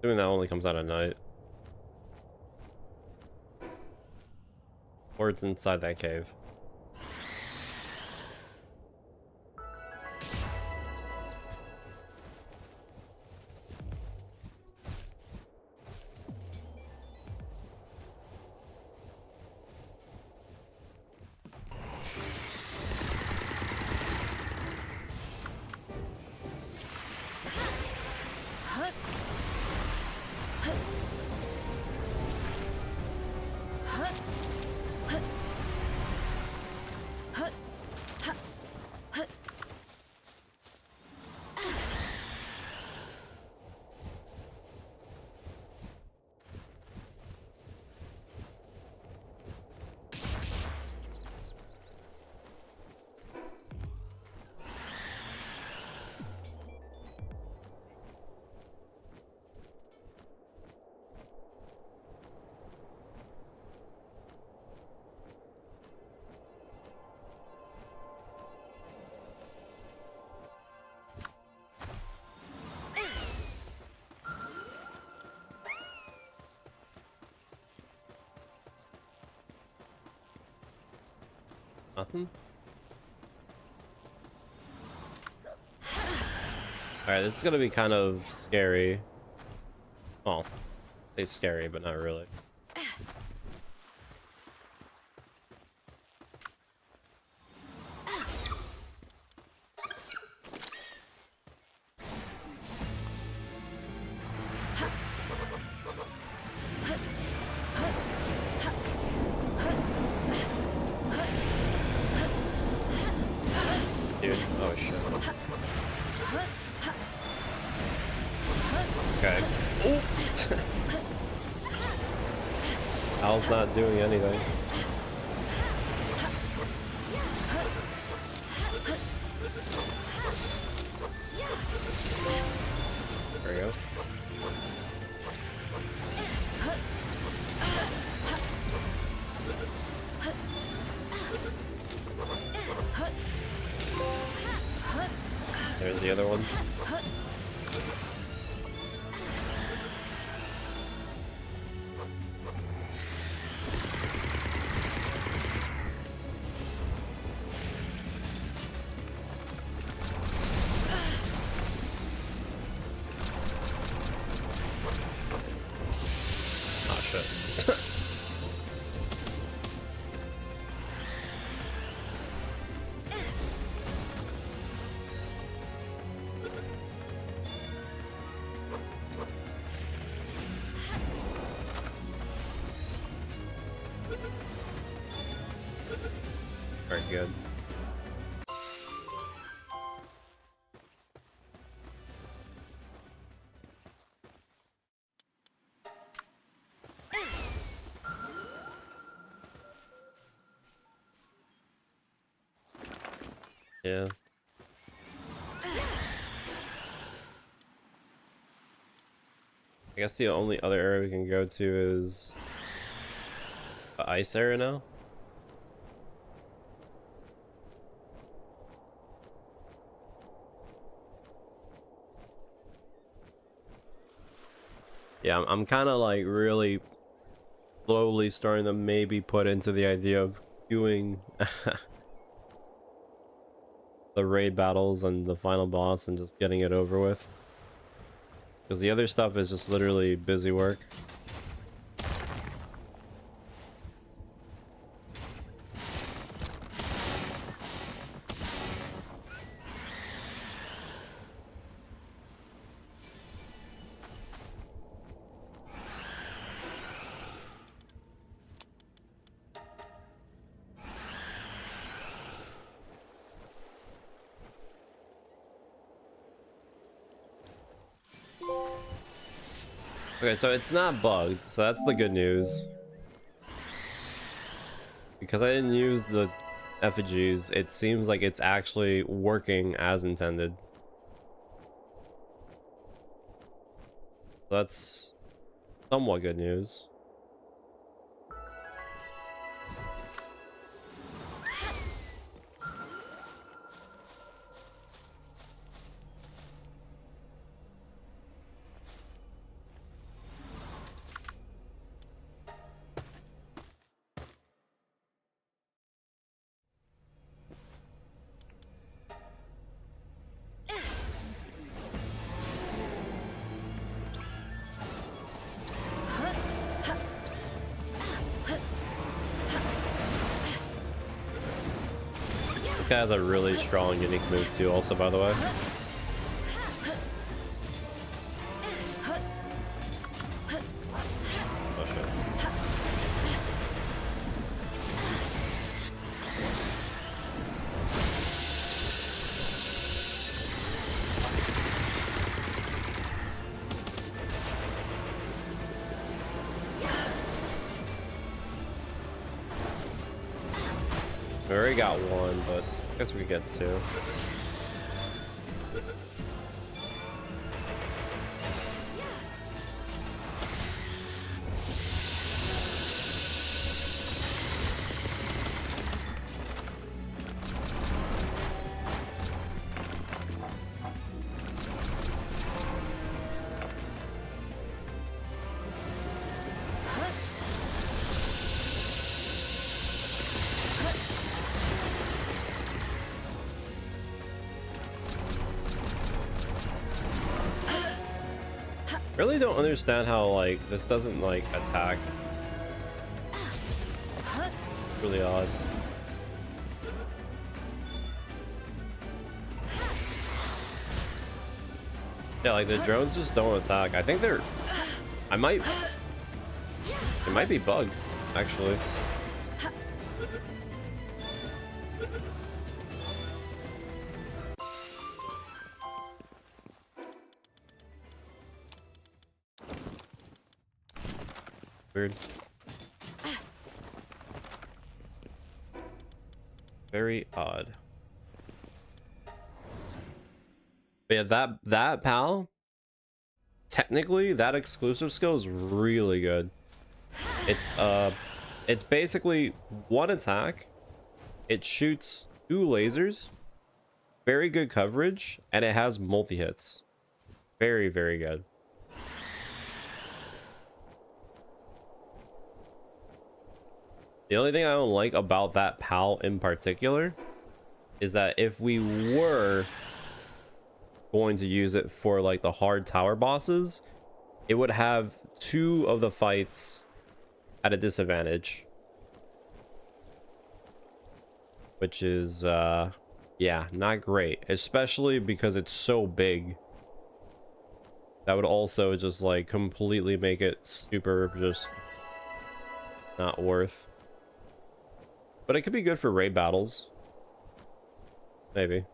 Doing that only comes out at night. Or it's inside that cave. Nothing? Alright, this is gonna be kind of scary. Well, it's scary, but not really. Dude, oh shit. Okay. Al's not doing anything. There we go. There's the other one. Oh shit. Very good. Yeah. I guess the only other area we can go to is the ice area now. Yeah, I'm kind of like really slowly starting to maybe put into the idea of doing the raid battles and the final boss and just getting it over with. Because the other stuff is just literally busy work. Okay, so it's not bugged, so that's the good news. Because I didn't use the effigies, it seems like it's actually working as intended. That's somewhat good news. This guy has a really strong, unique move too, also, by the way. Oh, shit. We already got one, but I guess we could get two. Really don't understand how like this doesn't like attack. Really odd. Yeah, like the drones just don't attack. I think they're it might be bugged, actually. Weird. Very odd. But yeah, that pal, technically that exclusive skill is really good. It's basically one attack. It shoots 2 lasers, very good coverage, and it has multi-hits. Very, very good. The only thing I don't like about that PAL in particular is that if we were going to use it for like the hard tower bosses, it would have 2 of the fights at a disadvantage. Which is, yeah, not great. Especially because it's so big. That would also just like completely make it super just not worth. But it could be good for raid battles. Maybe.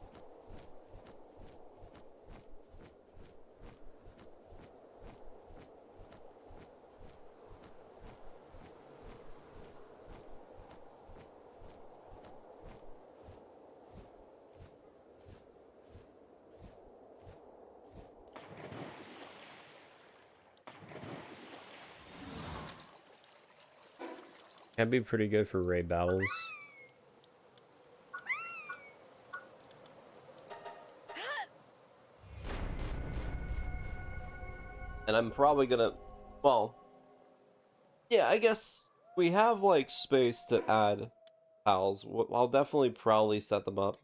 Can be pretty good for raid battles. And I'm probably gonna, well, yeah, I guess we have like space to add pals. I'll definitely probably set them up.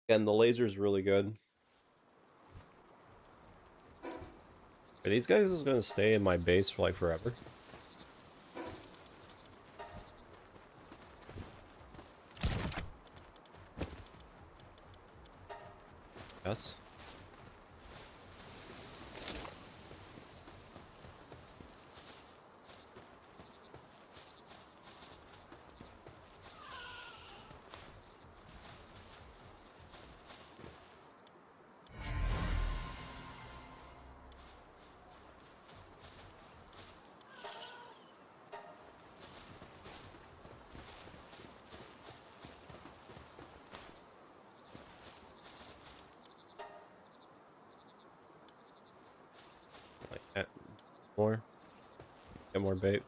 And the laser's really good. Are these guys just gonna stay in my base for like forever? Yes. Like that. More. Get more bait.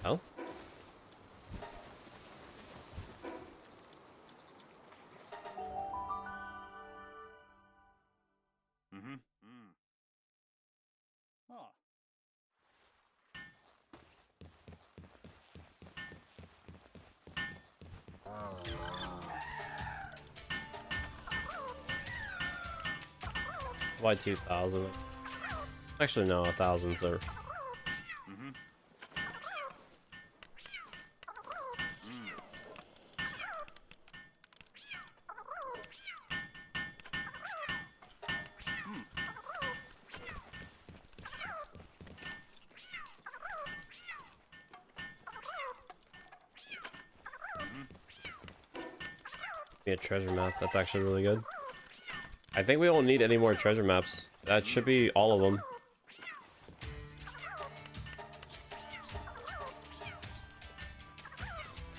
Oh? Mm-hmm. Mm. Oh. Why 2,000? Actually, no, 1,000's are. Mm-hmm. Mm. Mm. Mm-hmm. Be a treasure map. That's actually really good. I think we don't need any more treasure maps. That should be all of them.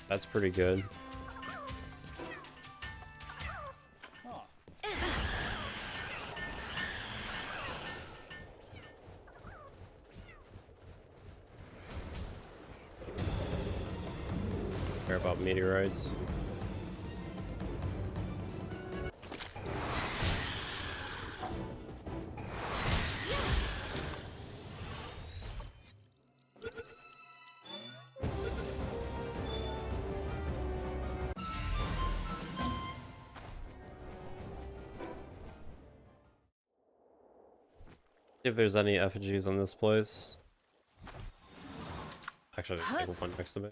That's pretty good. Oh. Care about meteorites. See if there's any effigies on this place. Actually, there's one next to me.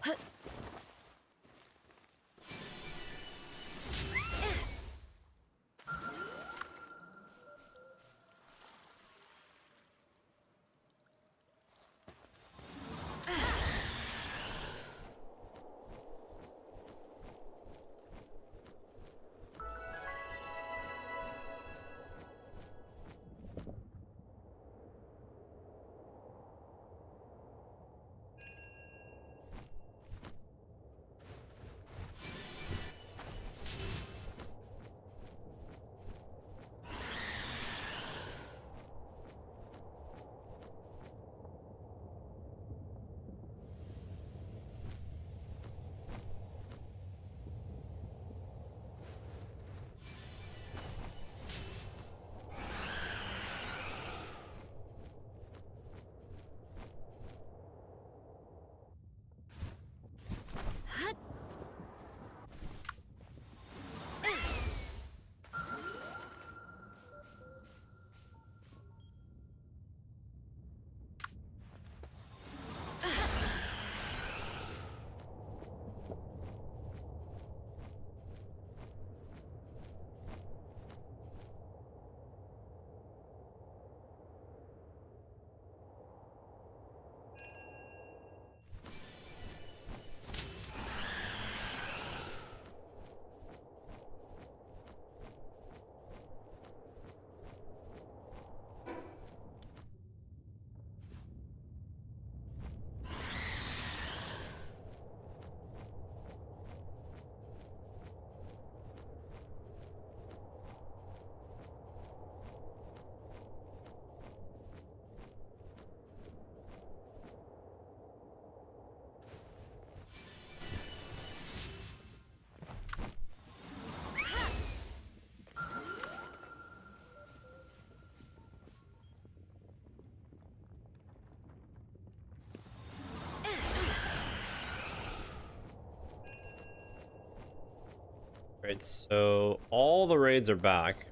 Right, so all the raids are back.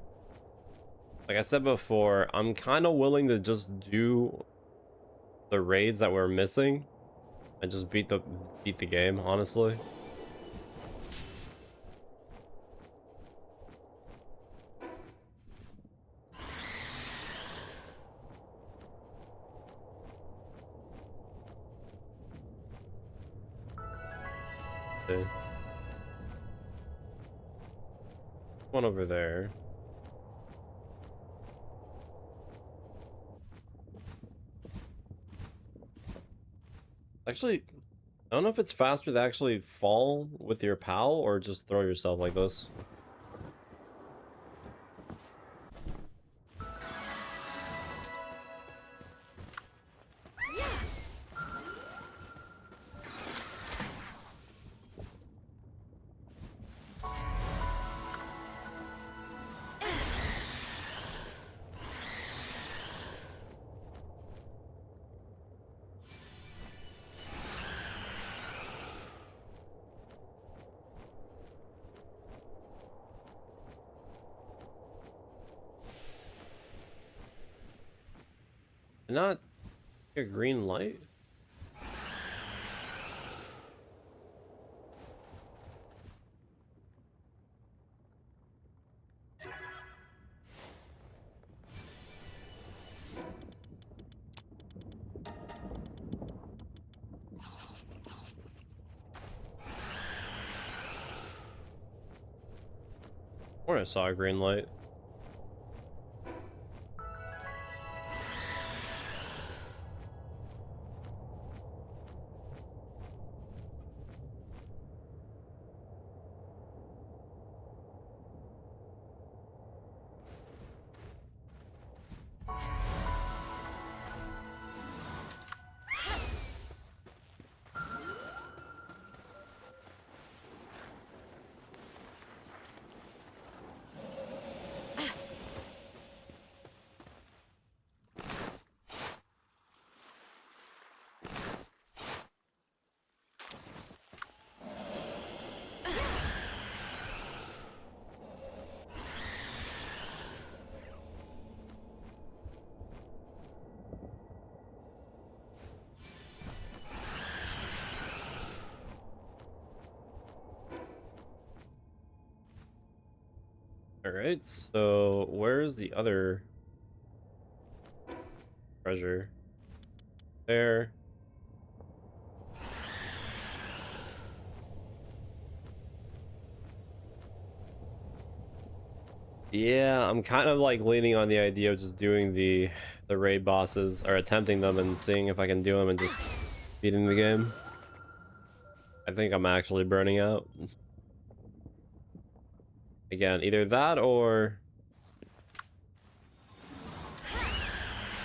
Like I said before, I'm kind of willing to just do the raids that we're missing and just beat the game, honestly. Okay. One over there. Actually, I don't know if it's faster to actually fall with your pal or just throw yourself like this. Not a green light? Or I saw a green light. Alright, so where's the other treasure? There. Yeah, I'm kind of like leaning on the idea of just doing the raid bosses or attempting them and seeing if I can do them and just beating the game. I think I'm actually burning out. Again, either that or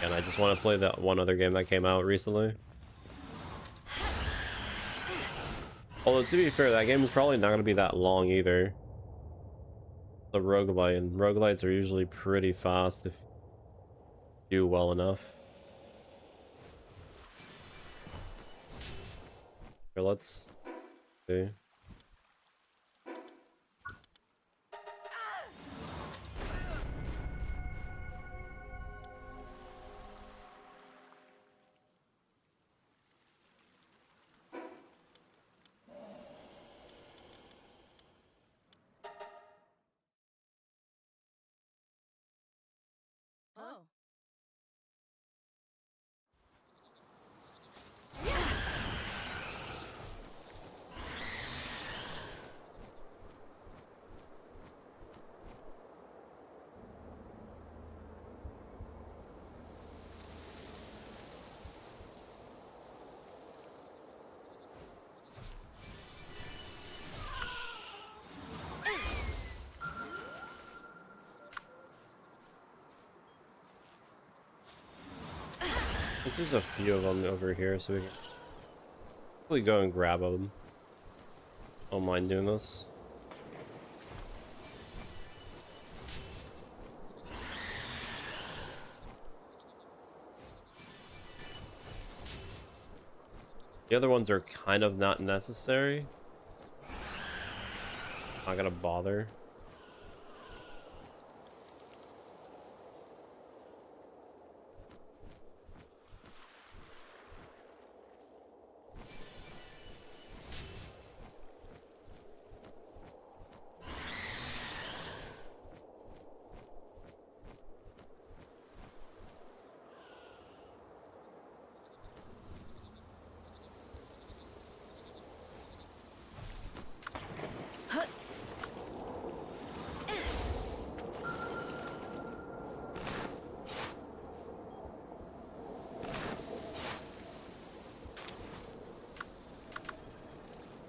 and I just want to play that one other game that came out recently. Although to be fair, that game is probably not going to be that long either. The roguelite, and roguelites are usually pretty fast if you do well enough. Here, let's see. Oh. There's a few of them over here, so we can probably go and grab them. Don't mind doing this. The other ones are kind of not necessary. Not gonna bother.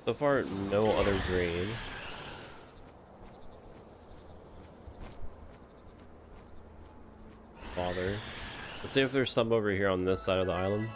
So far, no other green. Bother. Let's see if there's some over here on this side of the island.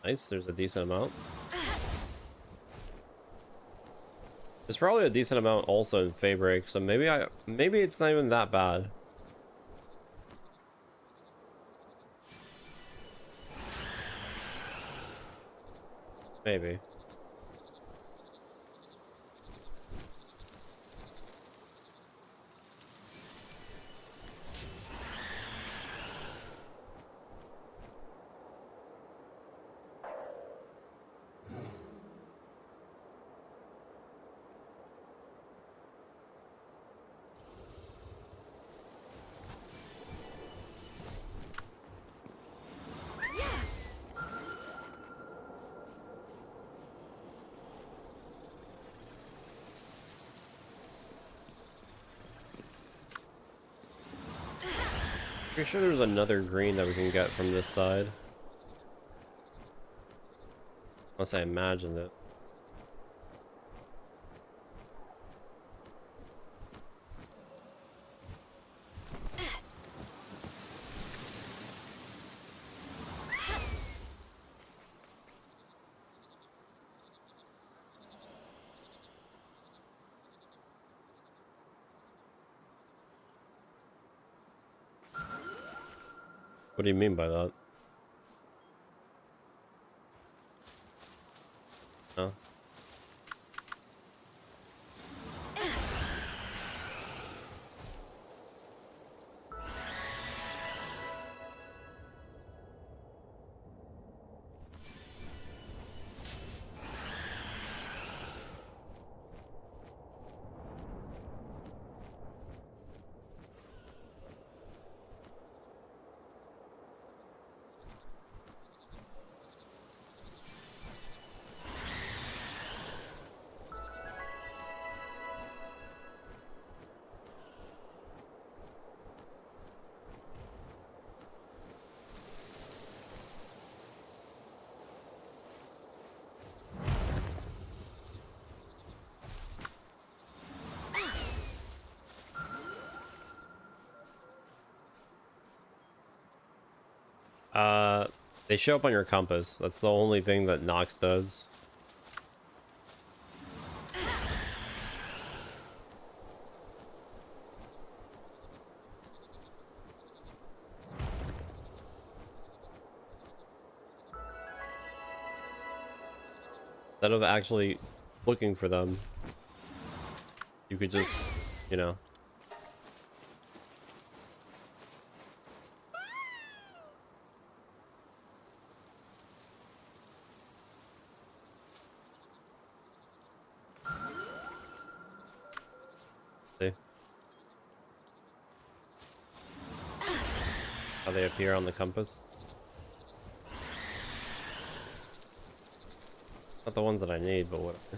Nice, there's a decent amount. There's probably a decent amount also in Fabric, so maybe it's not even that bad. Maybe. Pretty sure there's another green that we can get from this side. Unless I imagined it. What do you mean by that? Huh? They show up on your compass. That's the only thing that Nox does. Instead of actually looking for them, you could just, you know. See how they appear on the compass? Not the ones that I need, but whatever.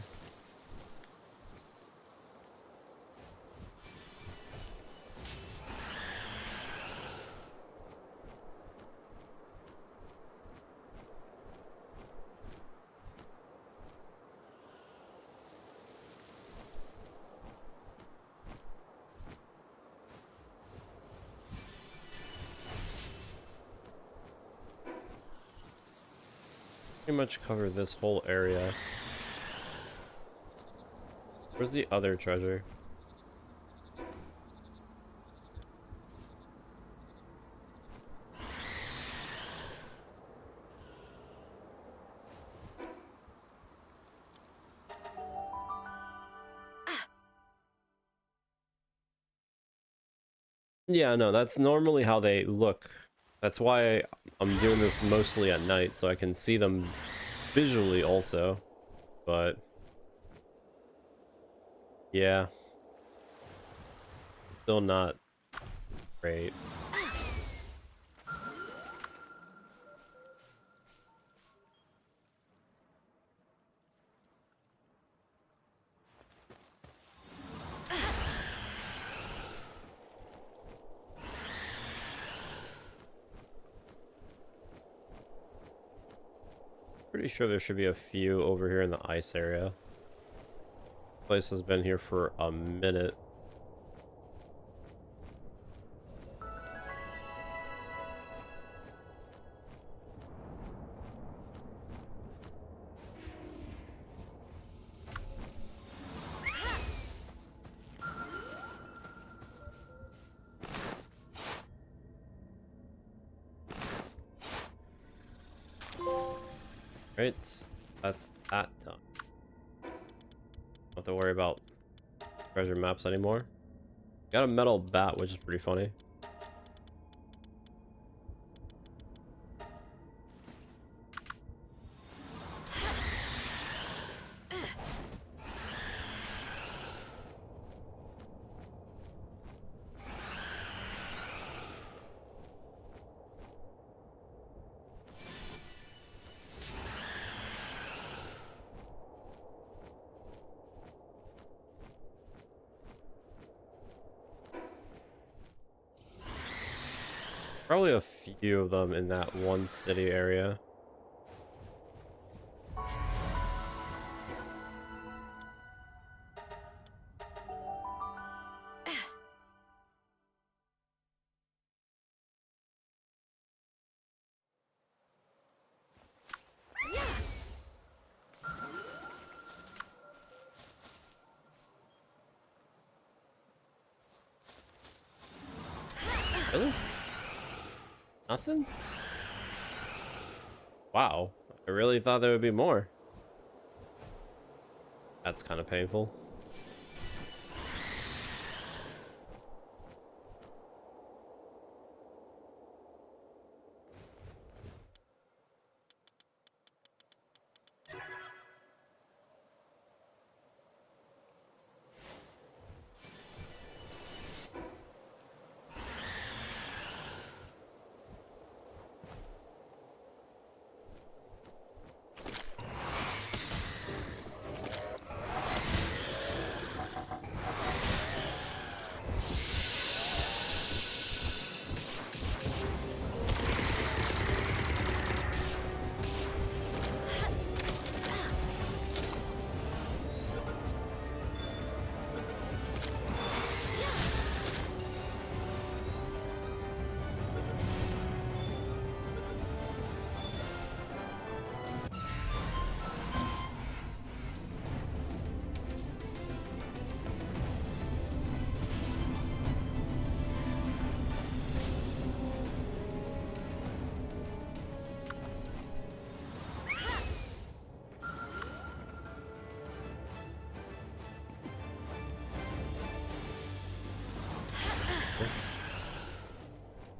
pretty much cover this whole area. Where's the other treasure? Yeah, no, that's normally how they look. That's why I'm doing this mostly at night, so I can see them visually also. But yeah, still not great. Pretty sure there should be a few over here in the ice area. Place has been here for a minute. Right, that's that done. Don't have to worry about treasure maps anymore. Got a metal bat, which is pretty funny. Probably a few of them in that one city area. Really? Nothing? Wow. I really thought there would be more. That's kind of painful.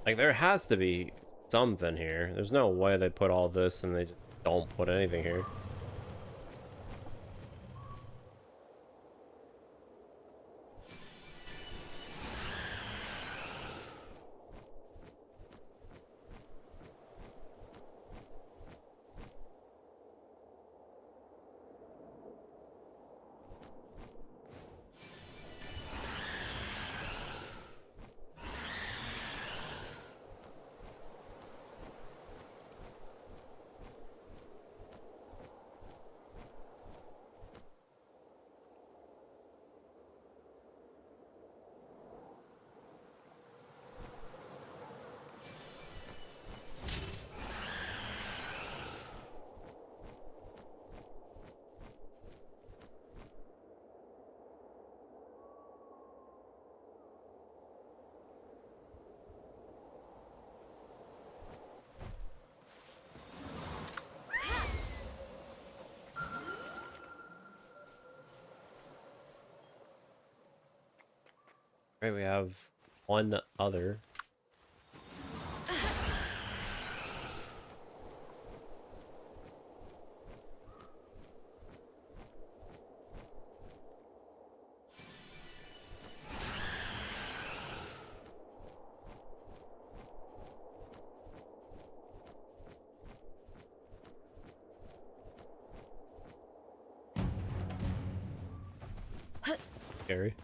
Like, there has to be something here. There's no way they put all this and they just don't put anything here. Right, we have one other. Scary.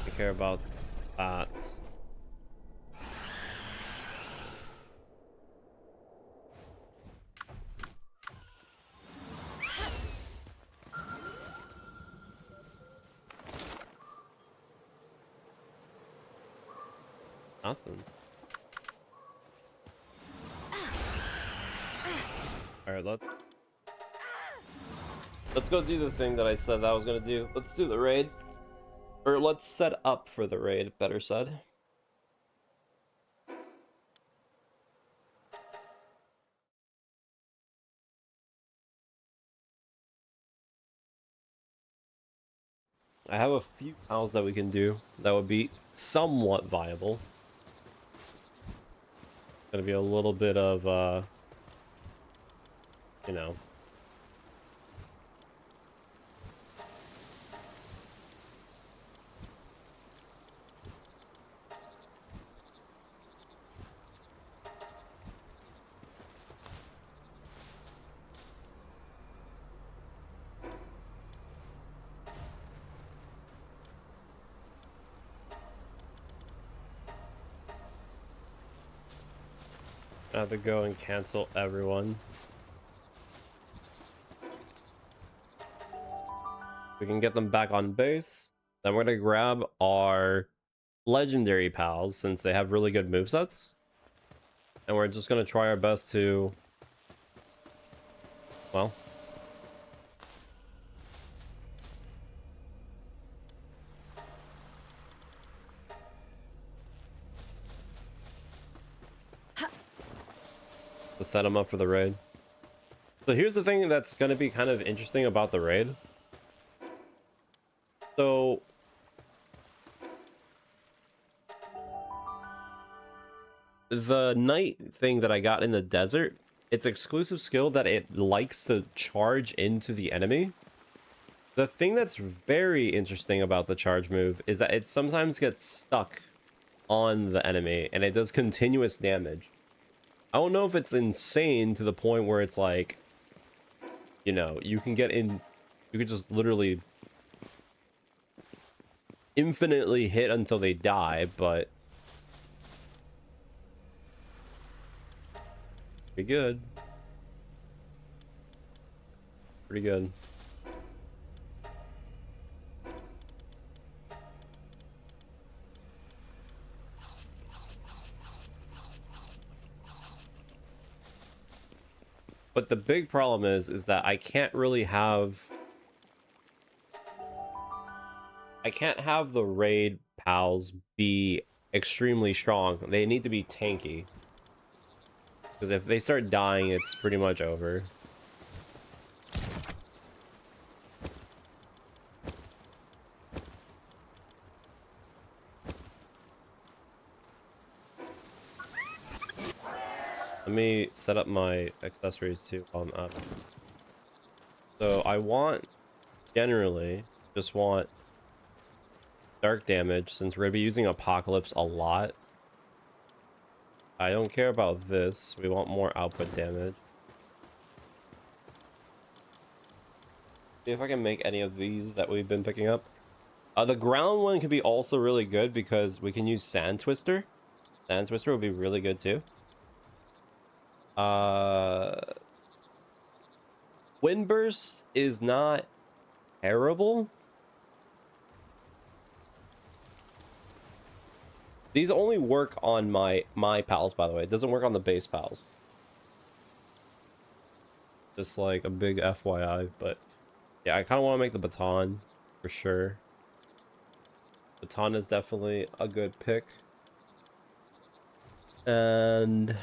I care about bats. Nothing. All right, let's go do the thing that I said that I was gonna do. Let's do the raid, or let's set up for the raid. Better said. I have a few pals that we can do that would be somewhat viable. Gonna be a little bit of you know. I have to go and cancel everyone. We can get them back on base. Then we're gonna grab our legendary pals since they have really good movesets. And we're just gonna try our best to, well, to set them up for the raid. So here's the thing that's gonna be kind of interesting about the raid. So the night thing that I got in the desert, it's exclusive skill that it likes to charge into the enemy. The thing that's very interesting about the charge move is that it sometimes gets stuck on the enemy and it does continuous damage. I don't know if it's insane to the point where it's like, you know, you can get in, you could just literally infinitely hit until they die, but pretty good. Pretty good. But the big problem is that I can't have the raid pals be extremely strong. They need to be tanky. Because if they start dying, it's pretty much over. Let me set up my accessories too while I'm up. So I generally just want dark damage since we're going to be using Apocalypse a lot. I don't care about this. We want more output damage. See if I can make any of these that we've been picking up. The ground one could be also really good because we can use Sand Twister. Sand Twister would be really good too. Windburst is not terrible. These only work on my pals, by the way. It doesn't work on the base pals. Just like a big FYI, but yeah, I kind of want to make the baton for sure. Baton is definitely a good pick. And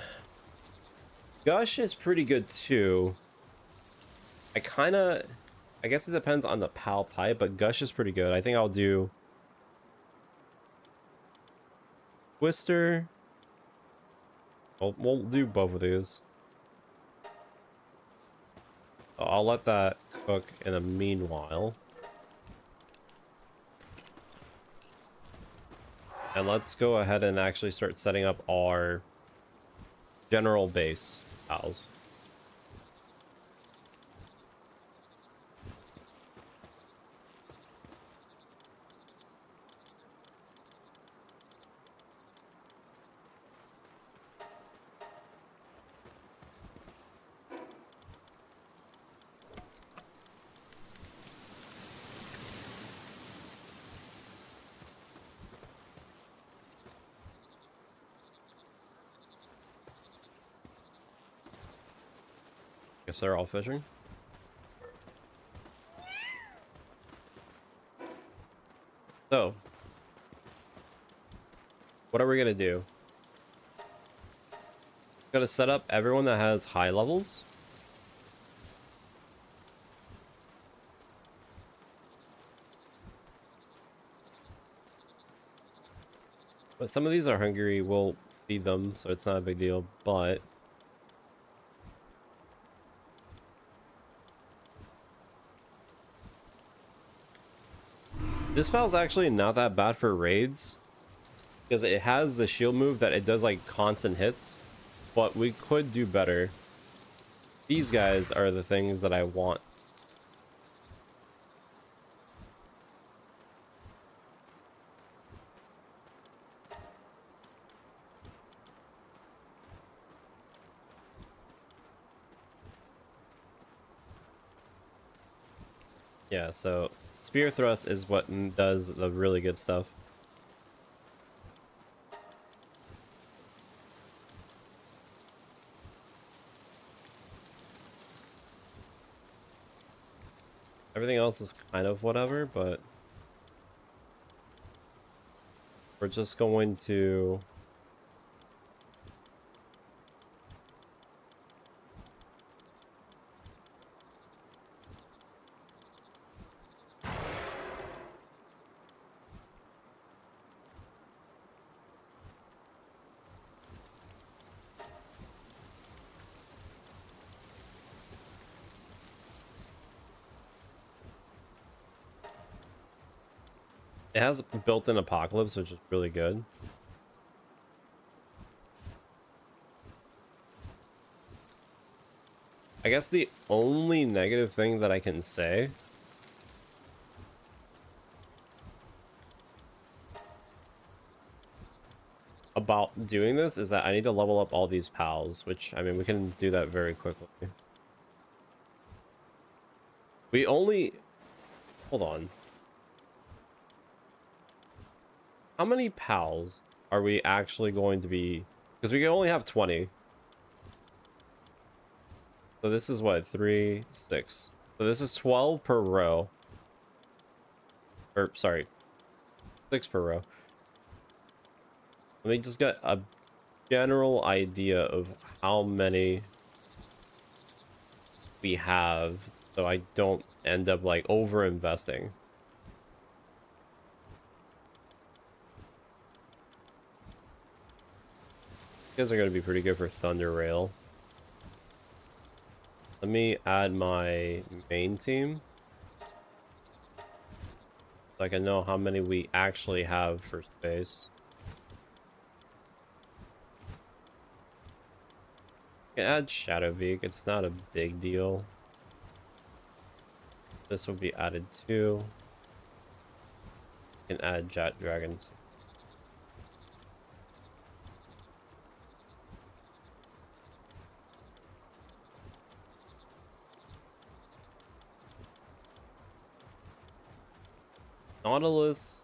Gush is pretty good too. I guess it depends on the PAL type, but Gush is pretty good. I think I'll do Twister. We'll do both of these. I'll let that cook in the meanwhile. And let's go ahead and actually start setting up our general base pals. Guess they're all fishing. So, what are we gonna do? Gonna set up everyone that has high levels. But some of these are hungry. We'll feed them, so it's not a big deal. But this pal's actually not that bad for raids, because it has the shield move that it does like constant hits, but we could do better. These guys are the things that I want. Yeah, so spear thrust is what does the really good stuff. Everything else is kind of whatever, but we're just going to it has built-in apocalypse, which is really good. I guess the only negative thing that I can say about doing this is that I need to level up all these pals, which, I mean, we can do that very quickly. We only... Hold on. How many pals are we actually going to be... Because we can only have 20. So this is what? 3, 6. So this is 12 per row. Or, sorry. 6 per row. Let me just get a general idea of how many we have, so I don't end up like over investing. You guys are going to be pretty good for Thunder Rail. Let me add my main team so I can know how many we actually have for space. I can add Shadowbeak, it's not a big deal. This will be added too. I can add Jet Dragons. Nautilus.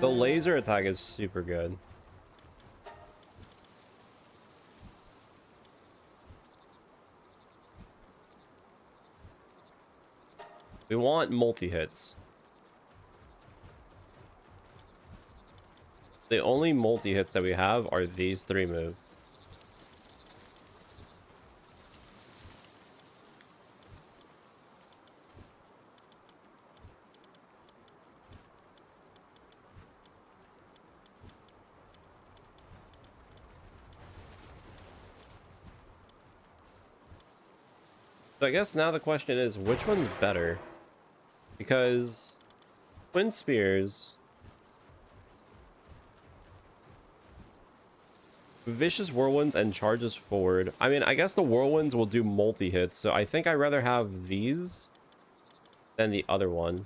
The laser attack is super good. We want multi-hits. The only multi-hits that we have are these 3 moves. So I guess now the question is, which one's better? Because Twin Spears, Vicious Whirlwinds, and charges forward. I mean, I guess the Whirlwinds will do multi-hits, so I think I'd rather have these than the other one.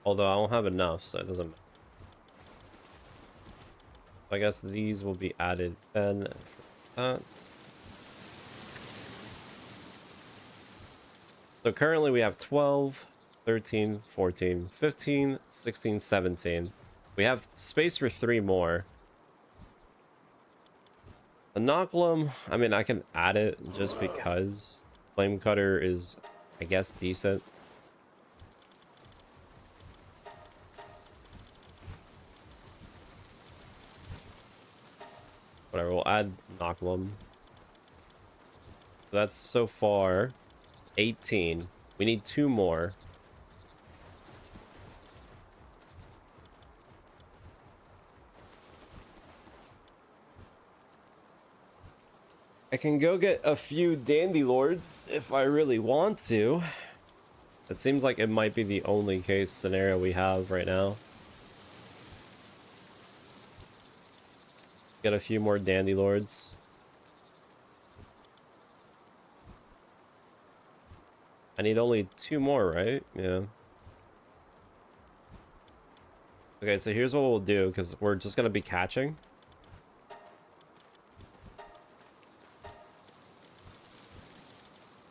Although I don't have enough, so it doesn't matter. So I guess these will be added then for that. So currently we have 12, 13, 14, 15, 16, 17. We have space for 3 more. The Inoculum, I mean, I can add it just because Flame Cutter is, I guess, decent. Whatever, we'll add Inoculum. So that's so far 18. We need 2 more. I can go get a few Dandy Lords if I really want to. It seems like it might be the only case scenario we have right now. Get a few more Dandy Lords. I need only 2 more, right? Yeah. Okay, so here's what we'll do, because we're just going to be catching.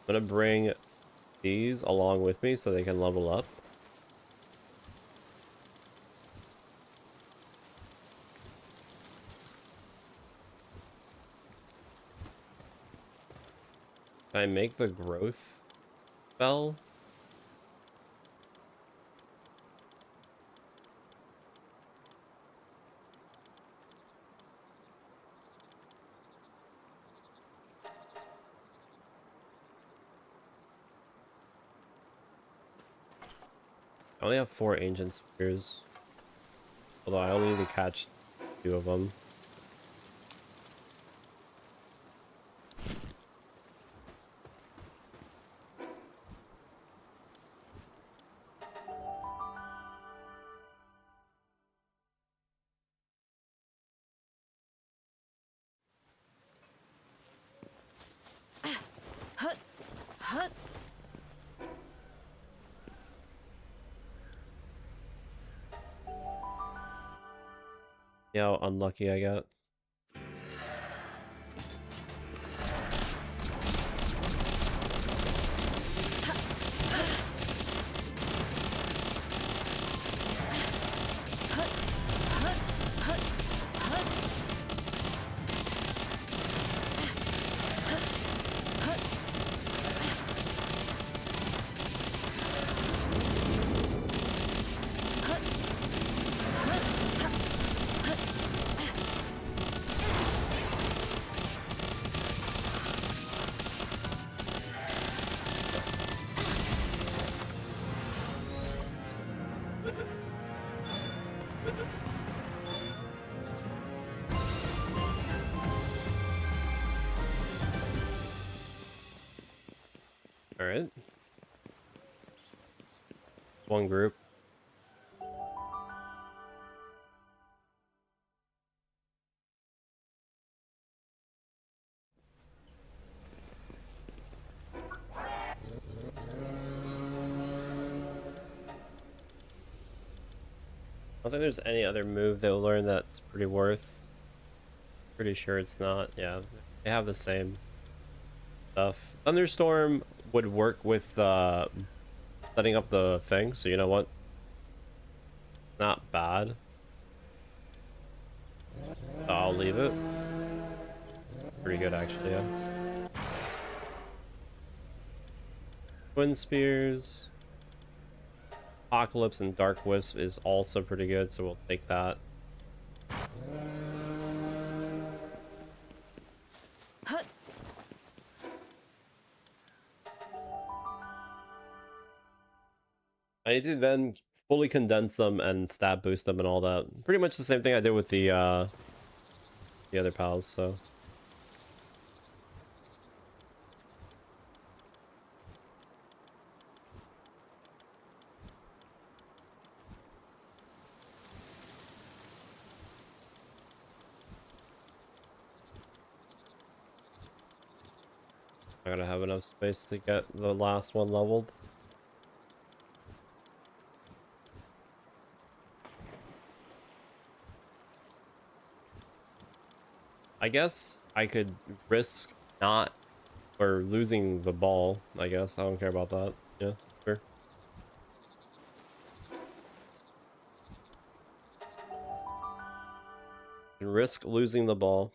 I'm going to bring these along with me so they can level up. Can I make the growth spell? I only have 4 ancient spears. Although I only need to catch 2 of them. Yeah, how unlucky I got. Alright. One group. I don't think there's any other move they'll learn that's pretty worth. Pretty sure it's not. Yeah, they have the same stuff. Thunderstorm would work with setting up the thing, so you know what? Not bad. So I'll leave it. Pretty good, actually, yeah. Twin Spears. Apocalypse and Dark Wisp is also pretty good, so we'll take that. I need to then fully condense them and stat boost them and all that. Pretty much the same thing I did with the other pals, so. I gotta have enough space to get the last one leveled. I guess I could risk not or losing the ball, I guess. I don't care about that. Yeah, sure. Risk losing the ball.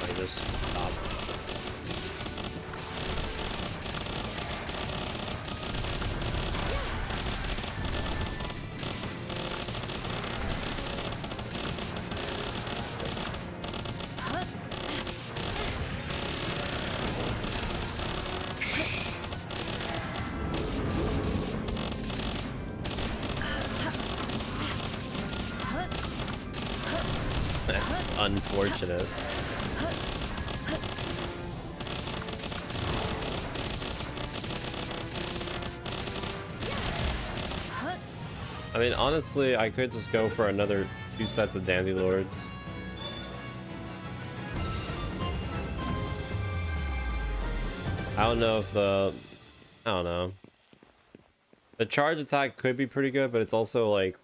I just stop. That's unfortunate. I mean, honestly, I could just go for another 2 sets of Dandy Lords. I don't know if I don't know. The charge attack could be pretty good, but it's also like,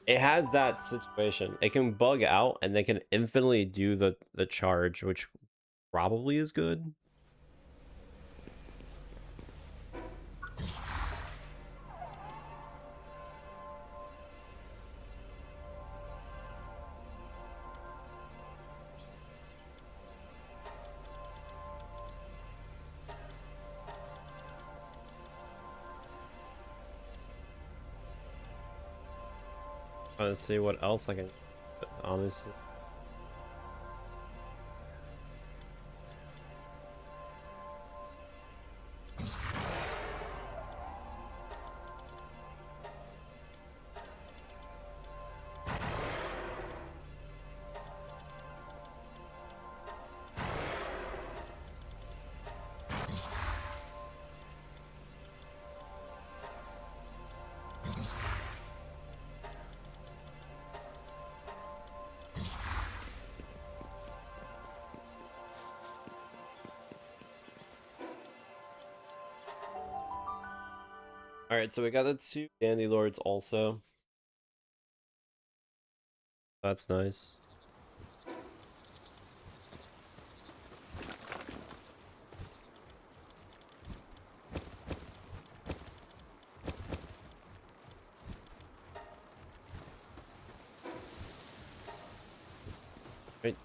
it has that situation. It can bug out and they can infinitely do the charge, which probably is good. Trying to see what else I can, honestly. All right, so we got the 2 Dandy Lords also. That's nice. Right.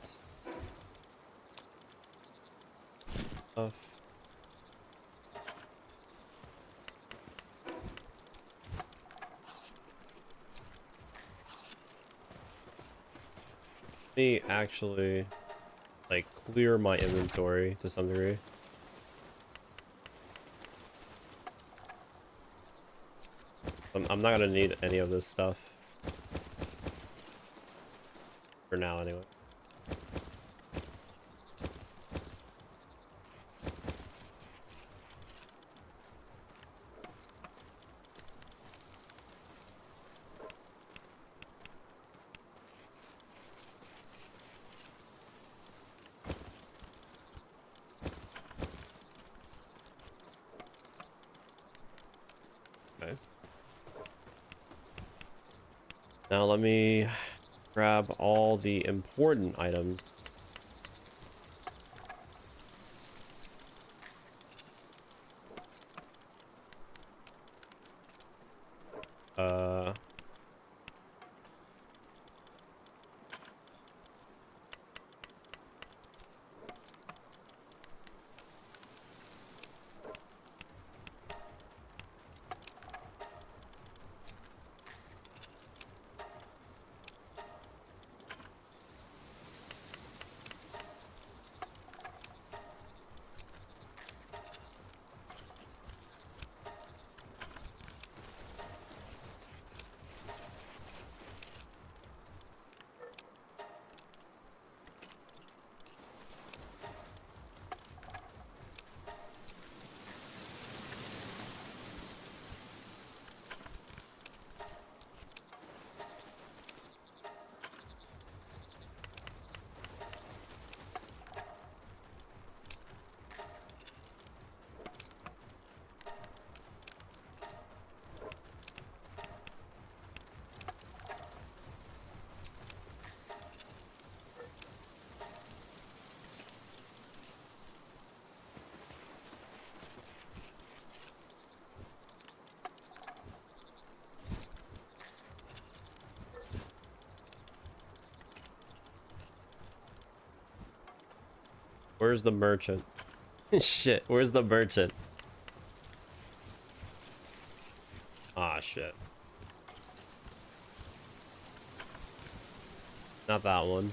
Stuff. Me actually like clear my inventory to some degree. I'm not gonna need any of this stuff for now anyway. Now let me grab all the important items. Uh, where's the merchant? Shit, where's the merchant? Ah, shit. Not that one.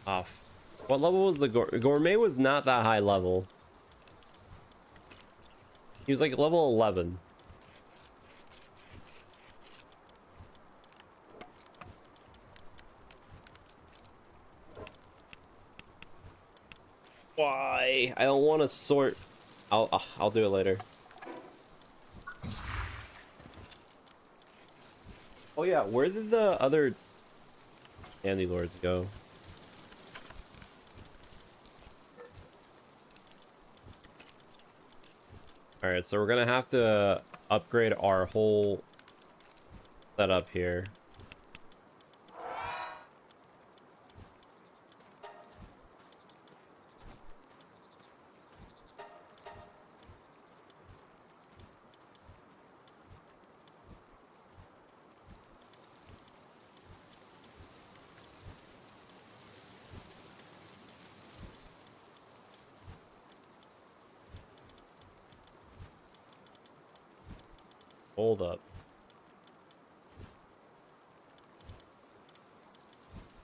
Ah, what level was the gourmet? Was not that high level. He was like level 11. Why? I don't want to sort. I'll do it later. Oh yeah, where did the other Candy Lords go? All right, so we're gonna have to upgrade our whole setup here. Hold up.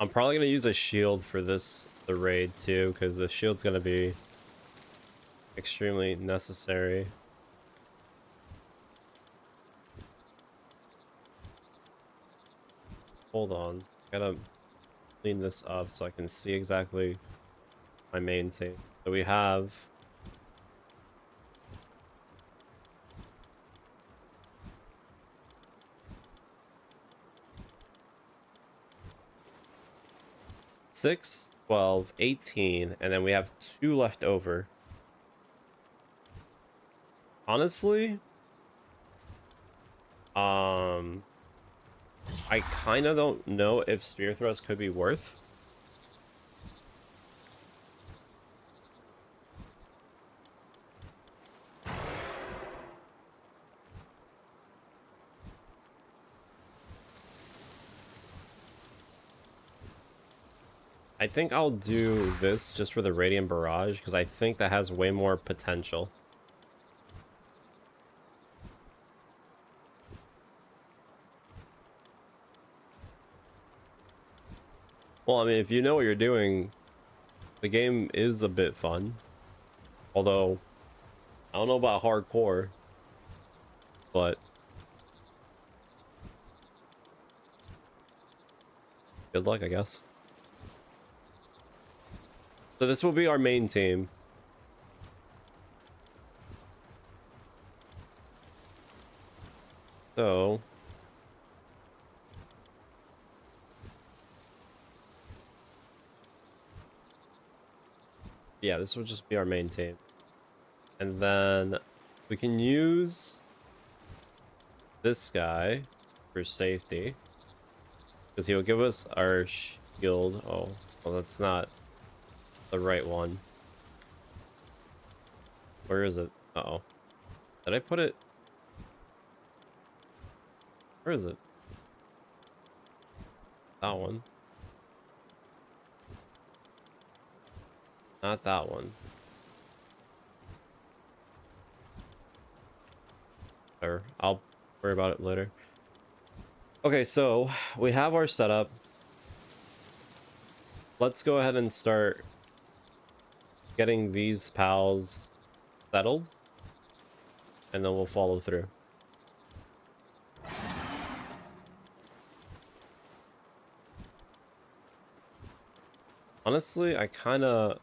I'm probably gonna use a shield for the raid too, because the shield's gonna be extremely necessary. Hold on, gotta clean this up so I can see exactly my main team. So we have six, 12, 18, and then we have 2 left over. Honestly, I kind of don't know if Spear Thrust could be worth. I think I'll do this just for the Radiant Barrage, because I think that has way more potential. Well, I mean, if you know what you're doing, the game is a bit fun. Although, I don't know about hardcore, but good luck, I guess. So this will be our main team. So yeah, this will just be our main team. And then we can use this guy for safety. Because he'll give us our shield. Oh, well, that's not the right one. Where is it? Uh-oh. Did I put it? Where is it? That one. Not that one. Or I'll worry about it later. Okay, so we have our setup. Let's go ahead and start getting these pals settled, and then we'll follow through. Honestly, I kind of...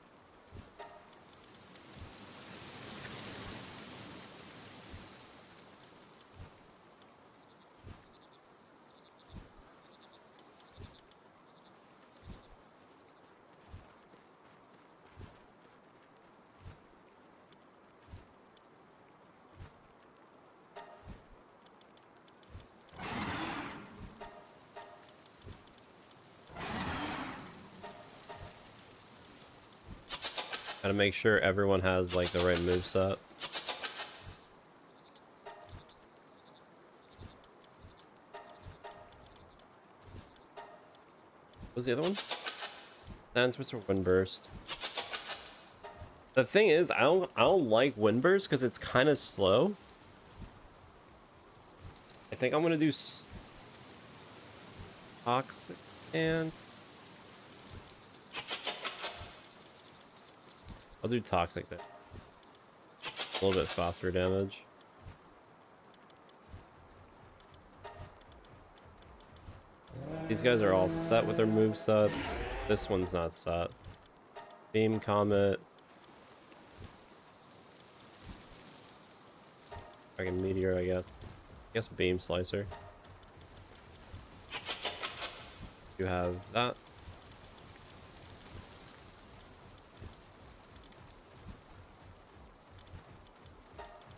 Gotta make sure everyone has like the right moveset. What's the other one? Dance Whisper Windburst. The thing is, I don't like Windburst because it's kind of slow. I think I'm gonna do Toxic Dance. I'll do Toxic Dance. A little bit faster damage. These guys are all set with their movesets. This one's not set. Beam Comet. Dragon Meteor, I guess. I guess Beam Slicer. You have that.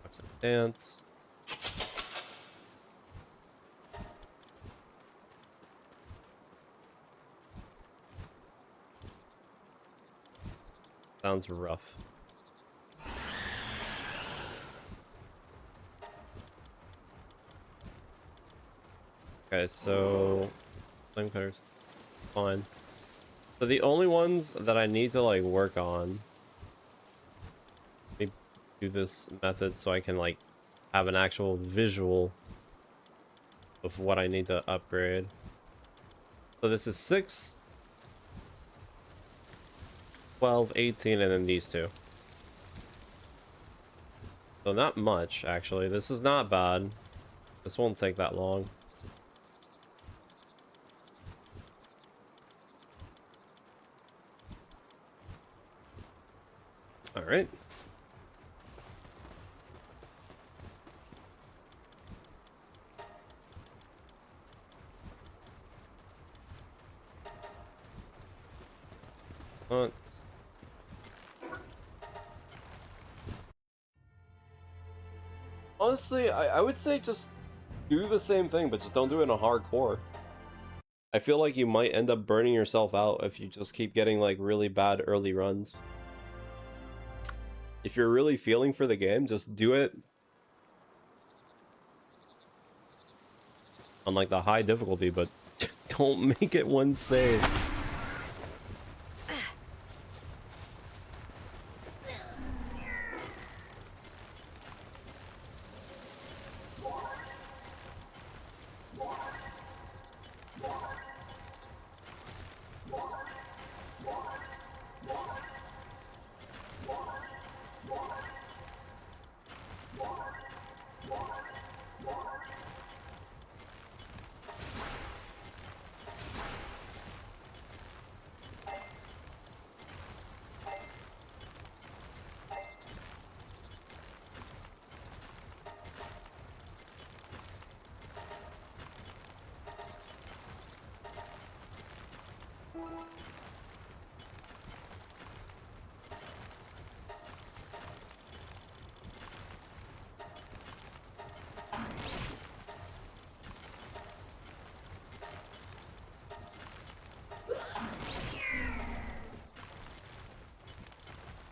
Toxic Dance. Sounds rough. Okay, so flame cutters, fine. So the only ones that I need to like work on, let me do this method so I can like have an actual visual of what I need to upgrade. So this is 6, 12, 18, and then these two. So not much, actually. This is not bad. This won't take that long. All right. Hunt. Honestly, I would say just do the same thing, but just don't do it in a hardcore. I feel like you might end up burning yourself out if you just keep getting like really bad early runs. If you're really feeling for the game, just do it on like the high difficulty, but don't make it one save.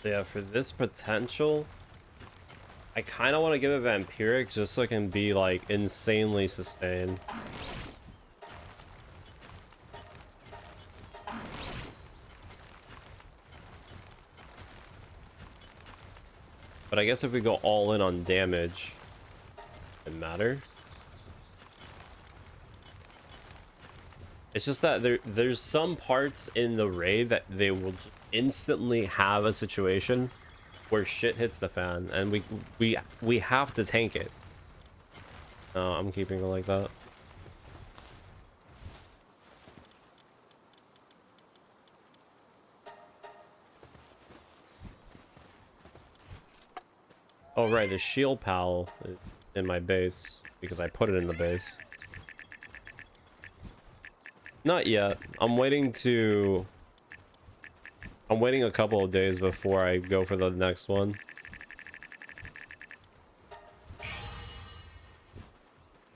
Yeah, for this potential, I kind of want to give it vampiric just so it can be like insanely sustained. But I guess if we go all in on damage, it doesn't matter. It's just that there's some parts in the raid that they will just instantly have a situation where shit hits the fan, and we have to tank it. No, I'm keeping it like that. Oh right, the shield pal is in my base because I put it in the base. Not yet. I'm waiting a couple of days before I go for the next one.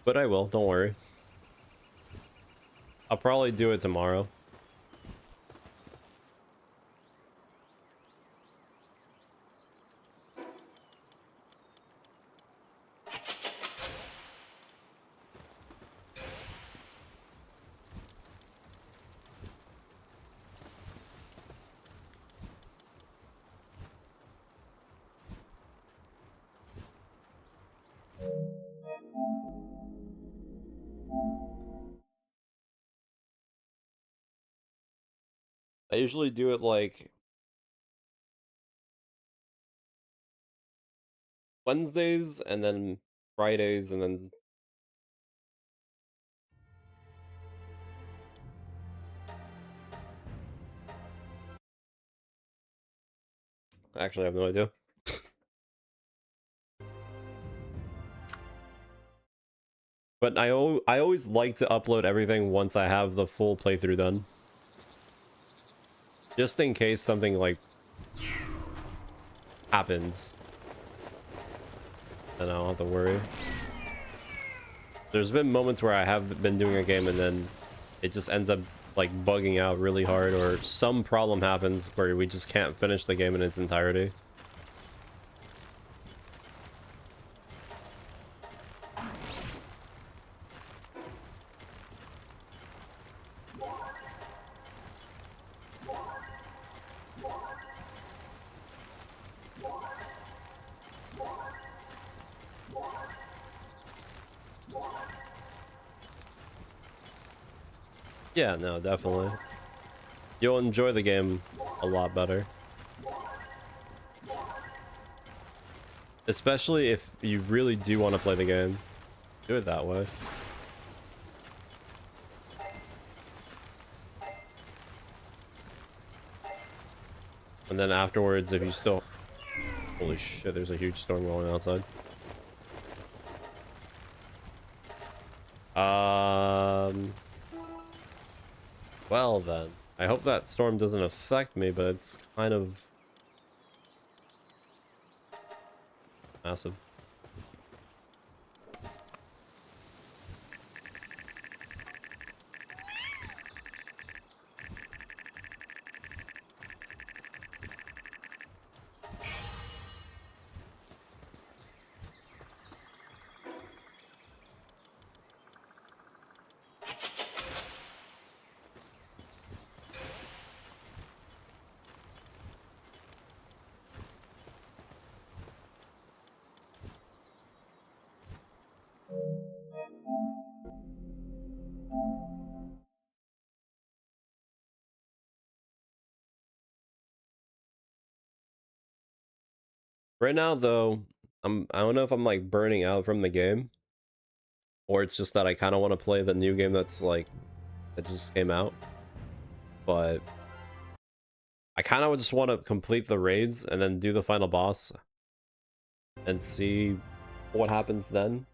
But I will, don't worry. I'll probably do it tomorrow. I usually do it like Wednesdays and then Fridays and then actually I have no idea. But I always like to upload everything once I have the full playthrough done. Just in case something like happens. Then I don't have to worry. There's been moments where I have been doing a game and then it just ends up like bugging out really hard, or some problem happens where we just can't finish the game in its entirety. Yeah, no, definitely. You'll enjoy the game a lot better. Especially if you really do want to play the game. Do it that way. And then afterwards, if you still... Holy shit, there's a huge storm going outside. Well then. I hope that storm doesn't affect me, but it's kind of... massive. Right now, though, I don't know if I'm like burning out from the game, or it's just that I kind of want to play the new game that's like that just came out. But I kind of just want to complete the raids and then do the final boss and see what happens then.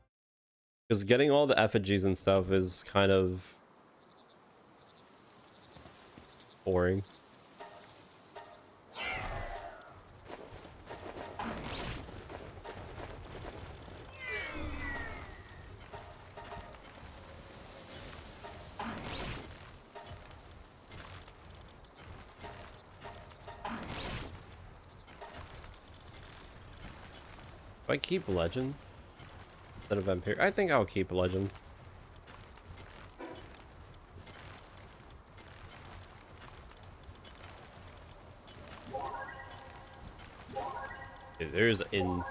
Because getting all the effigies and stuff is kind of boring. I keep legend instead of vampire. I think I'll keep legend. Dude, there's an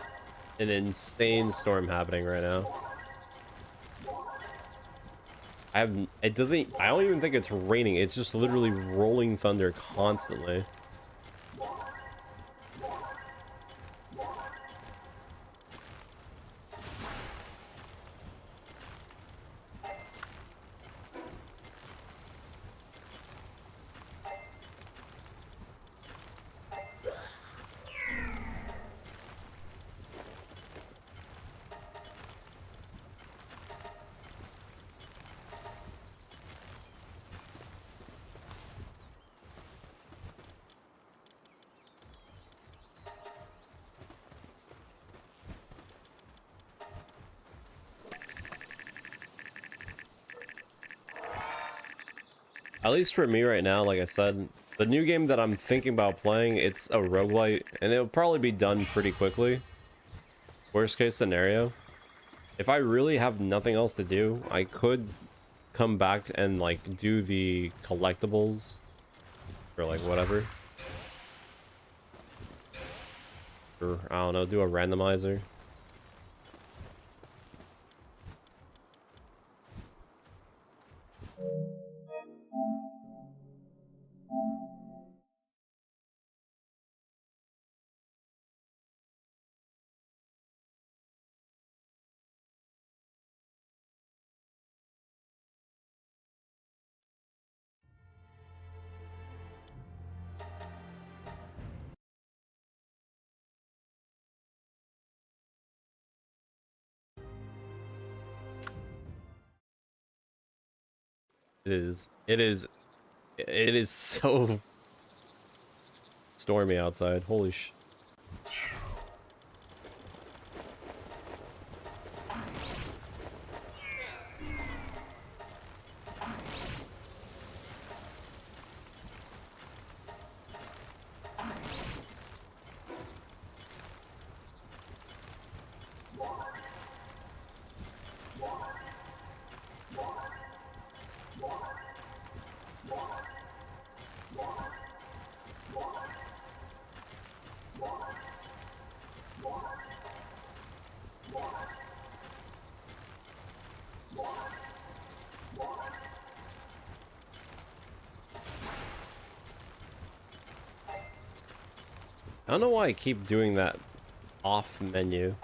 insane storm happening right now. I don't even think it's raining. It's just literally rolling thunder constantly. At least for me right now, like I said, the new game that I'm thinking about playing, it's a roguelite, and it'll probably be done pretty quickly. Worst case scenario. If I really have nothing else to do, I could come back and like do the collectibles or like whatever. Or I don't know, do a randomizer. It is so stormy outside. Holy sh. I don't know why I keep doing that off menu.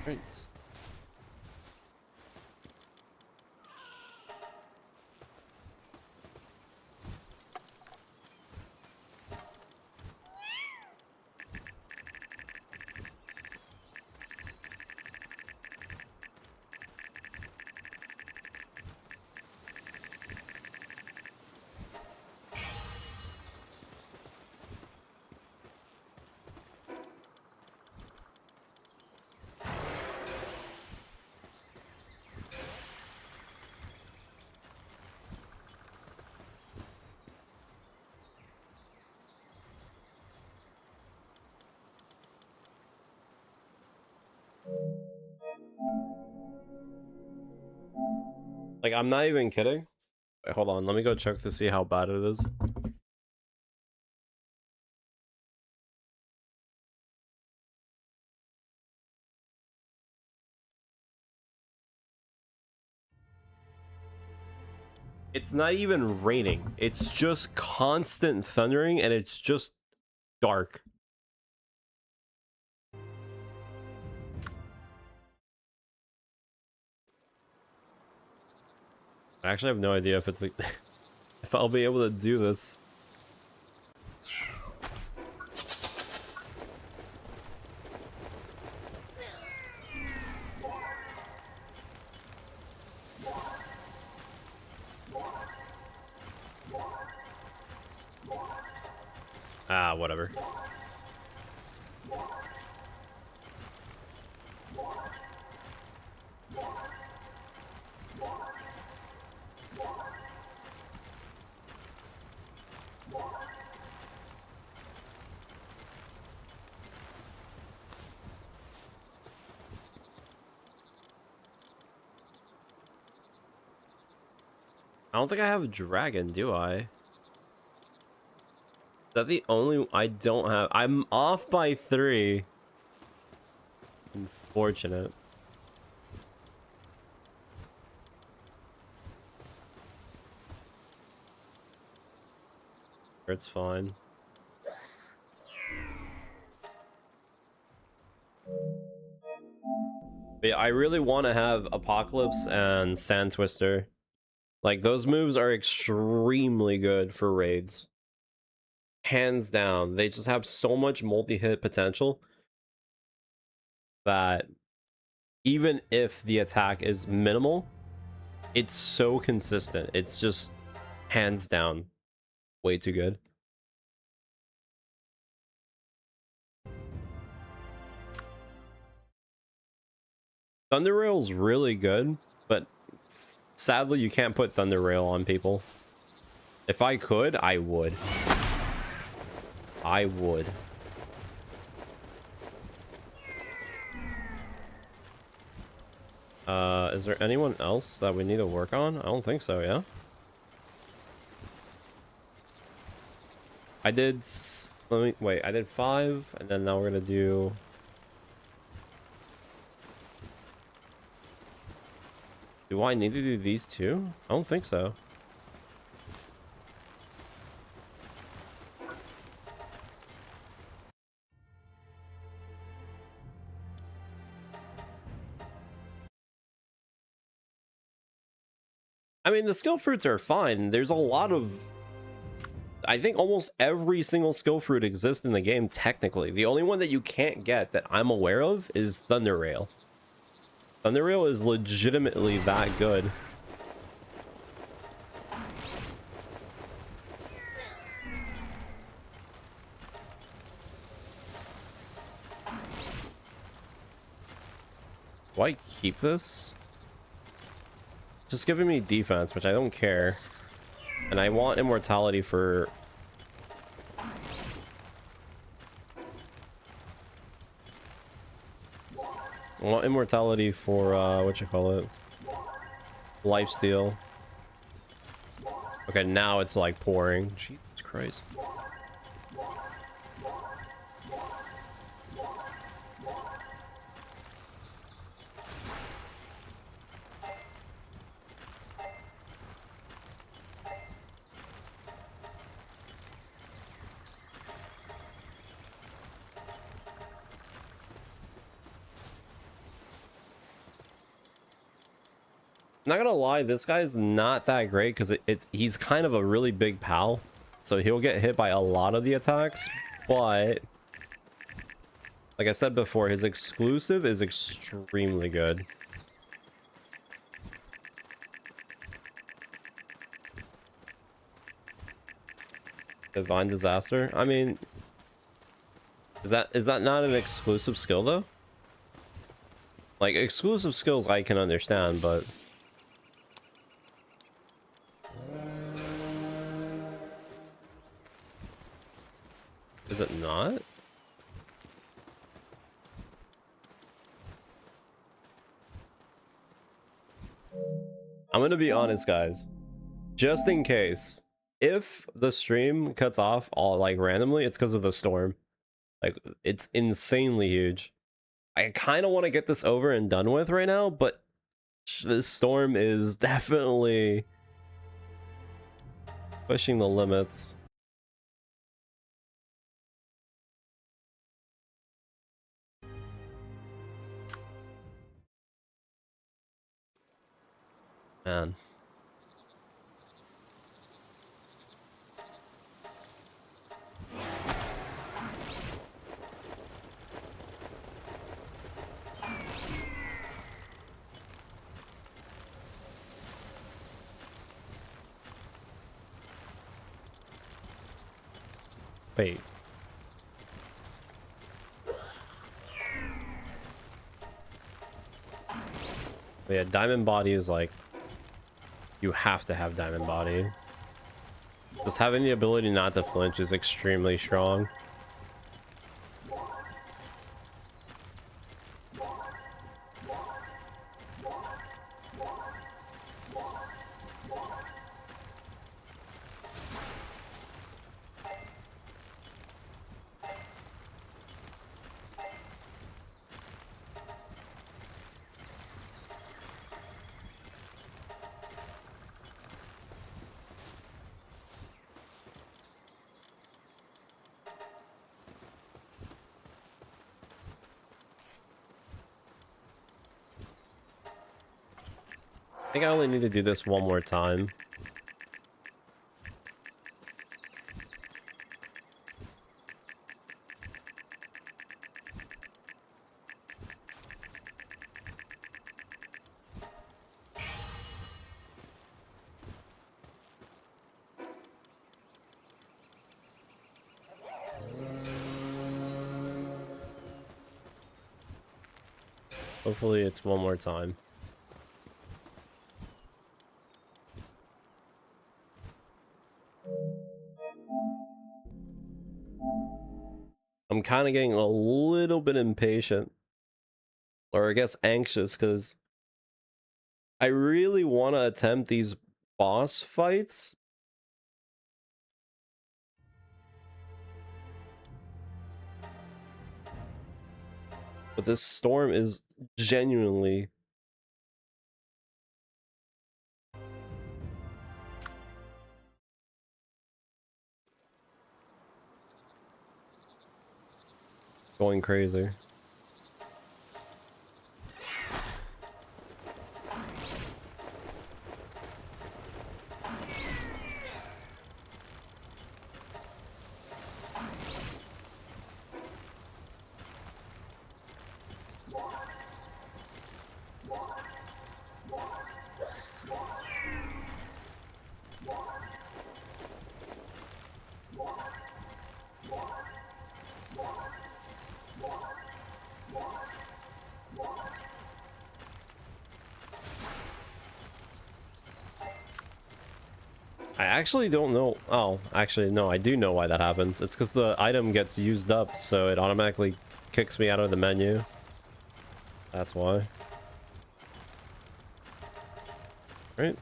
Right. Like, I'm not even kidding. Wait, hold on, let me go check to see how bad it is. It's not even raining. It's just constant thundering, and it's just dark. I actually have no idea if it's like if I'll be able to do this. Ah, whatever. I don't think I have a dragon, do I? Is that the only... I don't have... I'm off by 3. Unfortunate. It's fine. But yeah, I really want to have Apocalypse and Sand Twister. Like, those moves are extremely good for raids. Hands down. They just have so much multi-hit potential that even if the attack is minimal, it's so consistent. It's just hands down way too good. Thunder Rail's really good, but sadly you can't put Thunder Rail on people. If I could, I would. I would. Is there anyone else that we need to work on? I don't think so, yeah? I did... Let me... Wait, I did 5, and then now we're gonna do... Do I need to do these two? I don't think so. I mean, the skill fruits are fine. There's a lot of... I think almost every single skill fruit exists in the game, technically. The only one that you can't get that I'm aware of is Thunder Rail. Thunder Rail is legitimately that good. Do I keep this? Just giving me defense, which I don't care. And I want immortality for... I want immortality for, what you call it? Lifesteal. Okay, now it's like pouring. Jesus Christ. Not gonna lie, this guy's not that great because he's kind of a really big pal, so he'll get hit by a lot of the attacks, but like I said before, his exclusive is extremely good. Divine Disaster? I mean, is that not an exclusive skill though? Like, exclusive skills I can understand, but is it not? I'm gonna be honest, guys. Just in case, if the stream cuts off all like randomly, it's because of the storm. Like, it's insanely huge. I kind of want to get this over and done with right now, but this storm is definitely pushing the limits. Man. Wait. But yeah, diamond body is like, you have to have diamond body. Just having the ability not to flinch is extremely strong. I think I only need to do this one more time. Hopefully it's one more time. I'm kind of getting a little bit impatient. Or I guess anxious, because I really want to attempt these boss fights. But this storm is genuinely going crazy. I actually don't know. Oh, actually, no, I do know why that happens. It's because the item gets used up, so it automatically kicks me out of the menu. That's why. Right?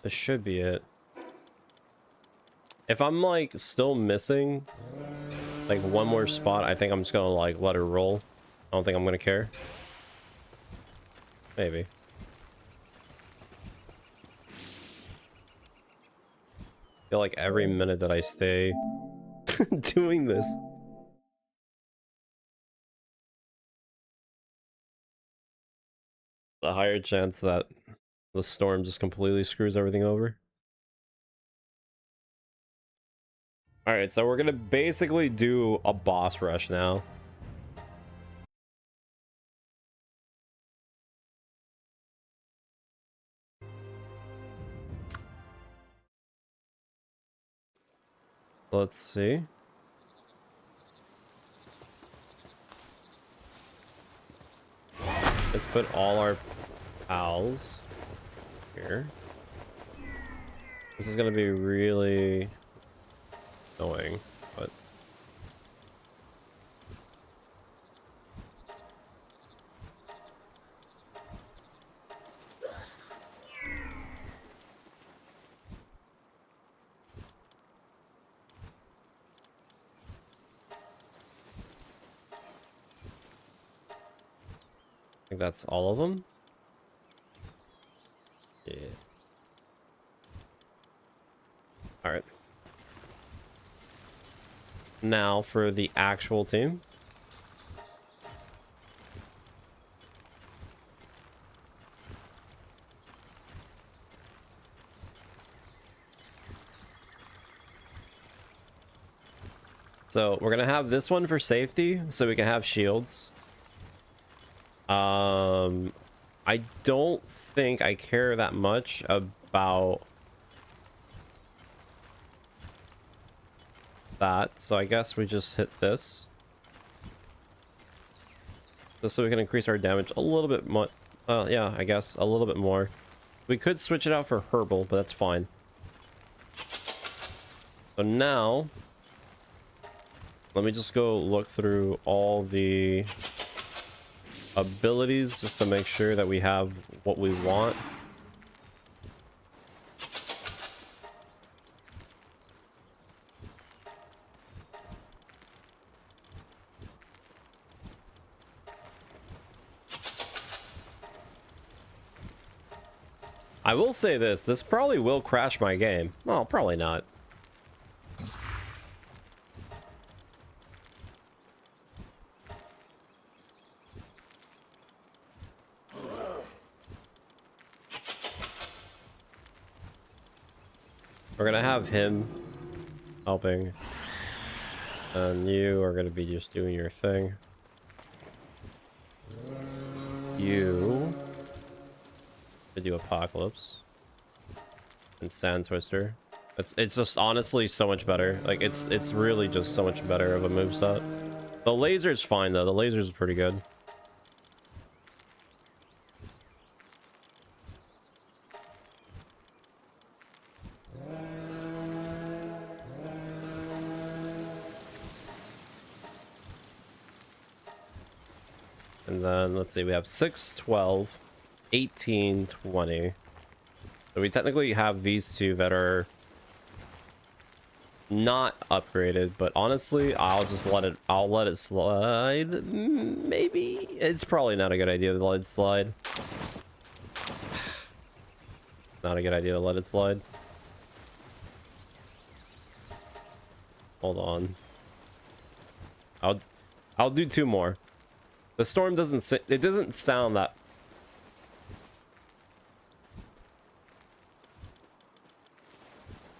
This should be it. If I'm like still missing like one more spot, I think I'm just gonna like let her roll. I don't think I'm gonna care. Maybe. I feel like every minute that I stay doing this, the higher chance that the storm just completely screws everything over. Alright, so we're gonna basically do a boss rush now. Let's see. Let's put all our pals here. This is gonna be really annoying, but I think that's all of them. Yeah. All right. Now for the actual team. So we're gonna have this one for safety, so we can have shields. I don't think I care that much about that, so I guess we just hit this. Just so we can increase our damage a little bit more. Yeah, I guess a little bit more. We could switch it out for herbal, but that's fine. So now, let me just go look through all the abilities just to make sure that we have what we want. I will say this probably will crash my game. Well, probably not. We're gonna have him helping, and you are gonna be just doing your thing. You to do Apocalypse and Sand Twister. It's just honestly so much better. Like it's really just so much better of a moveset. The laser's fine though. The laser's pretty good. And then let's see, we have 6, 12, 18, 20. So we technically have these two that are not upgraded, but honestly, I'll let it slide. Maybe it's probably not a good idea to let it slide. Not a good idea to let it slide. Hold on. I'll do 2 more. The storm it doesn't sound that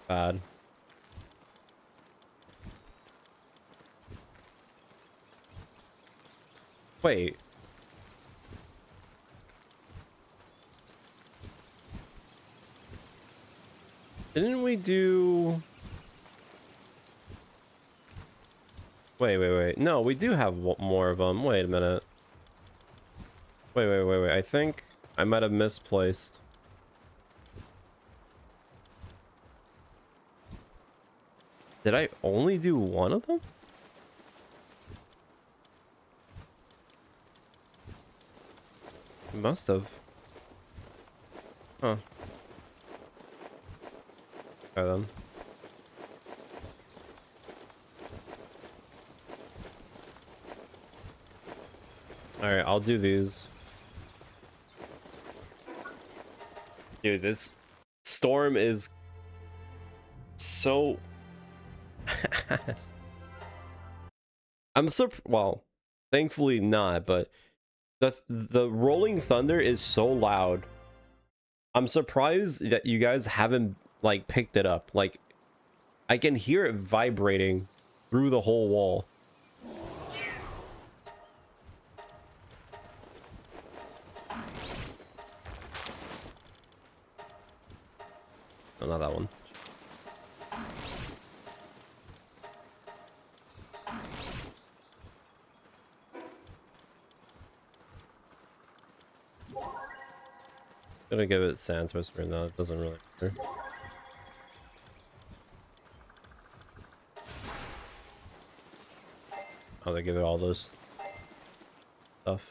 bad. Wait. Didn't we do... Wait. No, we do have more of them. Wait a minute. Wait. I think I might have misplaced. Did I only do 1 of them? I must have. Huh. Try them. Alright, I'll do these. Dude, this storm is so... well, thankfully not, but the rolling thunder is so loud. I'm surprised that you guys haven't like picked it up. Like, I can hear it vibrating through the whole wall. No, not that one. Gonna give it Sand Twister. No, it doesn't really matter. Oh, they give it all those stuff.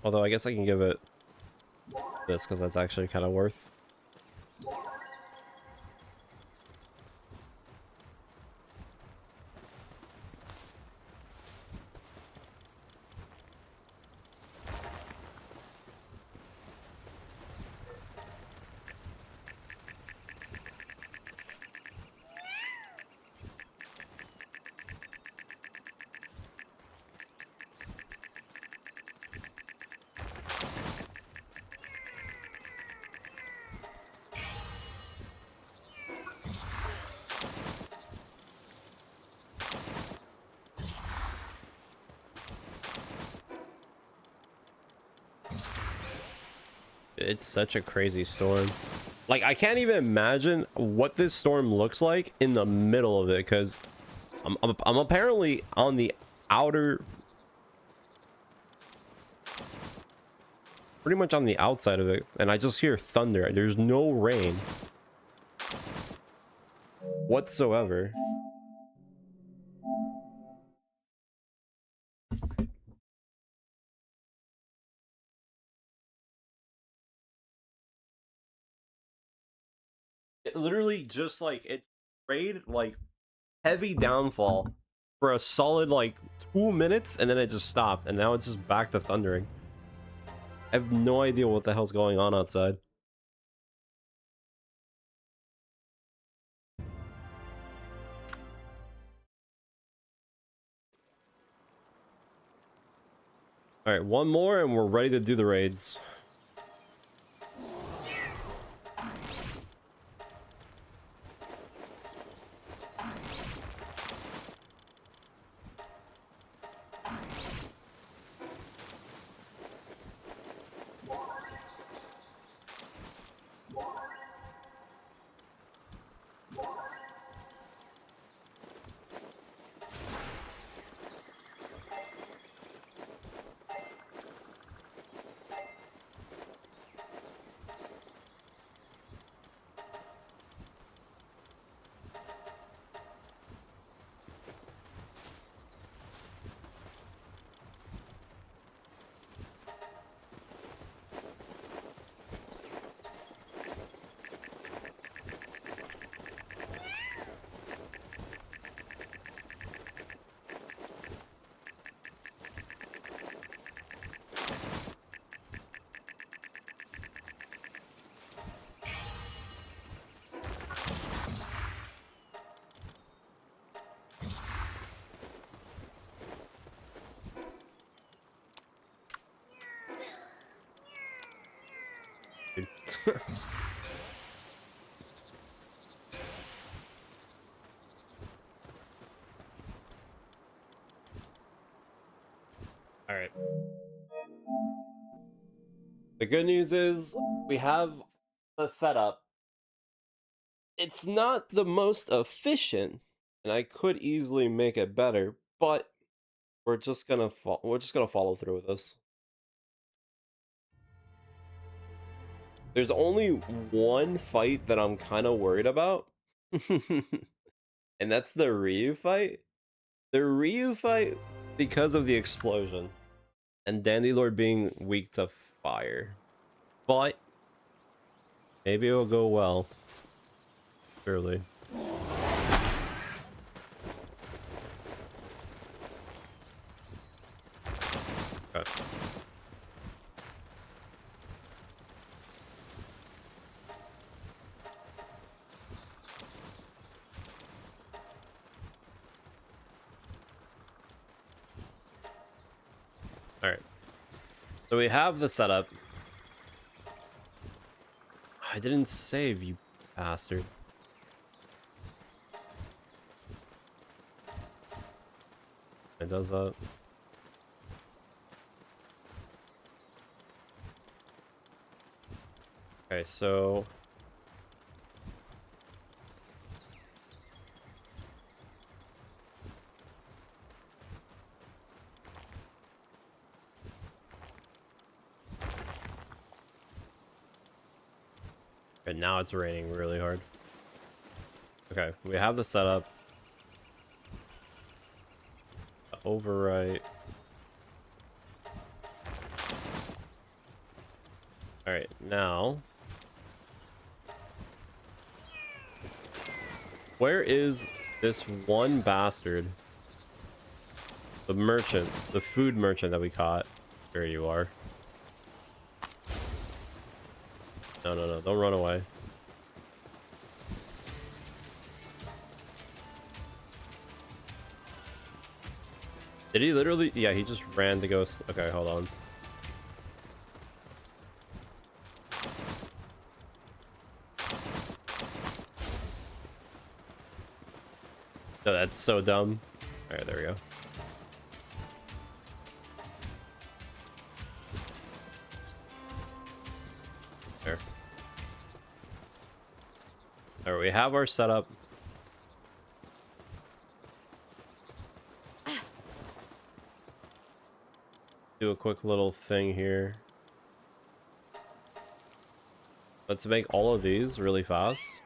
Although I guess I can give it this because that's actually kind of worth. It's such a crazy storm. Like, I can't even imagine what this storm looks like in the middle of it, because I'm apparently on the outer, pretty much on the outside of it, and I just hear thunder. There's no rain whatsoever. It literally just like it sprayed like heavy downfall for a solid like 2 minutes, and then it just stopped, and now it's just back to thundering. I have no idea what the hell's going on outside. All right, one more and we're ready to do the raids. All right. The good news is we have the setup. It's not the most efficient, and I could easily make it better, but we're just gonna follow through with this. There's only one fight that I'm kind of worried about, and that's the Ryu fight. The Ryu fight, because of the explosion and Dandylord being weak to fire, but maybe it'll go well. Surely. Okay. All right. So we have the setup. I didn't save, you bastard. It does that. Okay, so okay, now it's raining really hard. Okay, we have the setup. Overwrite. All right, now where is this one bastard? The merchant, the food merchant that we caught. There you are. No, no, no, don't run away. Did he literally? Yeah, he just ran to go. Okay, hold on. No, that's so dumb. All right, there we go. All right, we have our setup. Do a quick little thing here. Let's make all of these really fast.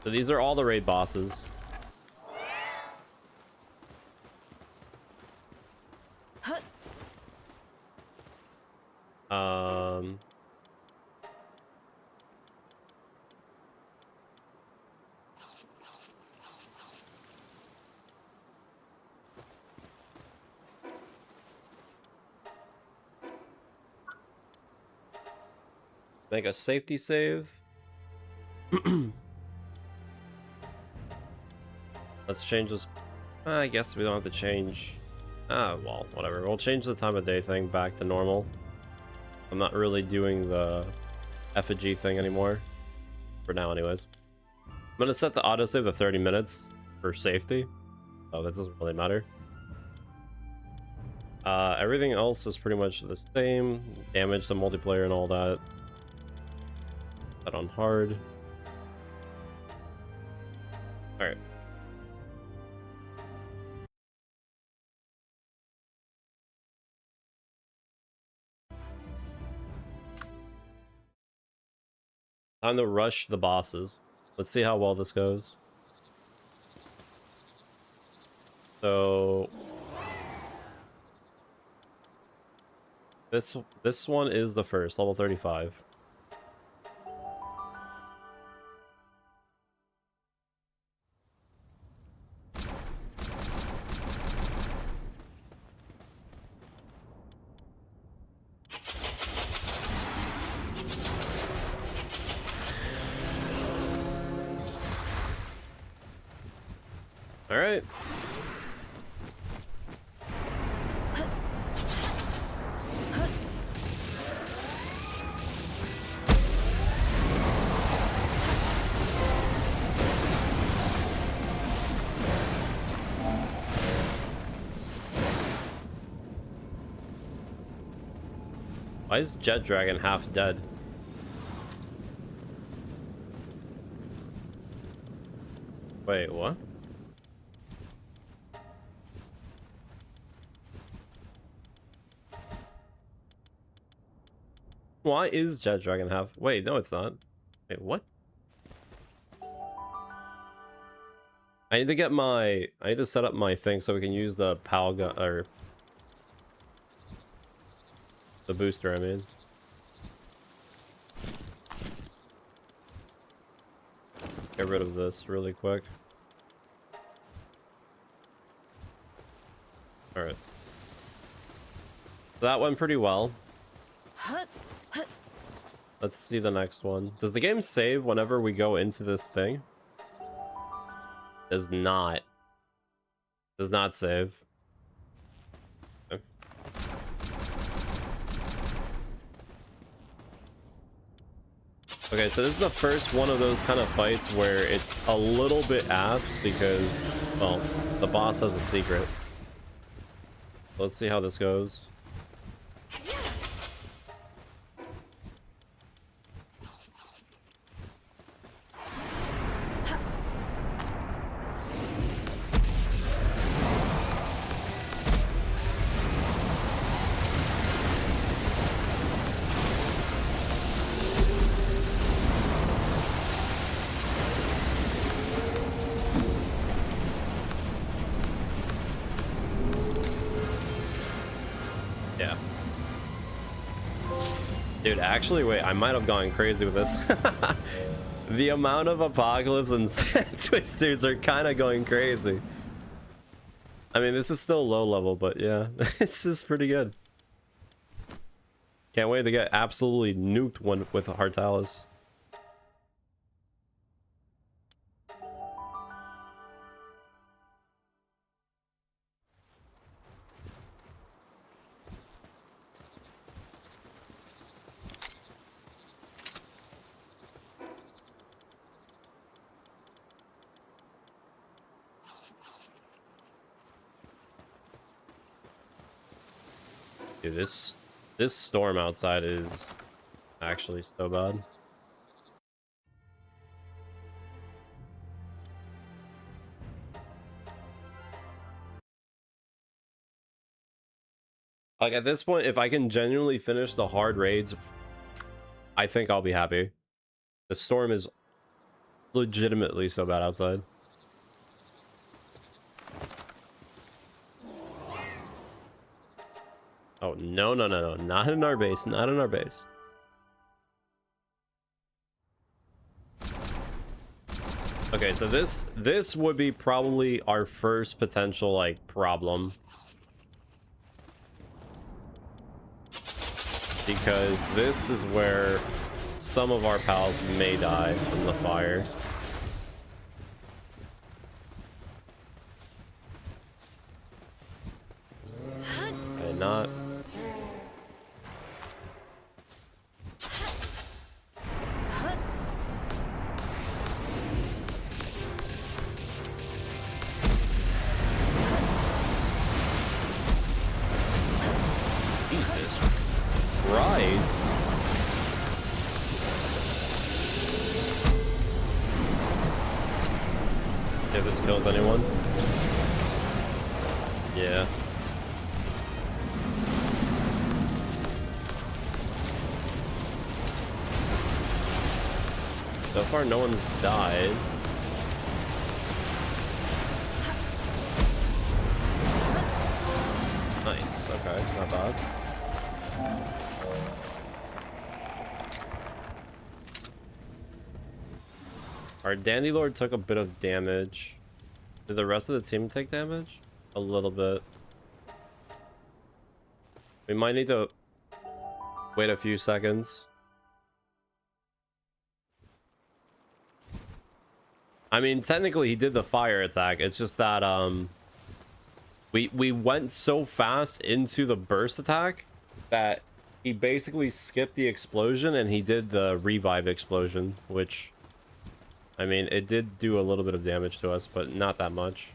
So these are all the raid bosses. Um, make a safety save. Let's change this. I guess we don't have to change. Well, whatever. We'll change the time of day thing back to normal. I'm not really doing the effigy thing anymore. For now, anyways. I'm gonna set the autosave to 30 minutes for safety. Oh, that doesn't really matter. Everything else is pretty much the same. Damage to multiplayer and all that. Set on hard. Alright. Time to rush the bosses. Let's see how well this goes. So this one is the first, level 35. All right. Why is Jet Dragon half dead? Wait, what? Why is Jet Dragon half? Wait, no, it's not. Wait, what? I need to get my. I need to set up my thing so we can use the PAL gun or the booster. I mean, get rid of this really quick. All right. So that went pretty well. Let's see the next one. Does the game save whenever we go into this thing? Does not. Does not save. Okay. Okay, so this is the first one of those kind of fights where it's a little bit ass because, well, the boss has a secret. Let's see how this goes. Yeah. Dude, actually, wait, I might have gone crazy with this. The amount of apocalypse and twisters are kind of going crazy. I mean, this is still low level, but yeah, this is pretty good. Can't wait to get absolutely nuked one with a Hartalis. Dude, this storm outside is actually so bad. Like at this point, if I can genuinely finish the hard raids, I think I'll be happy. The storm is legitimately so bad outside. Oh, no, no, no, no. Not in our base. Not in our base. Okay, so this would be probably our first potential, like, problem. Because this is where some of our pals may die from the fire. Okay, not... Jesus Christ. If this kills anyone. Yeah. So far, no one's died. Nice. Okay, not bad. Our Dandy Lord took a bit of damage. Did the rest of the team take damage? A little bit. We might need to wait a few seconds. I mean, technically he did the fire attack. It's just that we went so fast into the burst attack that he basically skipped the explosion and he did the revive explosion, which, I mean, it did do a little bit of damage to us, but not that much.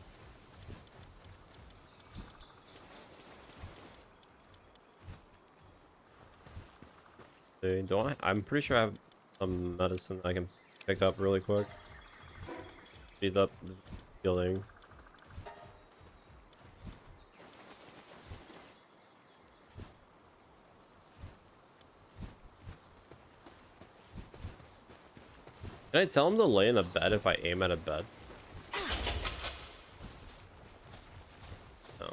I'm pretty sure I have some medicine I can pick up really quick. Speed up the healing. Can I tell him to lay in a bed if I aim at a bed? No.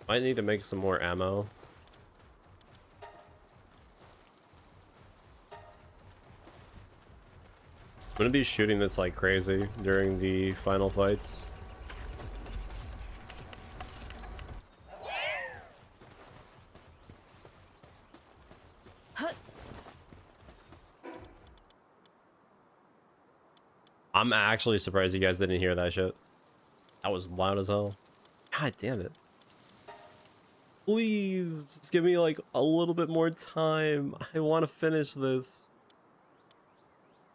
Might need to make some more ammo. I'm gonna be shooting this like crazy during the final fights. I'm actually surprised you guys didn't hear that shit. That was loud as hell. God damn it. Please, just give me like a little bit more time. I want to finish this.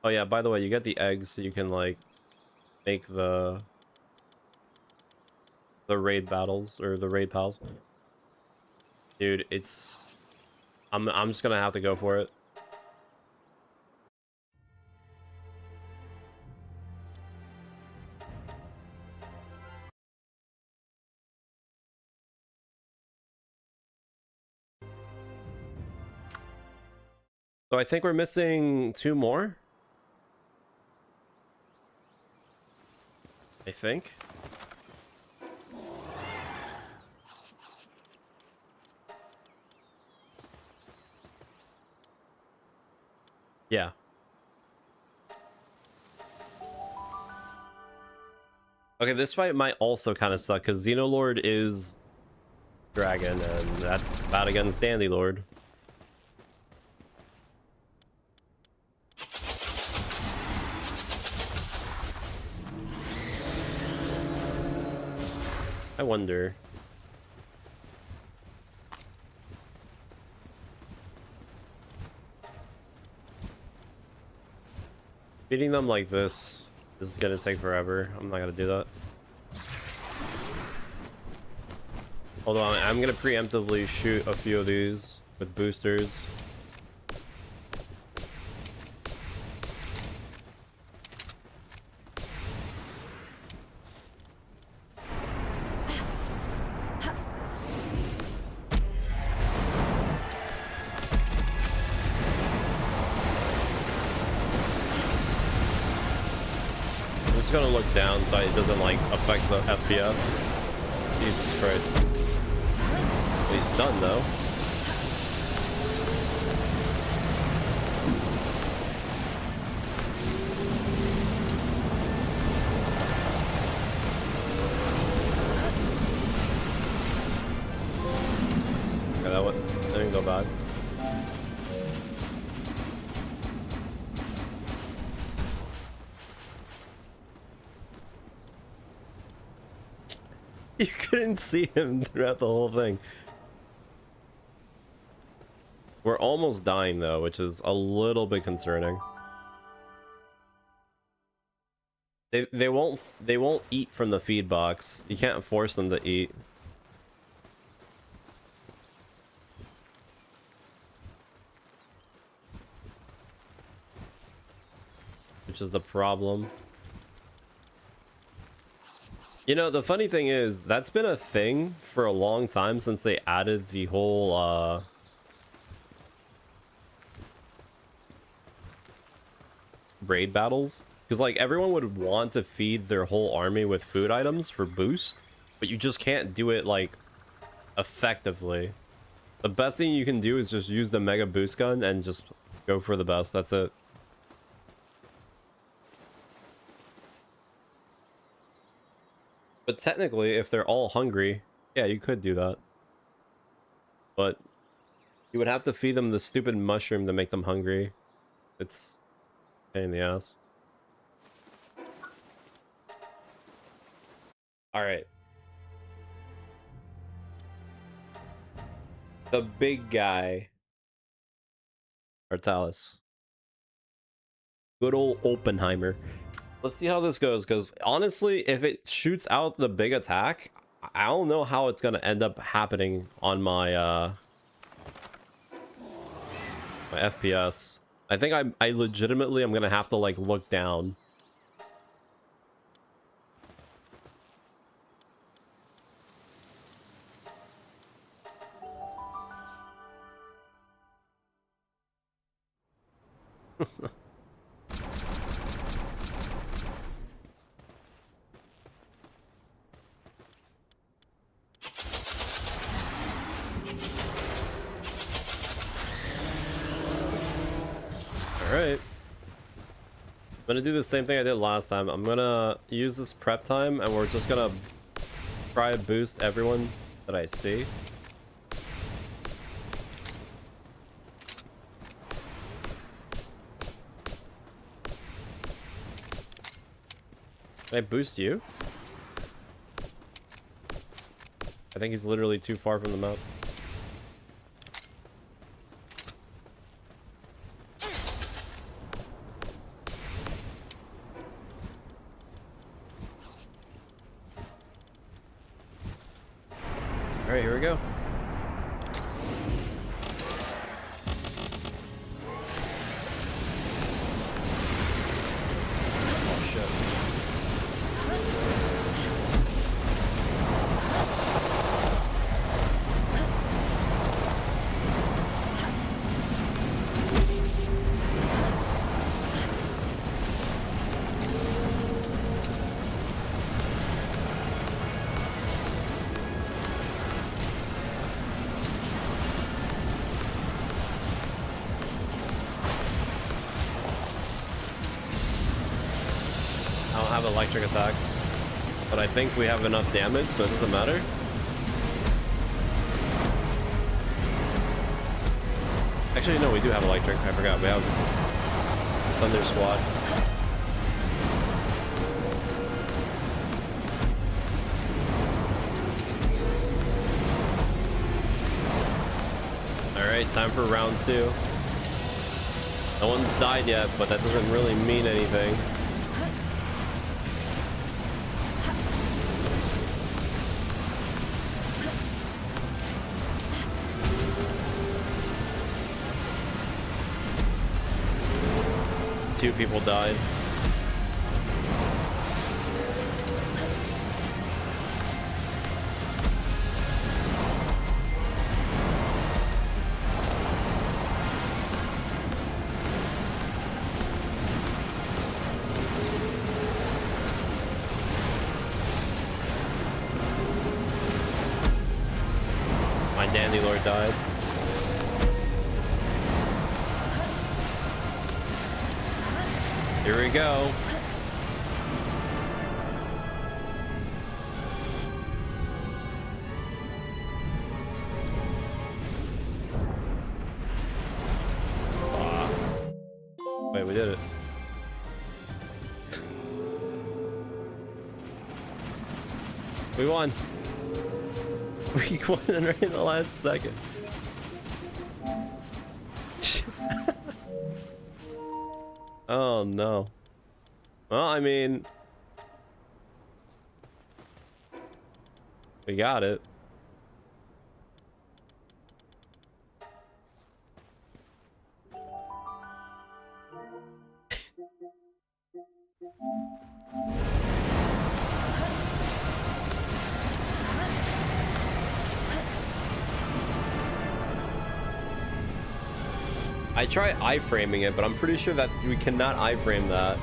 Oh yeah, by the way, you get the eggs so you can like make the raid battles or the raid pals. Dude, it's I'm just gonna have to go for it. So I think we're missing 2 more. I think. Yeah. Okay, this fight might also kind of suck because Xenolord is dragon and that's bad against Dandy Lord. I wonder. Beating them like this This is gonna take forever. I'm not gonna do that. Although I'm gonna preemptively shoot a few of these with boosters. I'm just gonna look down so it doesn't like affect the FPS. Jesus Christ. He's stunned though. Okay, that didn't go bad. You couldn't see him throughout the whole thing. We're almost dying though, which is a little bit concerning. They won't eat from the feed box. You can't force them to eat. Which is the problem. You know, the funny thing is, that's been a thing for a long time since they added the whole, raid battles. Because, like, everyone would want to feed their whole army with food items for boost, but you just can't do it, like, effectively. The best thing you can do is just use the mega boost gun and just go for the best. That's it. But technically, if they're all hungry, yeah, you could do that. But you would have to feed them the stupid mushroom to make them hungry. It's a pain in the ass. Alright. The big guy. Artalis. Good old Oppenheimer. Let's see how this goes, because honestly, if it shoots out the big attack, I don't know how it's gonna end up happening on my my FPS. I think I legitimately am gonna have to like look down. Alright. I'm gonna do the same thing I did last time. I'm gonna use this prep time and we're just gonna try to boost everyone that I see. Can I boost you? I think he's literally too far from the map. Alright, here we go. Oh shit. I don't have electric attacks, but I think we have enough damage, so it doesn't matter. Actually, no, we do have electric. I forgot. We have Thunder Squad. Alright, time for round 2. No one's died yet, but that doesn't really mean anything. 2 people died. My Dandy Lord died. Here we go. Wait, we did it. We won. We won right in the last second. Oh no. Well, I mean, we got it. I try iframing it, but I'm pretty sure that we cannot iframe that.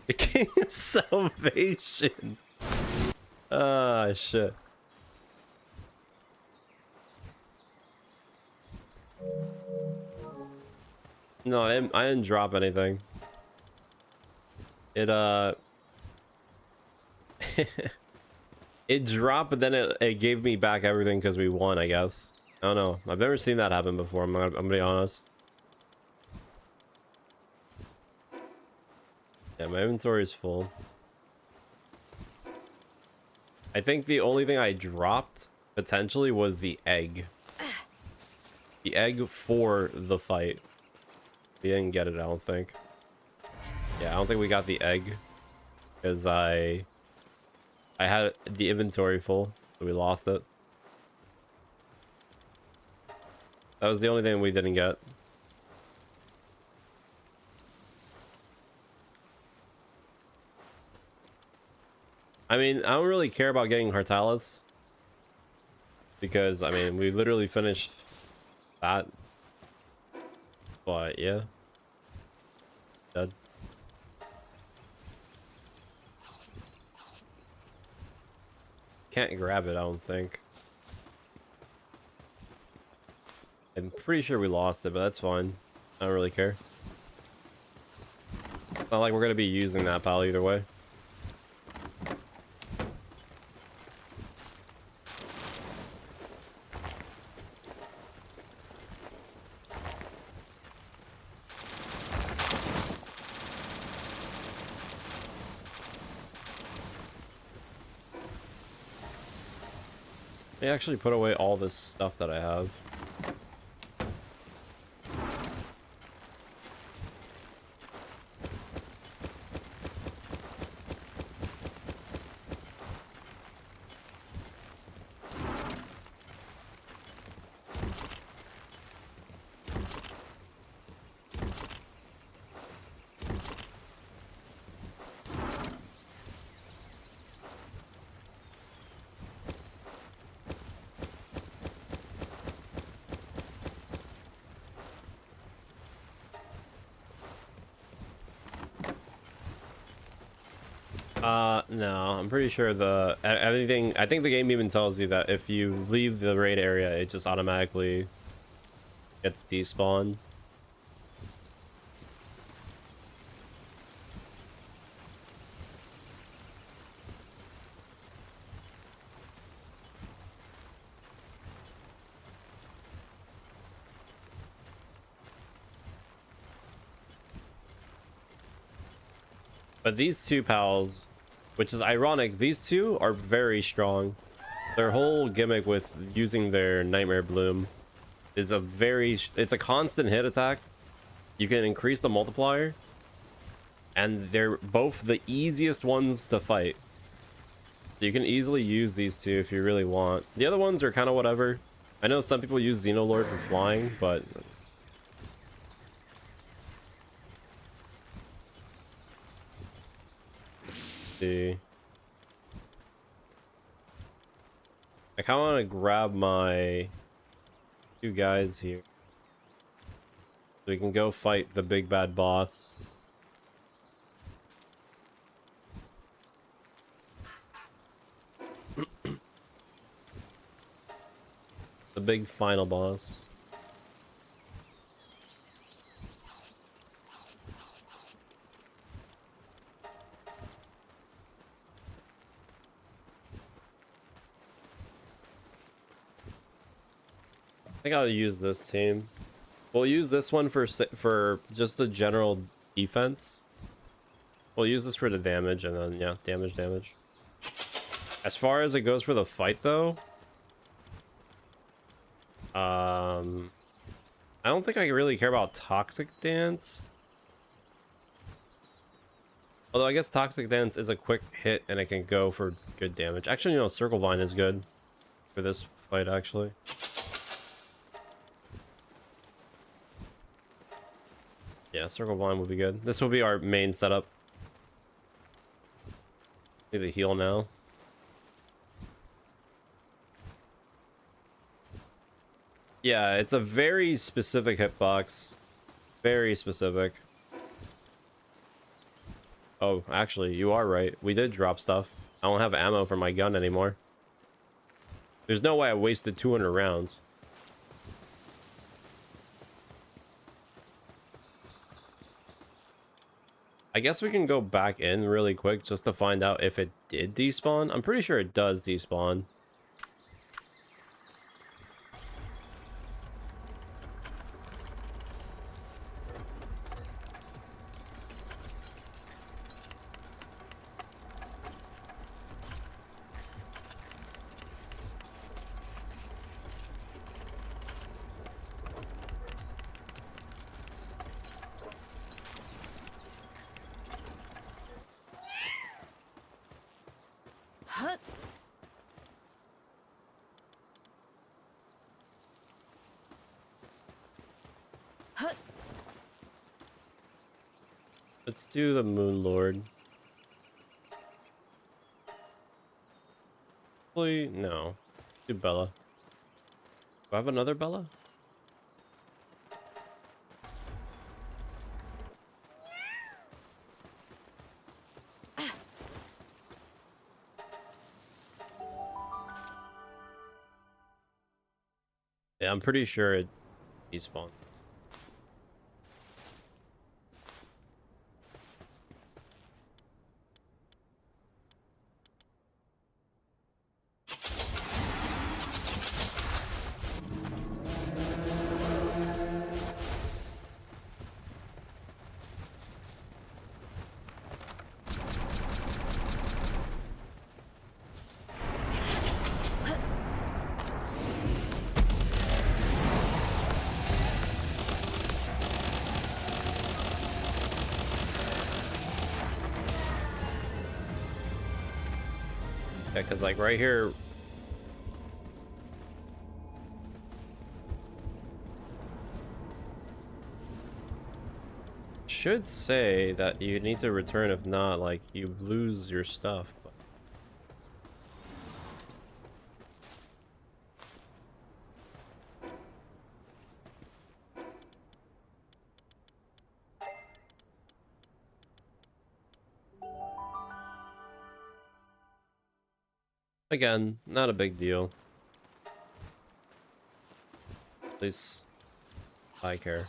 The King of Salvation. Ah, shit. No, I didn't drop anything. It it dropped, but then it gave me back everything because we won, I guess. I don't know. I've never seen that happen before. I'm gonna be honest. Yeah, my inventory is full. I think the only thing I dropped potentially was the egg. The egg for the fight. We didn't get it, I don't think. Yeah, I don't think we got the egg because I had the inventory full, so we lost it. That was the only thing we didn't get. I mean, I don't really care about getting Hartalis because, I mean, we literally finished that. But yeah, dead. Can't grab it, I don't think. I'm pretty sure we lost it, but that's fine. I don't really care. It's not like we're gonna be using that pal either way. Let me actually put away all this stuff that I have. No, I'm pretty sure everything, I think the game even tells you that if you leave the raid area, it just automatically gets despawned. But these two pals, which is ironic, these two are very strong. Their whole gimmick with using their Nightmare Bloom is it's a constant hit attack. You can increase the multiplier, And they're both the easiest ones to fight. So you can easily use these two if you really want. The other ones are kind of whatever. I know some people use Xenolord for flying, but... Let's see. I kind of want to grab my 2 guys here. So we can go fight the big bad boss. The big final boss. I think I'll use this team. We'll use this one for just the general defense. We'll use this for the damage, and then yeah, damage. As far as it goes for the fight, though, I don't think I really care about Toxic Dance. Although I guess Toxic Dance is a quick hit and it can go for good damage. Actually, you know, Circle Vine is good for this fight, actually. Yeah, Circle Vine would be good. This will be our main setup. Need to heal now. Yeah, it's a very specific hitbox. Very specific. Oh, actually, you are right. We did drop stuff. I don't have ammo for my gun anymore. There's no way I wasted 200 rounds. I guess we can go back in really quick just to find out if it did despawn. I'm pretty sure it does despawn. Huh? Huh? Let's do the Moon Lord. Hopefully, no. Do Bella. Do I have another Bella? Yeah, I'm pretty sure it despawned. Yeah, because like right here, should say that you need to return. If not, like, you lose your stuff. But... again, not a big deal. At least I care.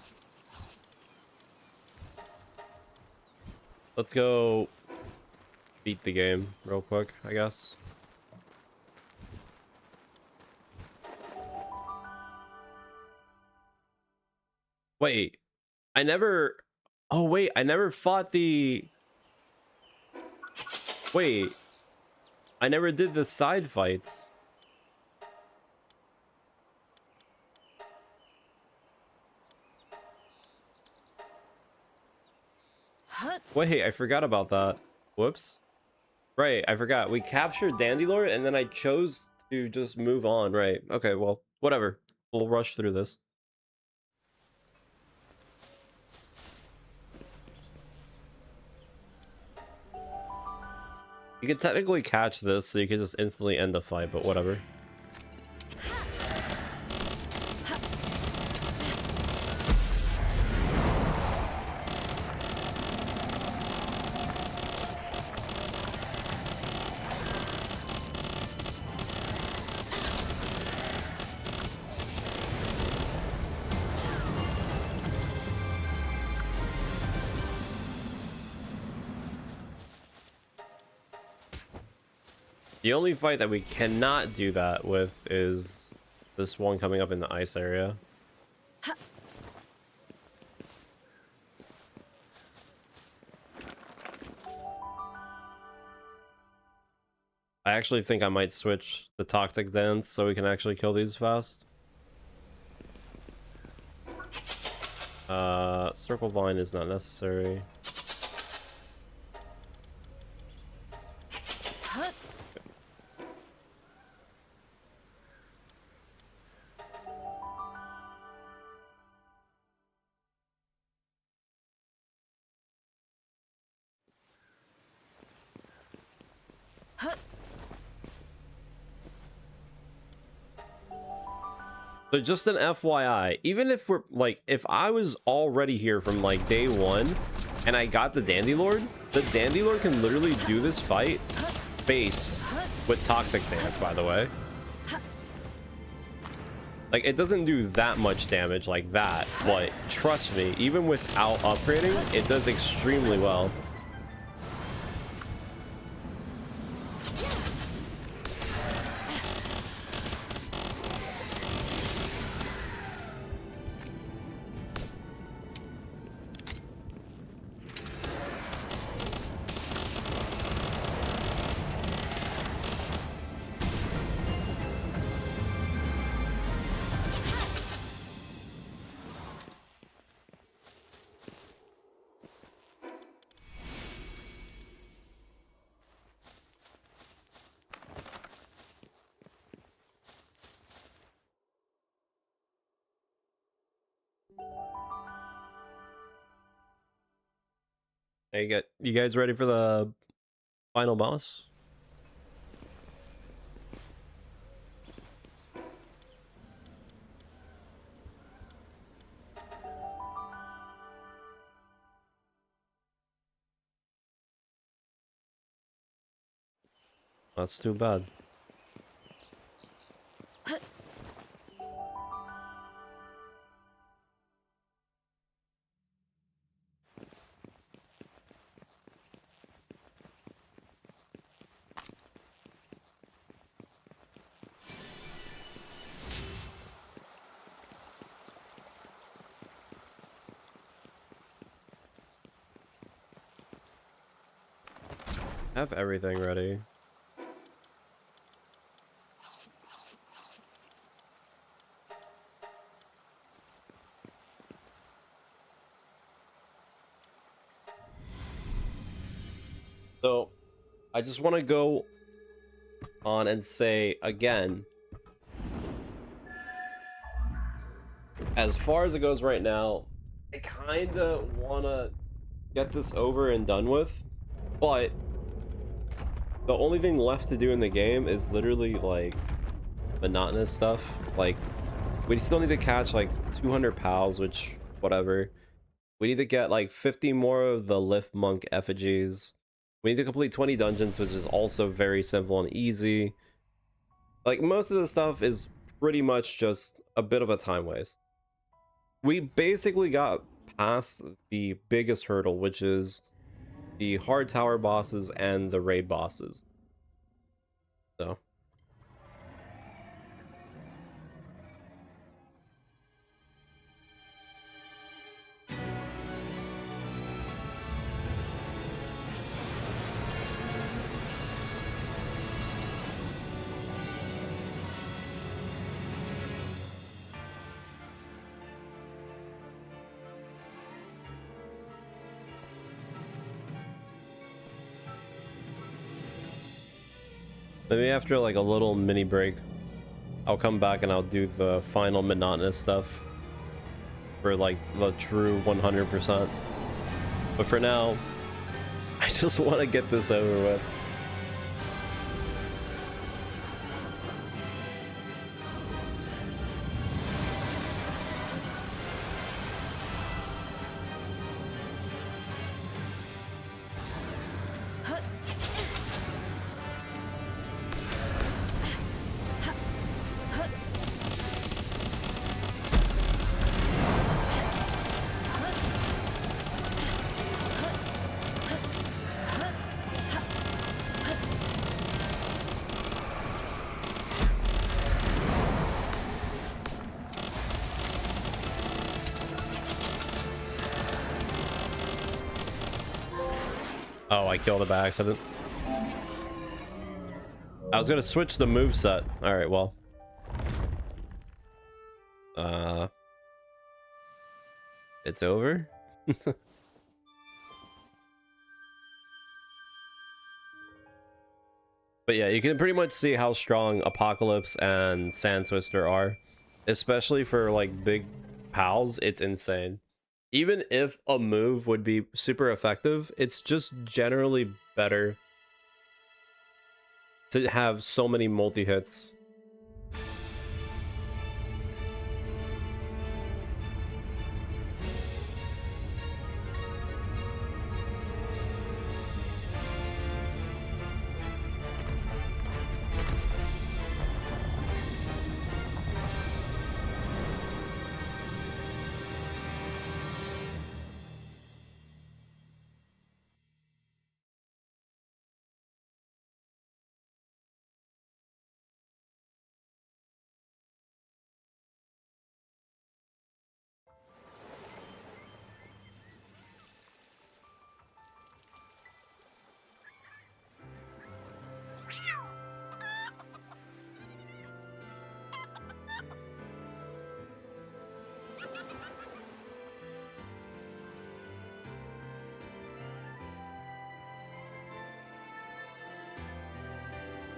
Let's go beat the game real quick, I guess. Wait, I never... Oh, wait, I never fought the... Wait, I never did the side fights. Hut. Wait, I forgot about that. Whoops. Right, I forgot. We captured Dandelion and then I chose to just move on. Right. Okay, well, whatever. We'll rush through this. You could technically catch this, so you could just instantly end the fight, but whatever. The only fight that we cannot do that with is this one coming up in the ice area. I actually think I might switch the toxic dance so we can actually kill these fast. Circle vine is not necessary. Hut. Hut. So just an FYI, even if we're like, if I was already here from like day one and I got the Dandelion can literally do this fight base with toxic dance, by the way. Like, it doesn't do that much damage like that, but trust me, even without upgrading, it does extremely well. Hey, you guys ready for the final boss? That's too bad. Have everything ready. So, I just want to go on and say again, as far as it goes right now, I kind of want to get this over and done with, but the only thing left to do in the game is literally like monotonous stuff. Like, we still need to catch like 200 pals, which whatever. We need to get like 50 more of the lift monk effigies. We need to complete 20 dungeons, which is also very simple and easy. Like, most of the stuff is pretty much just a bit of a time waste. We basically got past the biggest hurdle, which is the hard tower bosses and the raid bosses. So Maybe after like a little mini break, I'll come back and I'll do the final monotonous stuff for like the true 100%. But for now, I just want to get this over with. Oh, I killed it by accident. I was gonna switch the move set. All right, well. It's over. But yeah, you can pretty much see how strong Apocalypse and Sand Twister are. Especially for like big pals, it's insane. Even if a move would be super effective, it's just generally better to have so many multi-hits.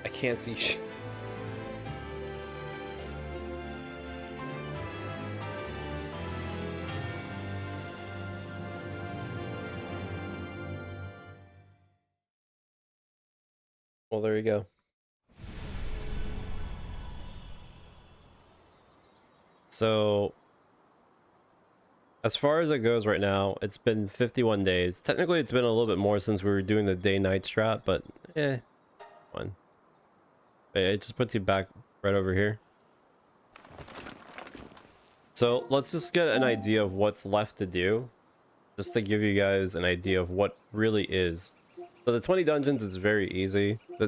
I can't see shit. Well, there you go. So, as far as it goes right now, it's been 51 days. Technically, it's been a little bit more since we were doing the day-night strat, but fine. It just puts you back right over here. So, let's just get an idea of what's left to do, just to give you guys an idea of what really is. So the 20 dungeons is very easy. The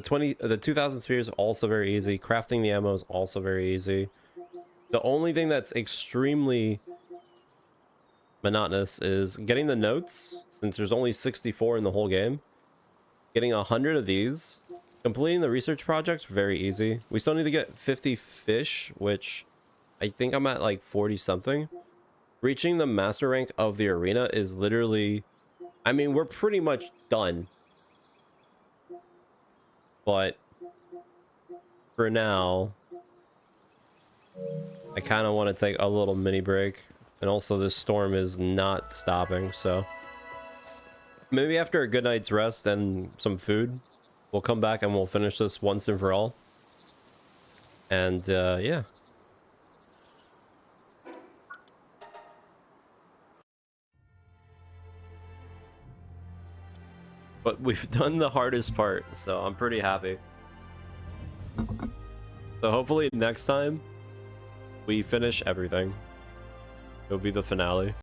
2000 spheres also very easy. Crafting the ammo is also very easy. The only thing that's extremely monotonous is getting the notes, since there's only 64 in the whole game. Getting 100 of these. Completing the research projects, very easy. We still need to get 50 fish, which I think I'm at like 40 something. Reaching the master rank of the arena is literally, I mean, we're pretty much done. But for now, I kind of want to take a little mini break. And also this storm is not stopping, so maybe after a good night's rest and some food, we'll come back and we'll finish this once and for all. And yeah. But we've done the hardest part, so I'm pretty happy. So hopefully next time we finish everything. It'll be the finale.